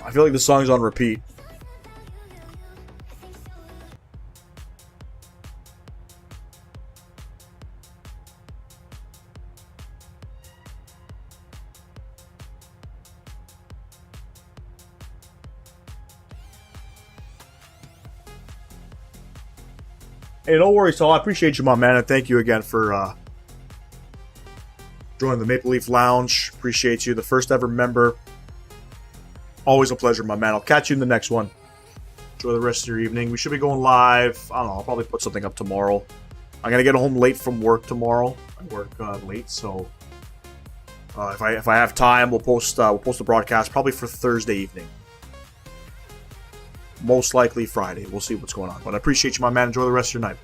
Speaker 1: I feel like the song's on repeat. Hey, don't worry, Saul. I appreciate you, my man, and thank you again for joining the Maple Leaf Lounge. Appreciate you, the first ever member. Always a pleasure, my man. I'll catch you in the next one. Enjoy the rest of your evening. We should be going live. I don't know. I'll probably put something up tomorrow. I'm gonna get home late from work tomorrow. I work late, so if I have time, we'll post the broadcast probably for Thursday evening. Most likely Friday. We'll see what's going on. But I appreciate you, my man. Enjoy the rest of your night.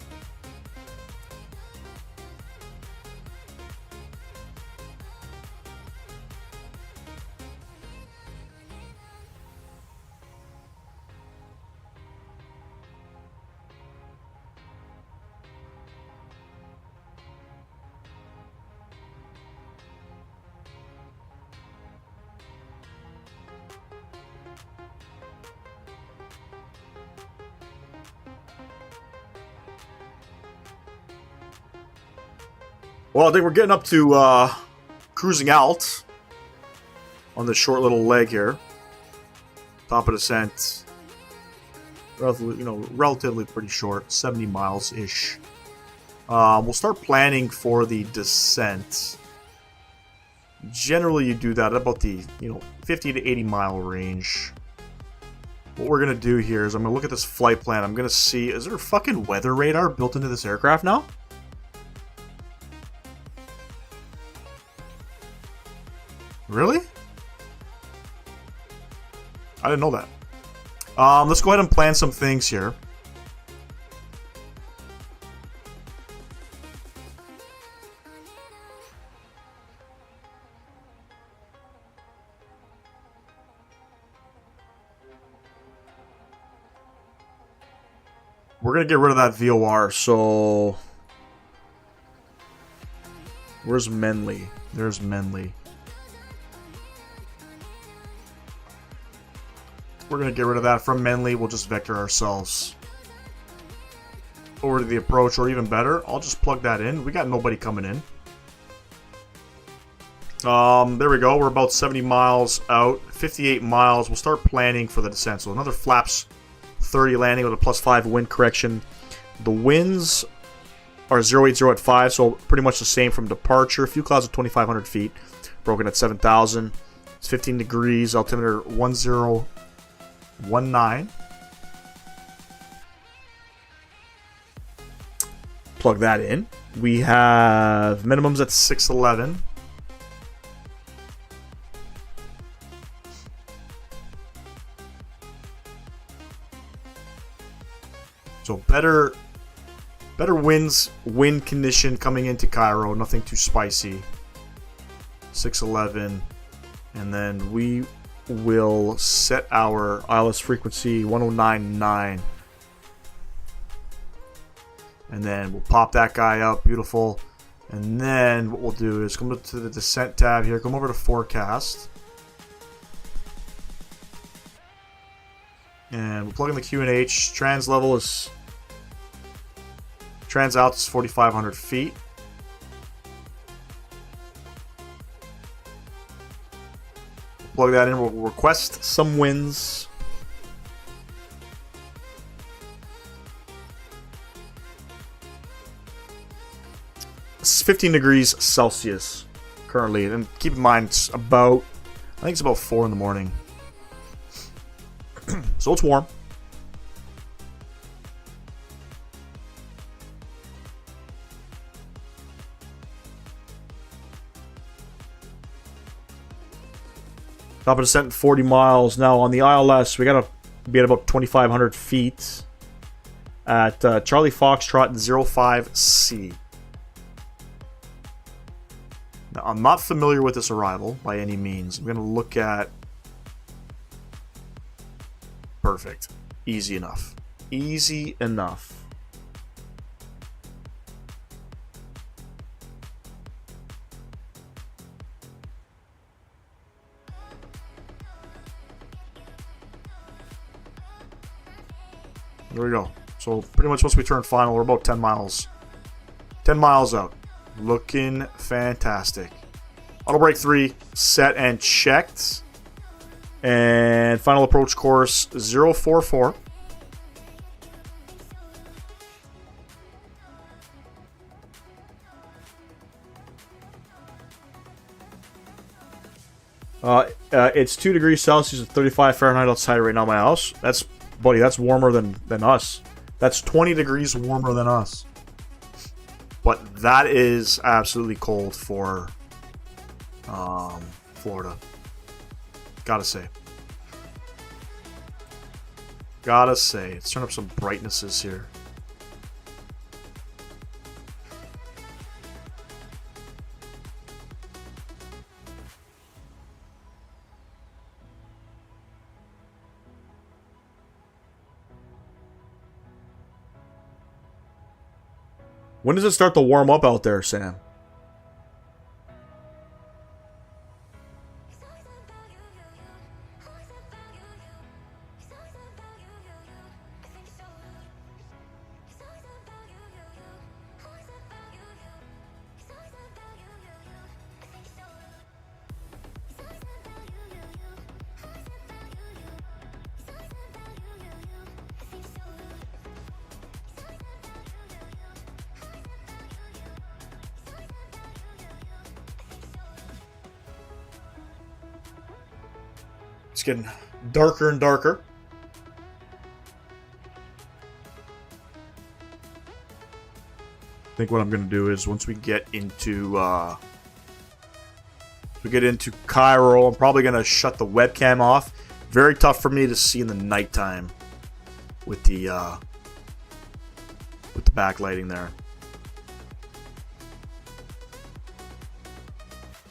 Speaker 1: Well, I think we're getting up to cruising out on this short little leg here. Top of descent, relatively pretty short, 70 miles ish. We'll start planning for the descent. Generally, you do that at about the 50 to 80 mile range. What we're gonna do here is I'm gonna look at this flight plan. I'm gonna see, is there a fucking weather radar built into this aircraft now? Really? I didn't know that. Let's go ahead and plan some things here. We're going to get rid of that VOR, so... Where's Menley? There's Menley. We're going to get rid of that. From Menley, we'll just vector ourselves over to the approach, or even better, I'll just plug that in. We got nobody coming in. There we go. We're about 70 miles out. 58 miles. We'll start planning for the descent. So another flaps 30 landing with a +5 wind correction. The winds are 080 at 5, so pretty much the same from departure. A few clouds at 2,500 feet. Broken at 7,000. It's 15 degrees. Altimeter 1019. Plug that in. We have minimums at 611. So better wind condition coming into Cairo. Nothing too spicy. 611, and then we will set our ILS frequency 1099, and then we'll pop that guy up. Beautiful. And then what we'll do is come to the descent tab here, come over to forecast, and we'll plug in the QNH. Trans level is trans out is 4,500 feet. Plug that in. We'll request some winds. 15 degrees Celsius currently. And keep in mind, it's about, I think it's about 4 in the morning. So it's warm. Top of descent 40 miles. Now on the ILS, we gotta be at about 2,500 feet at Charlie Foxtrot 05C. Now, I'm not familiar with this arrival by any means. I'm gonna look at. Perfect. Easy enough. Easy enough. There we go. So pretty much once we turn final, we're about 10 miles. 10 miles out. Looking fantastic. Auto brake 3, set and checked. And final approach course 044. It's 2 degrees Celsius and 35 Fahrenheit outside right now in my house. That's, buddy, that's warmer than us. That's 20 degrees warmer than us. But that is absolutely cold for Florida. Gotta say. Gotta say. Let's turn up some brightnesses here. When does it start to warm up out there, Sam? It's getting darker and darker. I think what I'm going to do is once we get into Cairo, I'm probably going to shut the webcam off. Very tough for me to see in the nighttime with the backlighting there.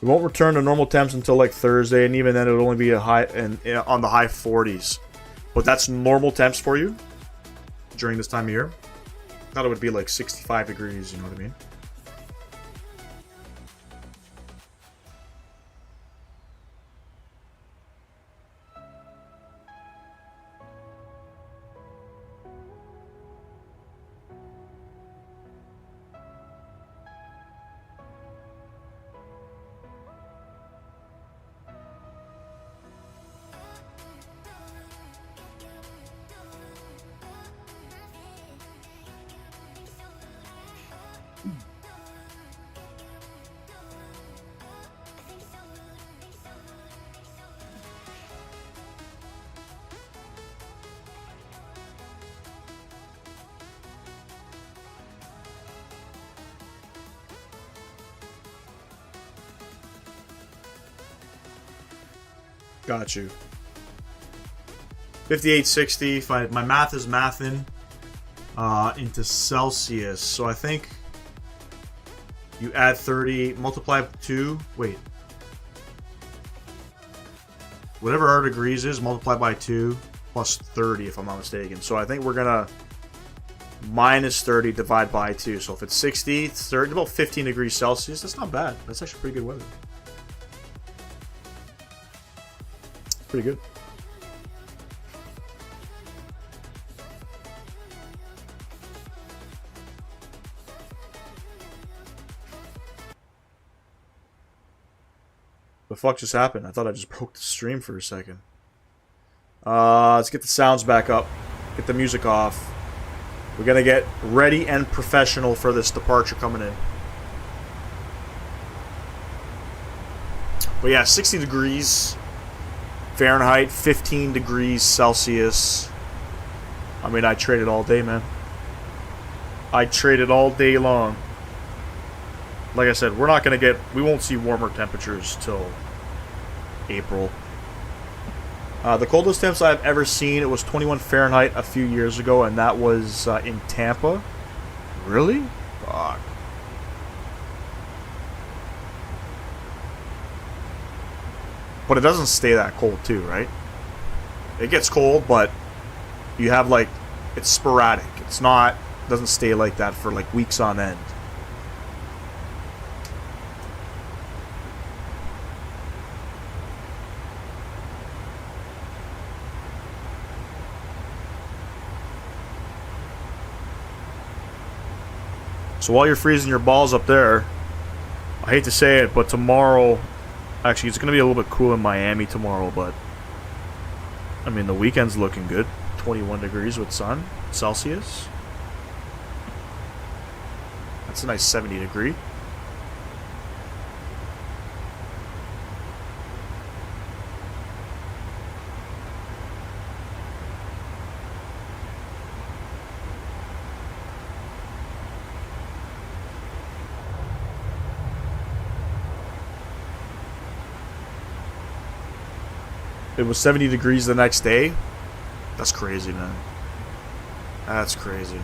Speaker 1: We won't return to normal temps until like Thursday, and even then it'll only be a high and on the high 40s. But that's normal temps for you during this time of year. I thought it would be like 65 degrees, you know what I mean? Got you. 5860. If my math is mathin' into Celsius, so I think you add 30, multiply 2. Wait. Whatever our degrees is, multiply by 2 plus 30, if I'm not mistaken. So I think we're gonna minus 30 divide by 2. So if it's 60, it's 30, about 15 degrees Celsius. That's not bad. That's actually pretty good weather. Pretty good. The fuck just happened? I thought I just broke the stream for a second. Let's get the sounds back up. Get the music off. We're gonna get ready and professional for this departure coming in. But yeah, 60 degrees Fahrenheit, 15 degrees Celsius. I mean, I traded all day, man. I traded all day long. Like I said, we won't see warmer temperatures till April. The coldest temps I've ever seen, it was 21 Fahrenheit a few years ago, and that was in Tampa. Really? Fuck. But it doesn't stay that cold too, right? It gets cold, but you have like, it's sporadic. It's not, doesn't stay like that for like weeks on end. So while you're freezing your balls up there, I hate to say it, but tomorrow, actually it's going to be a little bit cool in Miami tomorrow, but I mean the weekend's looking good. 21 degrees with sun, Celsius. That's a nice 70 degree. It was 70 degrees the next day. That's crazy, man. That's crazy.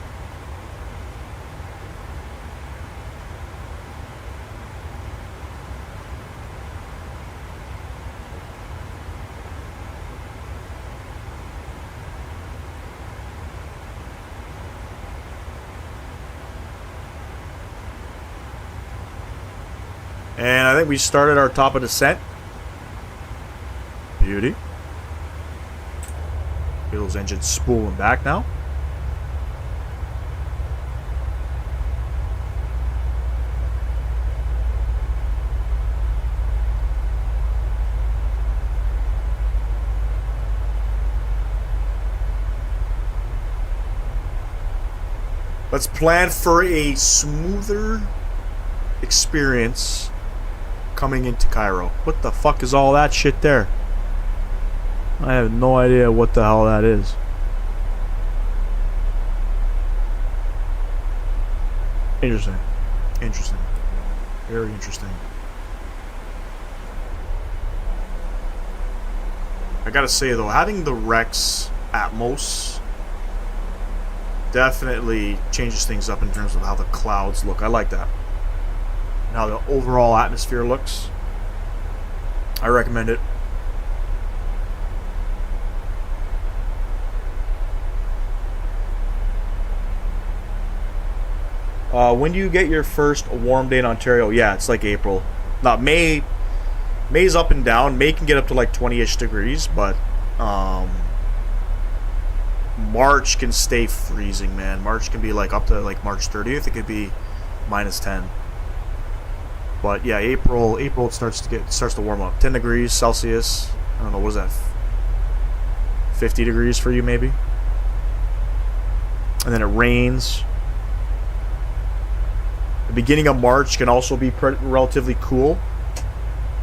Speaker 1: And I think we started our top of descent. Beauty. Get those engines spooling back now. Let's plan for a smoother experience coming into Cairo. What the fuck is all that shit there? I have no idea what the hell that is. Interesting. Interesting. Very interesting. I gotta say though, having the Rex Atmos definitely changes things up in terms of how the clouds look. I like that. And how the overall atmosphere looks. I recommend it. When do you get your first warm day in Ontario? Yeah, it's like April. Not May. May's up and down. May can get up to like 20-ish degrees, but March can stay freezing, man. March can be like up to like March 30th. It could be -10. But yeah, April it starts to warm up. 10 degrees Celsius. I don't know, what is that? 50 degrees for you maybe? And then it rains. The beginning of March can also be relatively cool.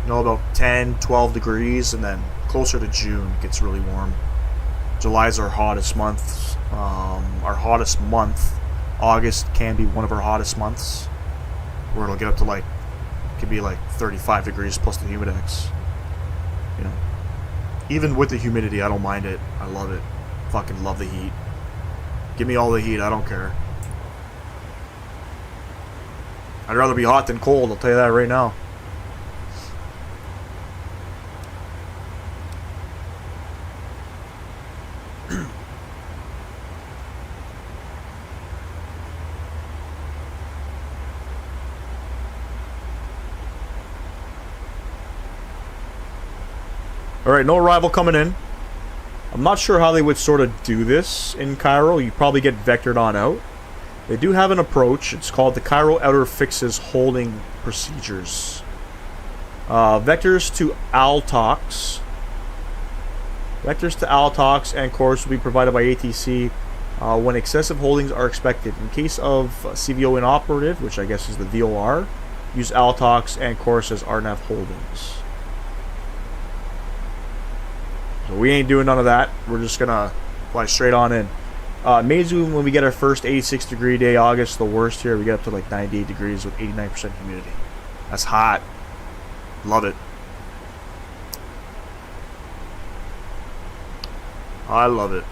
Speaker 1: You know, about 10, 12 degrees, and then closer to June it gets really warm. July's our hottest month. August can be one of our hottest months, where it'll get up to like, it could be like 35 degrees plus the humidex. You know, even with the humidity, I don't mind it. I love it. Fucking love the heat. Give me all the heat. I don't care. I'd rather be hot than cold, I'll tell you that right now. Alright, no arrival coming in. I'm not sure how they would sort of do this in Cairo. You probably get vectored on out. They do have an approach. It's called the Cairo Outer Fixes Holding Procedures. Vectors to ALTOX. Vectors to ALTOX and course will be provided by ATC when excessive holdings are expected. In case of CVO inoperative, which I guess is the VOR, use ALTOX and course as RNAV holdings. But we ain't doing none of that. We're just gonna fly straight on in. Maybe when we get our first 86 degree day, August, the worst here, we get up to like 98 degrees with 89% humidity. That's hot. Love it. I love it.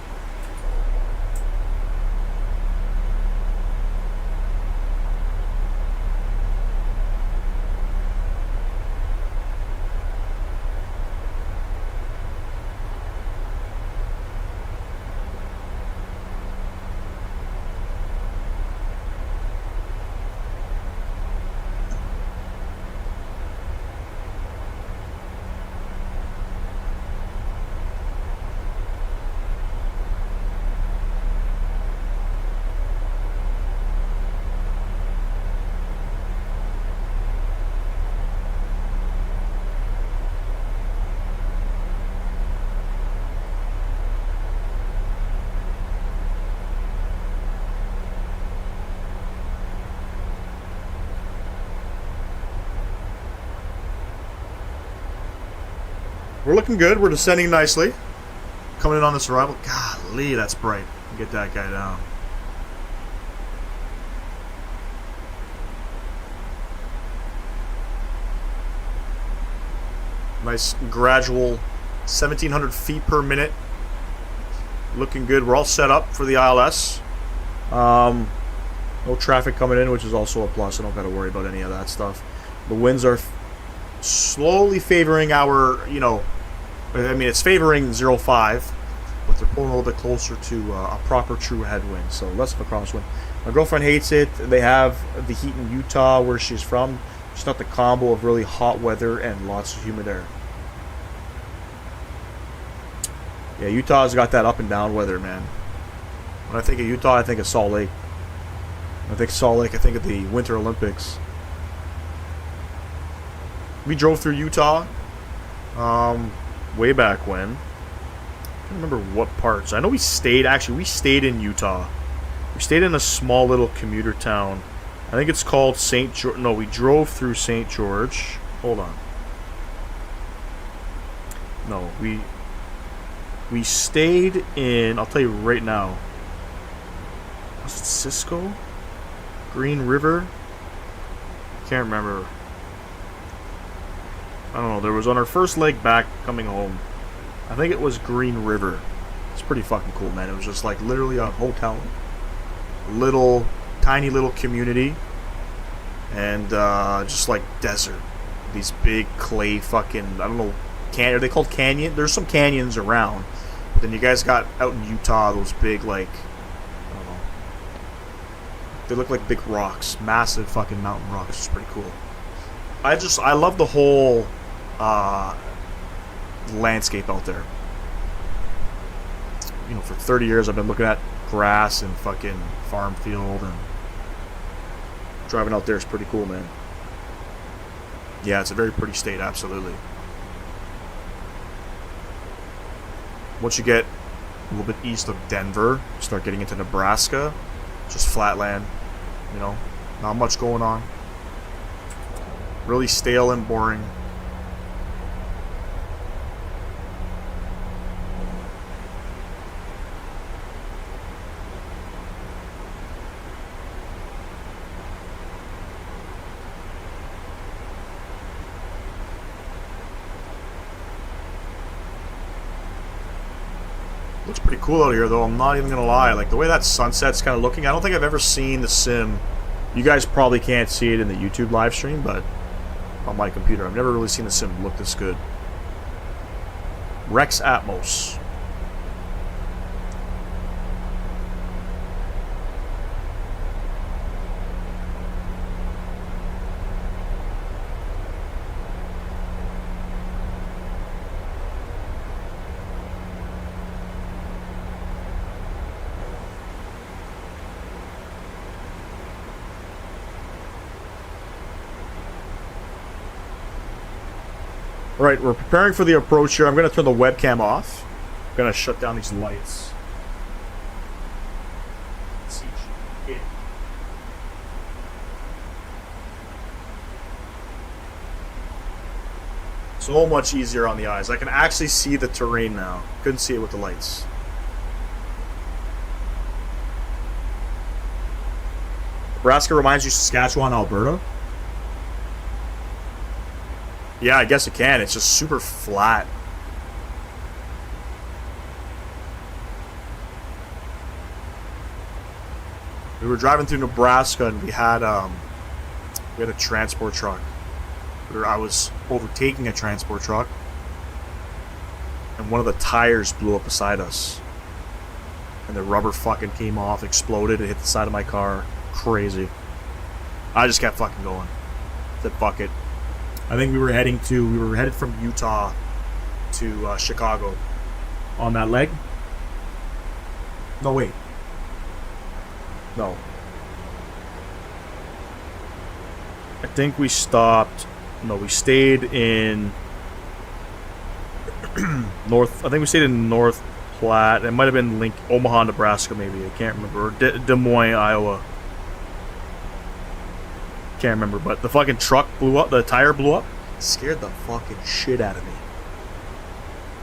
Speaker 1: We're looking good. We're descending nicely. Coming in on this arrival. Golly, that's bright. Get that guy down. Nice gradual 1,700 feet per minute. Looking good. We're all set up for the ILS. No traffic coming in, which is also a plus. I don't got to worry about any of that stuff. The winds are slowly favoring our, you know, I mean, it's favoring 0.5, but they're pulling a little bit closer to a proper true headwind, so less of a crosswind. My girlfriend hates it. They have the heat in Utah, where she's from. It's not the combo of really hot weather and lots of humid air. Yeah, Utah's got that up and down weather, man. When I think of Utah, I think of Salt Lake. When I think of Salt Lake, I think of the Winter Olympics. We drove through Utah way back when. I don't remember what parts. I know we stayed in Utah. We stayed in a small little commuter town. I think it's called St. George. No, we drove through St. George. Hold on. No, we stayed in, I'll tell you right now. Was it Cisco? Green River? Can't remember. I don't know. There was on our first leg back coming home. I think it was Green River. It's pretty fucking cool, man. It was just like literally a hotel. Little, tiny little community. And just like desert. These big clay fucking, I don't know, are they called canyon? There's some canyons around. But then you guys got out in Utah those big, like, I don't know. They look like big rocks. Massive fucking mountain rocks. It's pretty cool. I love the whole landscape out there. You know, for 30 years I've been looking at grass and fucking farm field, and driving out there is pretty cool, man. Yeah, it's a very pretty state, absolutely. Once you get a little bit east of Denver, start getting into Nebraska, just flatland, you know, not much going on. Really stale and boring. Looks pretty cool out here, though. I'm not even gonna lie. Like the way that sunset's kind of looking, I don't think I've ever seen the sim. You guys probably can't see it in the YouTube live stream, but on my computer, I've never really seen the sim look this good. Rex Atmos. Alright, we're preparing for the approach here. I'm going to turn the webcam off. I'm going to shut down these lights. So much easier on the eyes. I can actually see the terrain now. Couldn't see it with the lights. Nebraska reminds you of Saskatchewan, Alberta? Yeah, I guess it can. It's just super flat. We were driving through Nebraska and we had a transport truck. I was overtaking a transport truck and one of the tires blew up beside us. And the rubber fucking came off, exploded, it hit the side of my car. Crazy. I just kept fucking going. Said fuck it. I think we were headed from Utah to Chicago on that leg. No, wait. No. I think we stopped. No, we stayed in North. I think we stayed in North Platte. It might have been Omaha, Nebraska, maybe. I can't remember. Or Des Moines, Iowa. Can't remember. But the fucking truck blew up. The tire blew up. It scared the fucking shit out of me.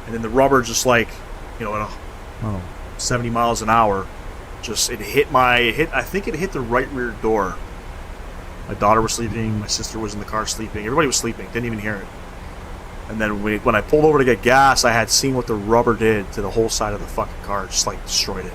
Speaker 1: And then the rubber just like, you know, at 70 miles an hour. Just it hit I think it hit the right rear door. My daughter was sleeping, my sister was in the car sleeping, everybody was sleeping, didn't even hear it. And then when I pulled over to get gas, I had seen what the rubber did to the whole side of the fucking car, just like destroyed it.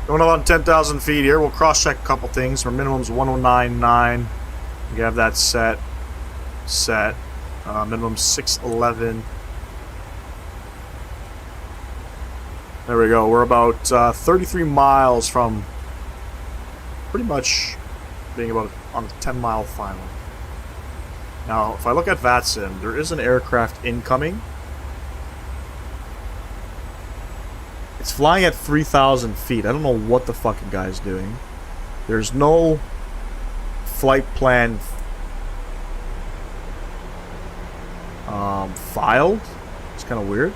Speaker 1: Going about 10,000 feet here. We'll cross-check a couple things. Our minimum's 109.9. We have that set. Minimum 611. There we go. We're about 33 miles from pretty much being about on the 10-mile final. Now, if I look at VATSIM, there is an aircraft incoming. It's flying at 3,000 feet. I don't know what the fucking guy's doing. There's no flight plan filed. It's kind of weird.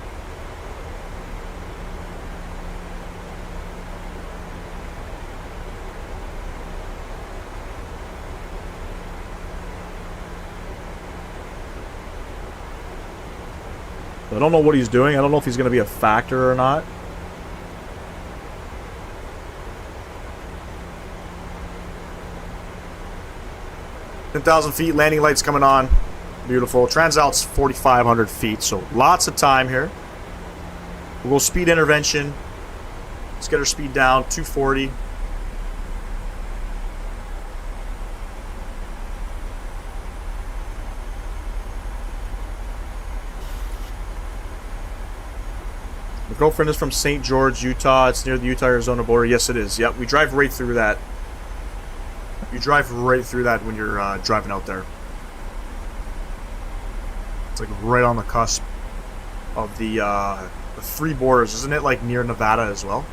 Speaker 1: I don't know what he's doing. I don't know if he's going to be a factor or not. $10,000 feet, landing lights coming on. Beautiful. Transalt's 4,500 feet, so lots of time here. We'll go speed intervention. Let's get our speed down, 240. My girlfriend is from St. George, Utah. It's near the Utah-Arizona border. Yes, it is. Yep, we drive right through that. You drive right through that when you're driving out there. It's like right on the cusp of the three borders. Isn't it like near Nevada as well?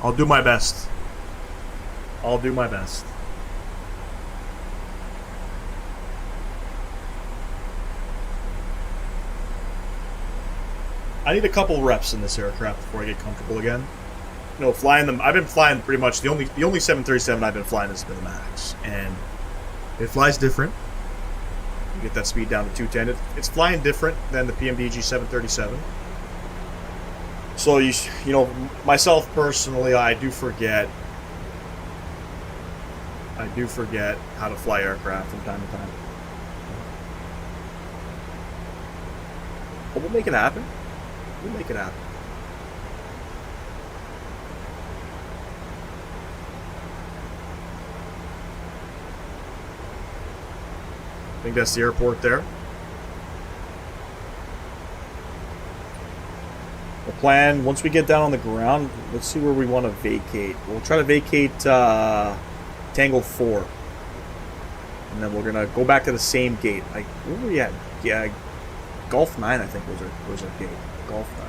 Speaker 1: I'll do my best. I'll do my best. I need a couple reps in this aircraft before I get comfortable again. You know, flying them. I've been flying pretty much the only 737 I've been flying has been the Max, and it flies different. You get that speed down to 210. It's flying different than the PMDG 737. So you know, myself personally, I do forget how to fly aircraft from time to time. But we'll make it happen. We'll make it happen. I think that's the airport there. The plan, once we get down on the ground, let's see where we want to vacate. We'll try to vacate Tangle 4. And then we're going to go back to the same gate. Like, where were we at? Yeah, Gulf 9, I think, was our gate. Gulf 9.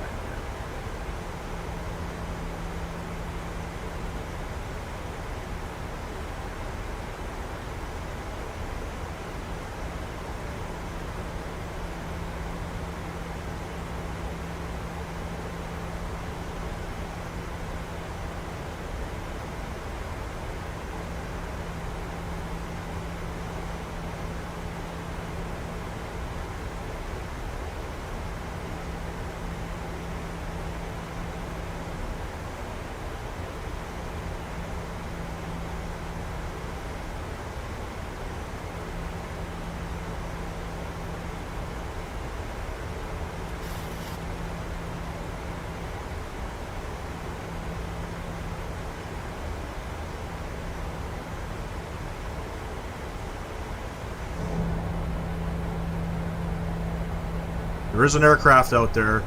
Speaker 1: There is an aircraft out there,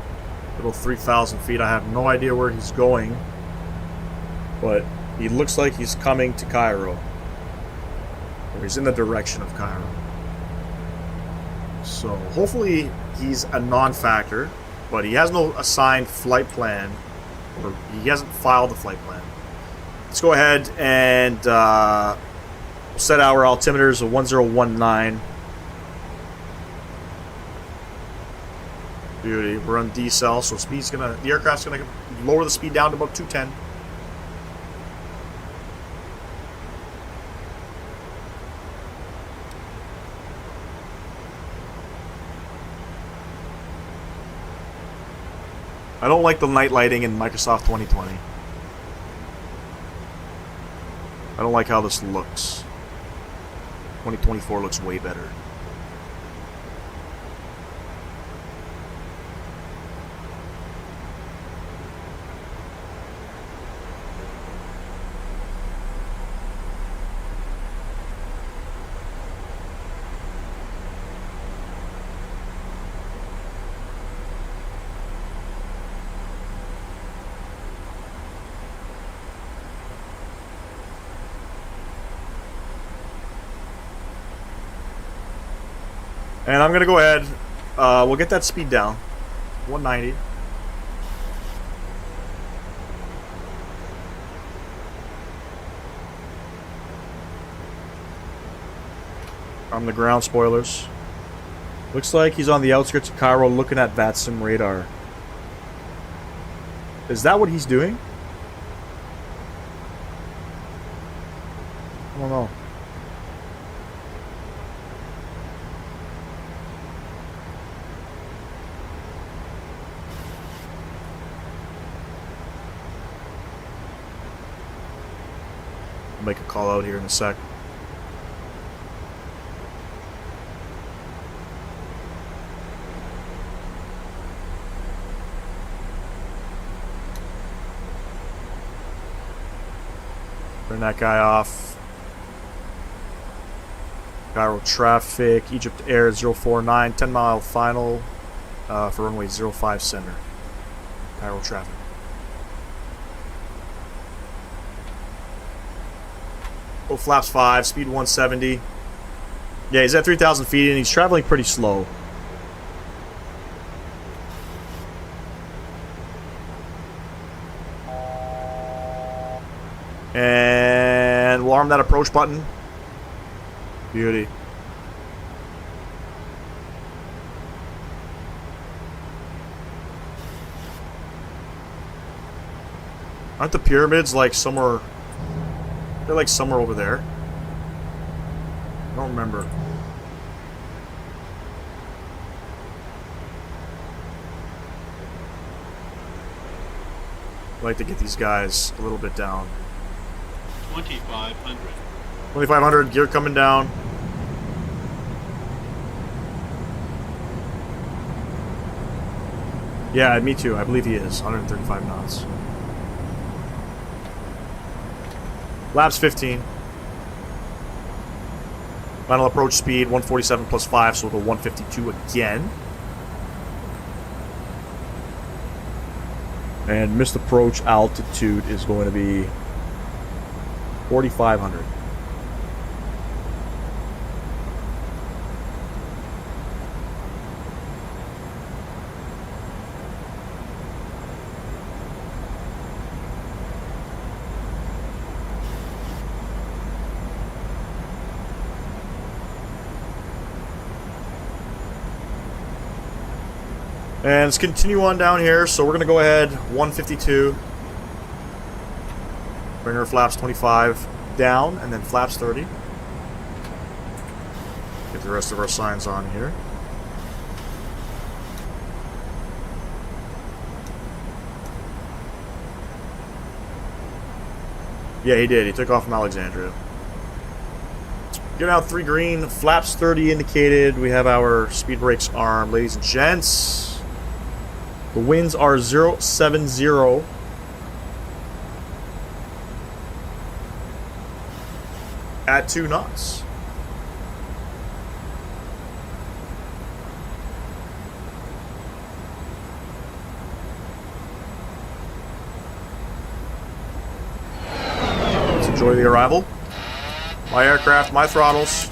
Speaker 1: little 3,000 feet. I have no idea where he's going, but he looks like he's coming to Cairo, or he's in the direction of Cairo. So hopefully he's a non-factor, but he has no assigned flight plan, or he hasn't filed the flight plan. Let's go ahead and set our altimeters of 1019. Beauty. We're on decel, so the aircraft's gonna lower the speed down to about 210. I don't like the night lighting in Microsoft 2020. I don't like how this looks. 2024 looks way better. And I'm going to go ahead, we'll get that speed down, 190. On the ground spoilers. Looks like he's on the outskirts of Cairo looking at VATSIM radar. Is that what he's doing? I don't know. Make a call out here in a sec. Turn that guy off. Cairo traffic, EGYPTAIR 049, 10 mile final for runway 05 center. Cairo traffic. Oh, flaps 5, speed 170. Yeah, he's at 3,000 feet and he's traveling pretty slow. And we'll arm that approach button. Beauty. Aren't the pyramids like somewhere... They're like somewhere over there. I don't remember. I'd like to get these guys a little bit down.
Speaker 3: 2,500.
Speaker 1: 2,500, gear coming down. Yeah, me too. I believe he is. 135 knots. Laps 15. Final approach speed 147 plus 5, so we'll go 152 again. And missed approach altitude is going to be 4,500. And let's continue on down here. So we're going to go ahead 152. Bring our flaps 25 down and then flaps 30. Get the rest of our signs on here. Yeah, he did. He took off from Alexandria. Get out 3 green, flaps 30 indicated. We have our speed brakes armed, ladies and gents. The winds are 070 at 2 knots. Let's enjoy the arrival. My aircraft, my throttles.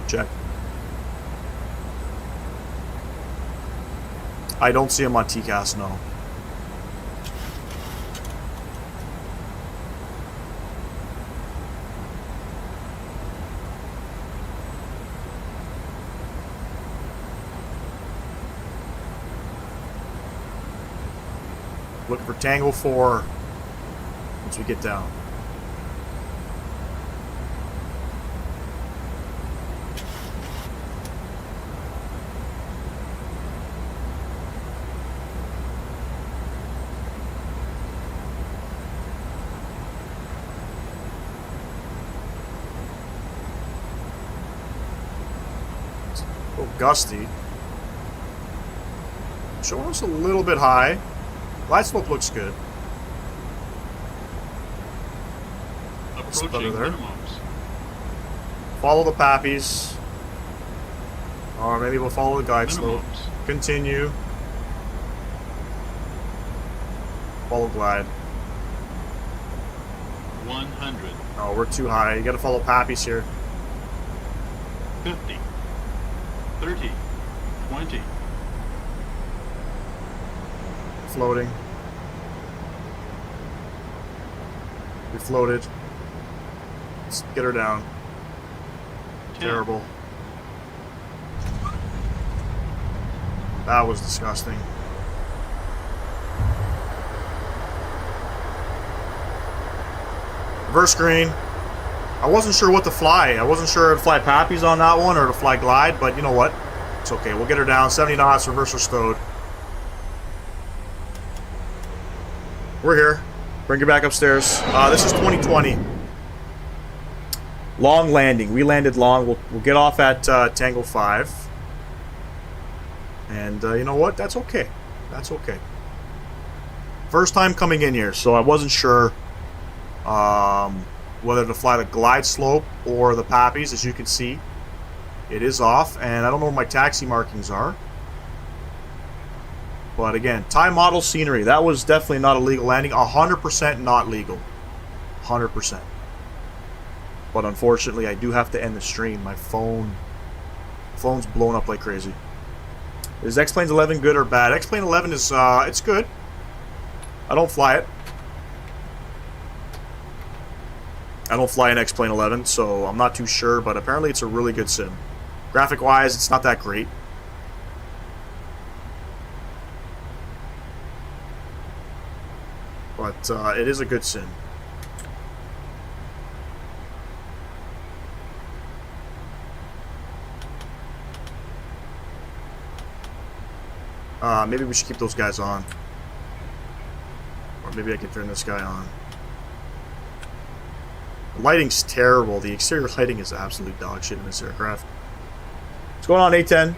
Speaker 1: Check. I don't see him on TCAS, no. Looking for Tango 4 once we get down. Gusty. Showing us a little bit high. Glide slope looks good.
Speaker 3: Approaching minimums.
Speaker 1: Follow the pappies. Or maybe we'll follow the guide slope. Continue. Follow glide.
Speaker 3: 100.
Speaker 1: Oh, we're too high. You gotta follow pappies here.
Speaker 3: 50. 30, 20.
Speaker 1: Floating. We floated. Let's get her down.
Speaker 3: 10.
Speaker 1: Terrible. That was disgusting. Reverse green. I wasn't sure what to fly. I wasn't sure to fly pappies on that one or to fly glide, but you know what? It's okay. We'll get her down. 70 knots, reverser stowed. We're here. Bring her back upstairs. This is 2020. Long landing. We landed long. We'll get off at Tango 5. And you know what? That's okay. That's okay. First time coming in here, so I wasn't sure whether to fly the glide slope or the pappies. As you can see, it is off, and I don't know where my taxi markings are. But again, time model scenery. That was definitely not a legal landing. 100% not legal. 100%. But unfortunately, I do have to end the stream. My phone's blown up like crazy. Is X-Plane 11 good or bad? X-Plane 11 is, it's good. I don't fly it. I don't fly an X-Plane 11, so I'm not too sure, but apparently it's a really good sim. Graphic-wise, it's not that great. But it is a good sim. Maybe we should keep those guys on. Or maybe I can turn this guy on. The lighting's terrible. The exterior lighting is absolute dog shit in this aircraft. What's going on, A10?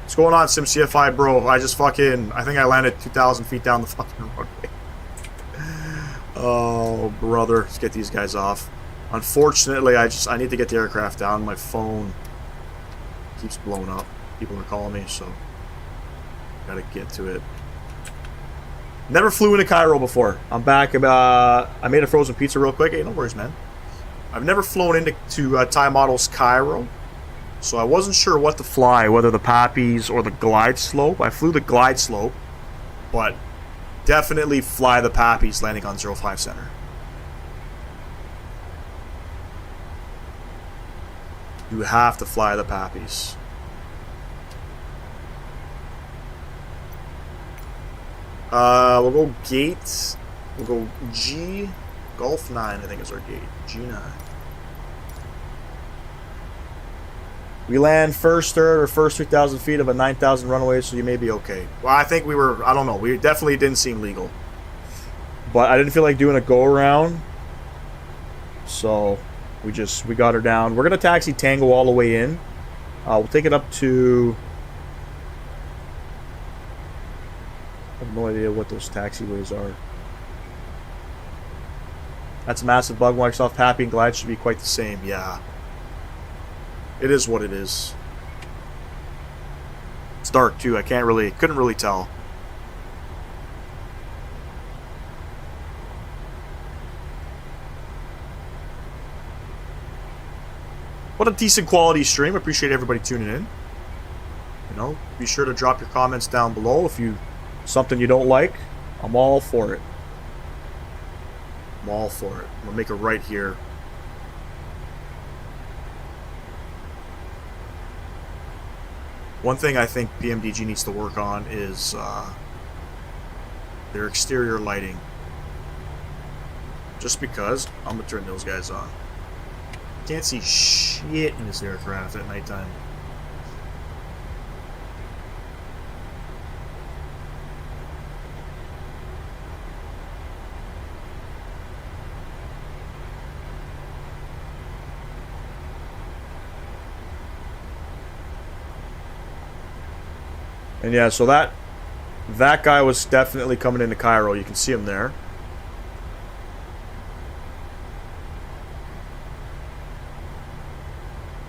Speaker 1: What's going on, SimCFI, bro? I think I landed 2,000 feet down the fucking runway. Oh, brother. Let's get these guys off. Unfortunately, I need to get the aircraft down. My phone keeps blowing up. People are calling me, so gotta get to it. Never flew into Cairo before. I'm back. I made a frozen pizza real quick. Hey, no worries, man. I've never flown into Thai Models Cairo, so I wasn't sure what to fly, whether the Pappies or the glide slope. I flew the glide slope, but definitely fly the Pappies landing on 05 center. You have to fly the Pappies. We'll go gate. We'll go G. Golf 9, I think is our gate. G9. We land first, third, or first 3,000 feet of a 9,000 runway, so you may be okay. Well, I think we were, I don't know. We definitely didn't seem legal. But I didn't feel like doing a go-around. So, we got her down. We're going to taxi Tango all the way in. We'll take it up to... I have no idea what those taxiways are. That's a massive bug. Microsoft Pappy and Glide should be quite the same. Yeah. It is what it is. It's dark too. Couldn't really tell. What a decent quality stream. Appreciate everybody tuning in. You know, be sure to drop your comments down below if you something you don't like. I'm all for it. I'm all for it. I'm gonna make a right here. One thing I think PMDG needs to work on is their exterior lighting. Just because I'm gonna turn those guys on. Can't see shit in this aircraft at nighttime. And yeah, so that guy was definitely coming into Cairo. You can see him there.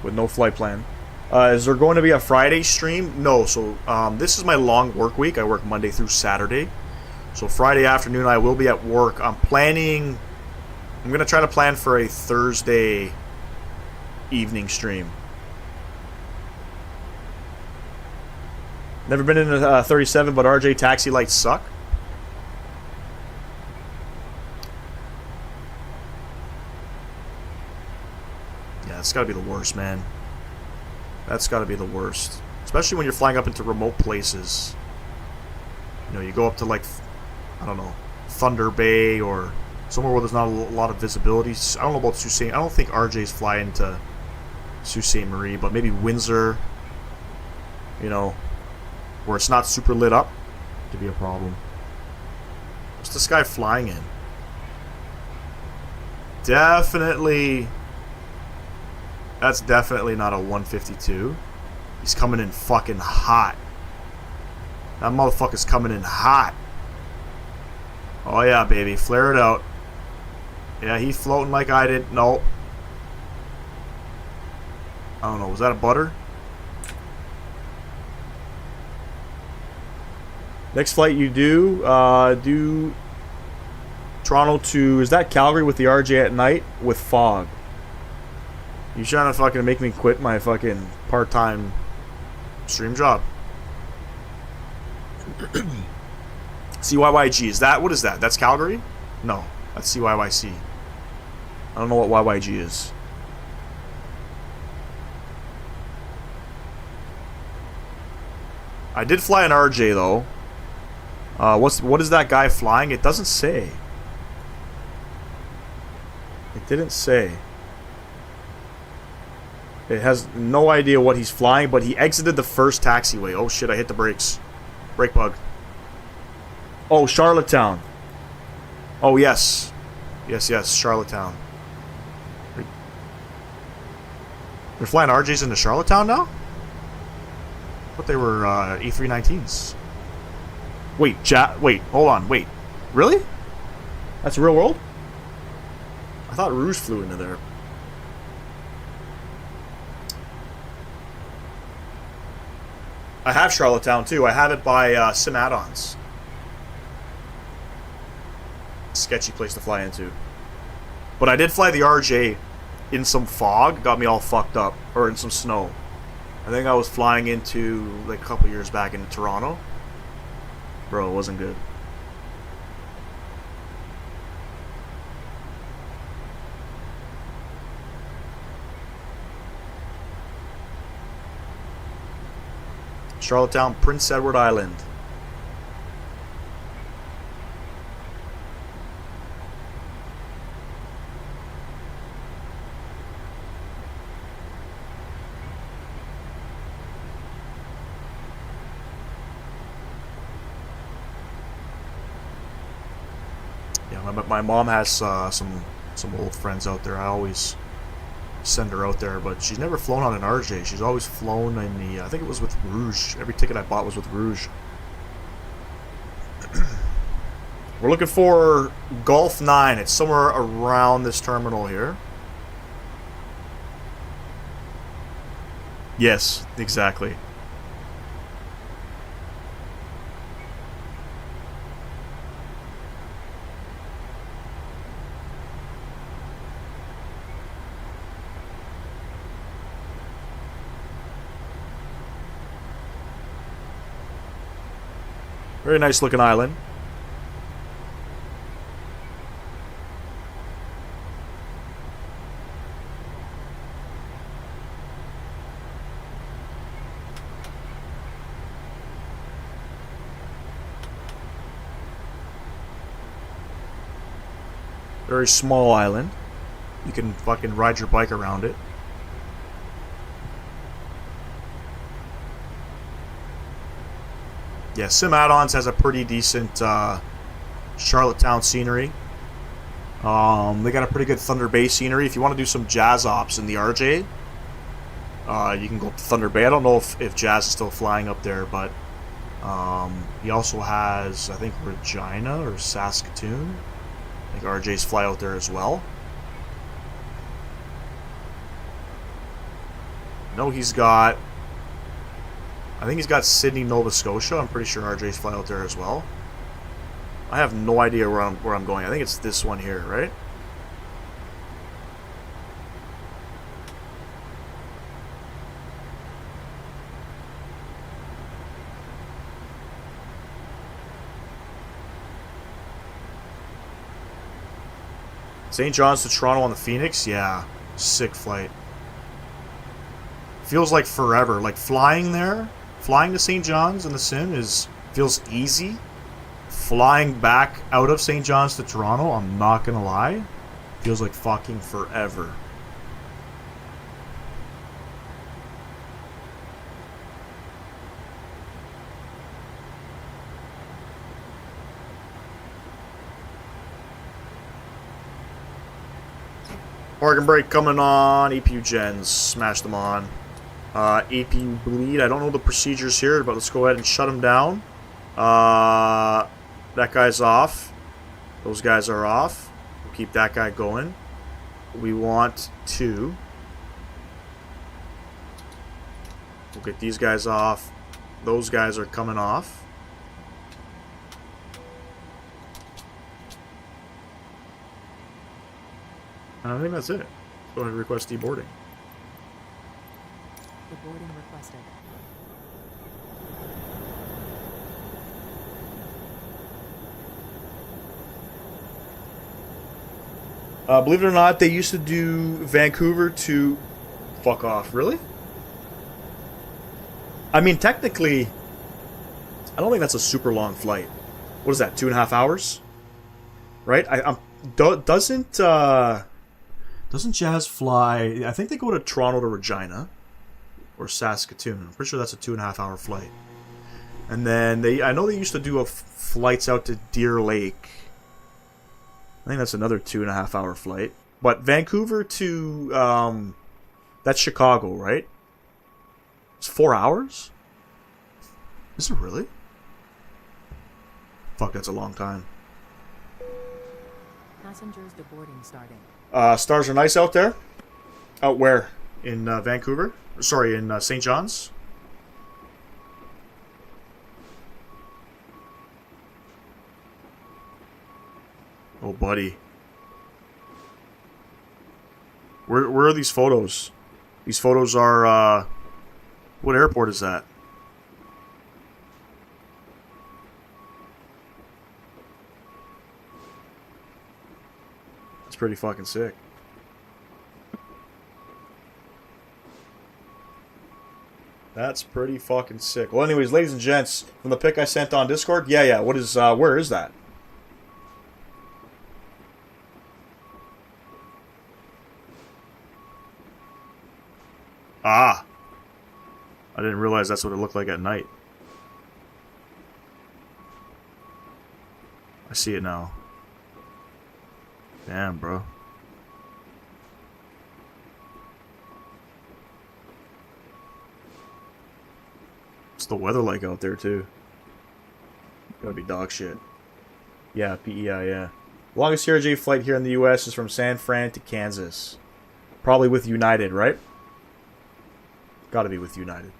Speaker 1: With no flight plan. Is there going to be a Friday stream? No. So this is my long work week. I work Monday through Saturday. So Friday afternoon I will be at work. I'm going to try to plan for a Thursday evening stream. Never been in a 37, but RJ taxi lights suck. Yeah, it's got to be the worst, man. That's got to be the worst. Especially when you're flying up into remote places. You know, you go up to, like, I don't know, Thunder Bay or somewhere where there's not a lot of visibility. I don't know about Sault Ste. I don't think RJ's fly into Sault Ste. Marie, but maybe Windsor, you know, where it's not super lit up, to be a problem. What's this guy flying in? Definitely. That's definitely not a 152. He's coming in fucking hot. That motherfucker's coming in hot. Oh yeah, baby. Flare it out. Yeah, he's floating like I did. No. I don't know. Was that a butter? Next flight you do Toronto to, is that Calgary with the RJ at night with fog? You trying to fucking make me quit my fucking part-time stream job? CYYG, is that, what is that? That's Calgary? No, that's CYYC. I don't know what YYG is. I did fly an RJ though. What is that guy flying? It doesn't say. It didn't say. It has no idea what he's flying, but he exited the first taxiway. Oh shit, I hit the brakes. Brake bug. Oh, Charlottetown. Oh yes. Yes, Charlottetown. They're flying RJs into Charlottetown now? But they were E319s. Wait, wait, hold on, wait. Really? That's real world? I thought Rouge flew into there. I have Charlottetown too. I have it by Sim Add-ons. Sketchy place to fly into. But I did fly the RJ in some fog. Got me all fucked up. Or in some snow. I think I was flying into, like, a couple years back into Toronto. Bro, it wasn't good. Charlottetown, Prince Edward Island. Yeah, my mom has some old friends out there. I always send her out there, but she's never flown on an RJ. She's always flown in the, I think it was with Rouge. Every ticket I bought was with Rouge. We're looking for Golf 9. It's somewhere around this terminal here. Yes, exactly. Very nice looking island. Very small island. You can fucking ride your bike around it. Yeah, Sim Add-ons has a pretty decent Charlottetown scenery. They got a pretty good Thunder Bay scenery. If you want to do some jazz ops in the RJ, you can go to Thunder Bay. I don't know if Jazz is still flying up there, but he also has, I think, Regina or Saskatoon. I think RJs fly out there as well. No, he's got... I think he's got Sydney, Nova Scotia. I'm pretty sure RJ's fly out there as well. I have no idea where I'm going. I think it's this one here, right? St. John's to Toronto on the Phoenix? Yeah. Sick flight. Feels like forever. Like flying there, flying to St. John's in the sim feels easy. Flying back out of St. John's to Toronto, I'm not gonna lie, feels like fucking forever. Parking brake coming on. APU gens, smash them on. APU bleed, I don't know the procedures here, but let's go ahead and shut them down. That guy's off. Those guys are off. We'll keep that guy going. We want to... We'll get these guys off. Those guys are coming off. I think that's it. Go ahead and request deboarding.
Speaker 5: Deboarding requested.
Speaker 1: Believe it or not, they used to do Vancouver to... Fuck off. Really? I mean, technically, I don't think that's a super long flight. What is that, 2.5 hours? Right? Doesn't Jazz fly... I think they go to Toronto to Regina. Or Saskatoon. I'm pretty sure that's a 2.5 hour flight. And then, I know they used to do flights out to Deer Lake. I think that's another 2.5 hour flight. But Vancouver to... that's Chicago, right? It's 4 hours? Is it really? Fuck, that's a long time.
Speaker 5: Passengers deboarding starting.
Speaker 1: Stars are nice out there. Out where? In Vancouver? Sorry, in St. John's? Oh, buddy. Where are these photos? These photos are, what airport is that? That's pretty fucking sick. That's pretty fucking sick. Well, anyways, ladies and gents, from the pic I sent on Discord, yeah, what is, where is that? Ah! I didn't realize that's what it looked like at night. I see it now. Damn, bro. What's the weather like out there, too? Gotta be dog shit. Yeah, PEI, yeah. Longest CRJ flight here in the US is from San Fran to Kansas. Probably with United, right? Gotta be with United.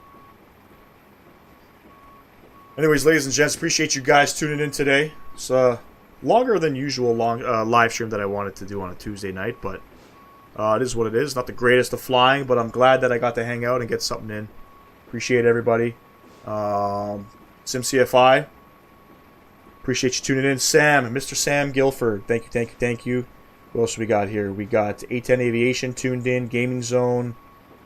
Speaker 1: Anyways, ladies and gents, appreciate you guys tuning in today. It's a longer than usual live stream that I wanted to do on a Tuesday night, but it is what it is. Not the greatest of flying, but I'm glad that I got to hang out and get something in. Appreciate everybody. SimCFI. Appreciate you tuning in. Sam, Mr. Sam Guilford. Thank you. What else we got here? We got A10 Aviation tuned in. Gaming Zone.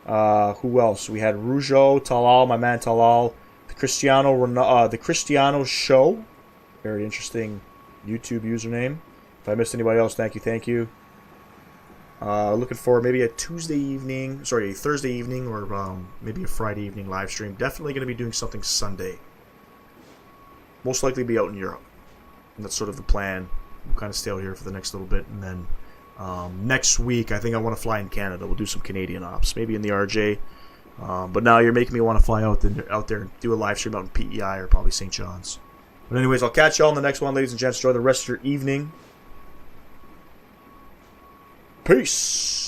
Speaker 1: Who else? We had Rougeau, Talal, my man Talal. The Cristiano Show. Very interesting YouTube username. If I missed anybody else, thank you. Looking for maybe a Thursday evening, or maybe a Friday evening live stream. Definitely going to be doing something Sunday. Most likely be out in Europe. And that's sort of the plan. We'll kind of stay out here for the next little bit, and then next week I think I want to fly in Canada. We'll do some Canadian ops, maybe in the RJ. But now you're making me want to fly out there and do a live stream out in PEI or probably St. John's. But anyways, I'll catch y'all in the next one, ladies and gents. Enjoy the rest of your evening. Peace.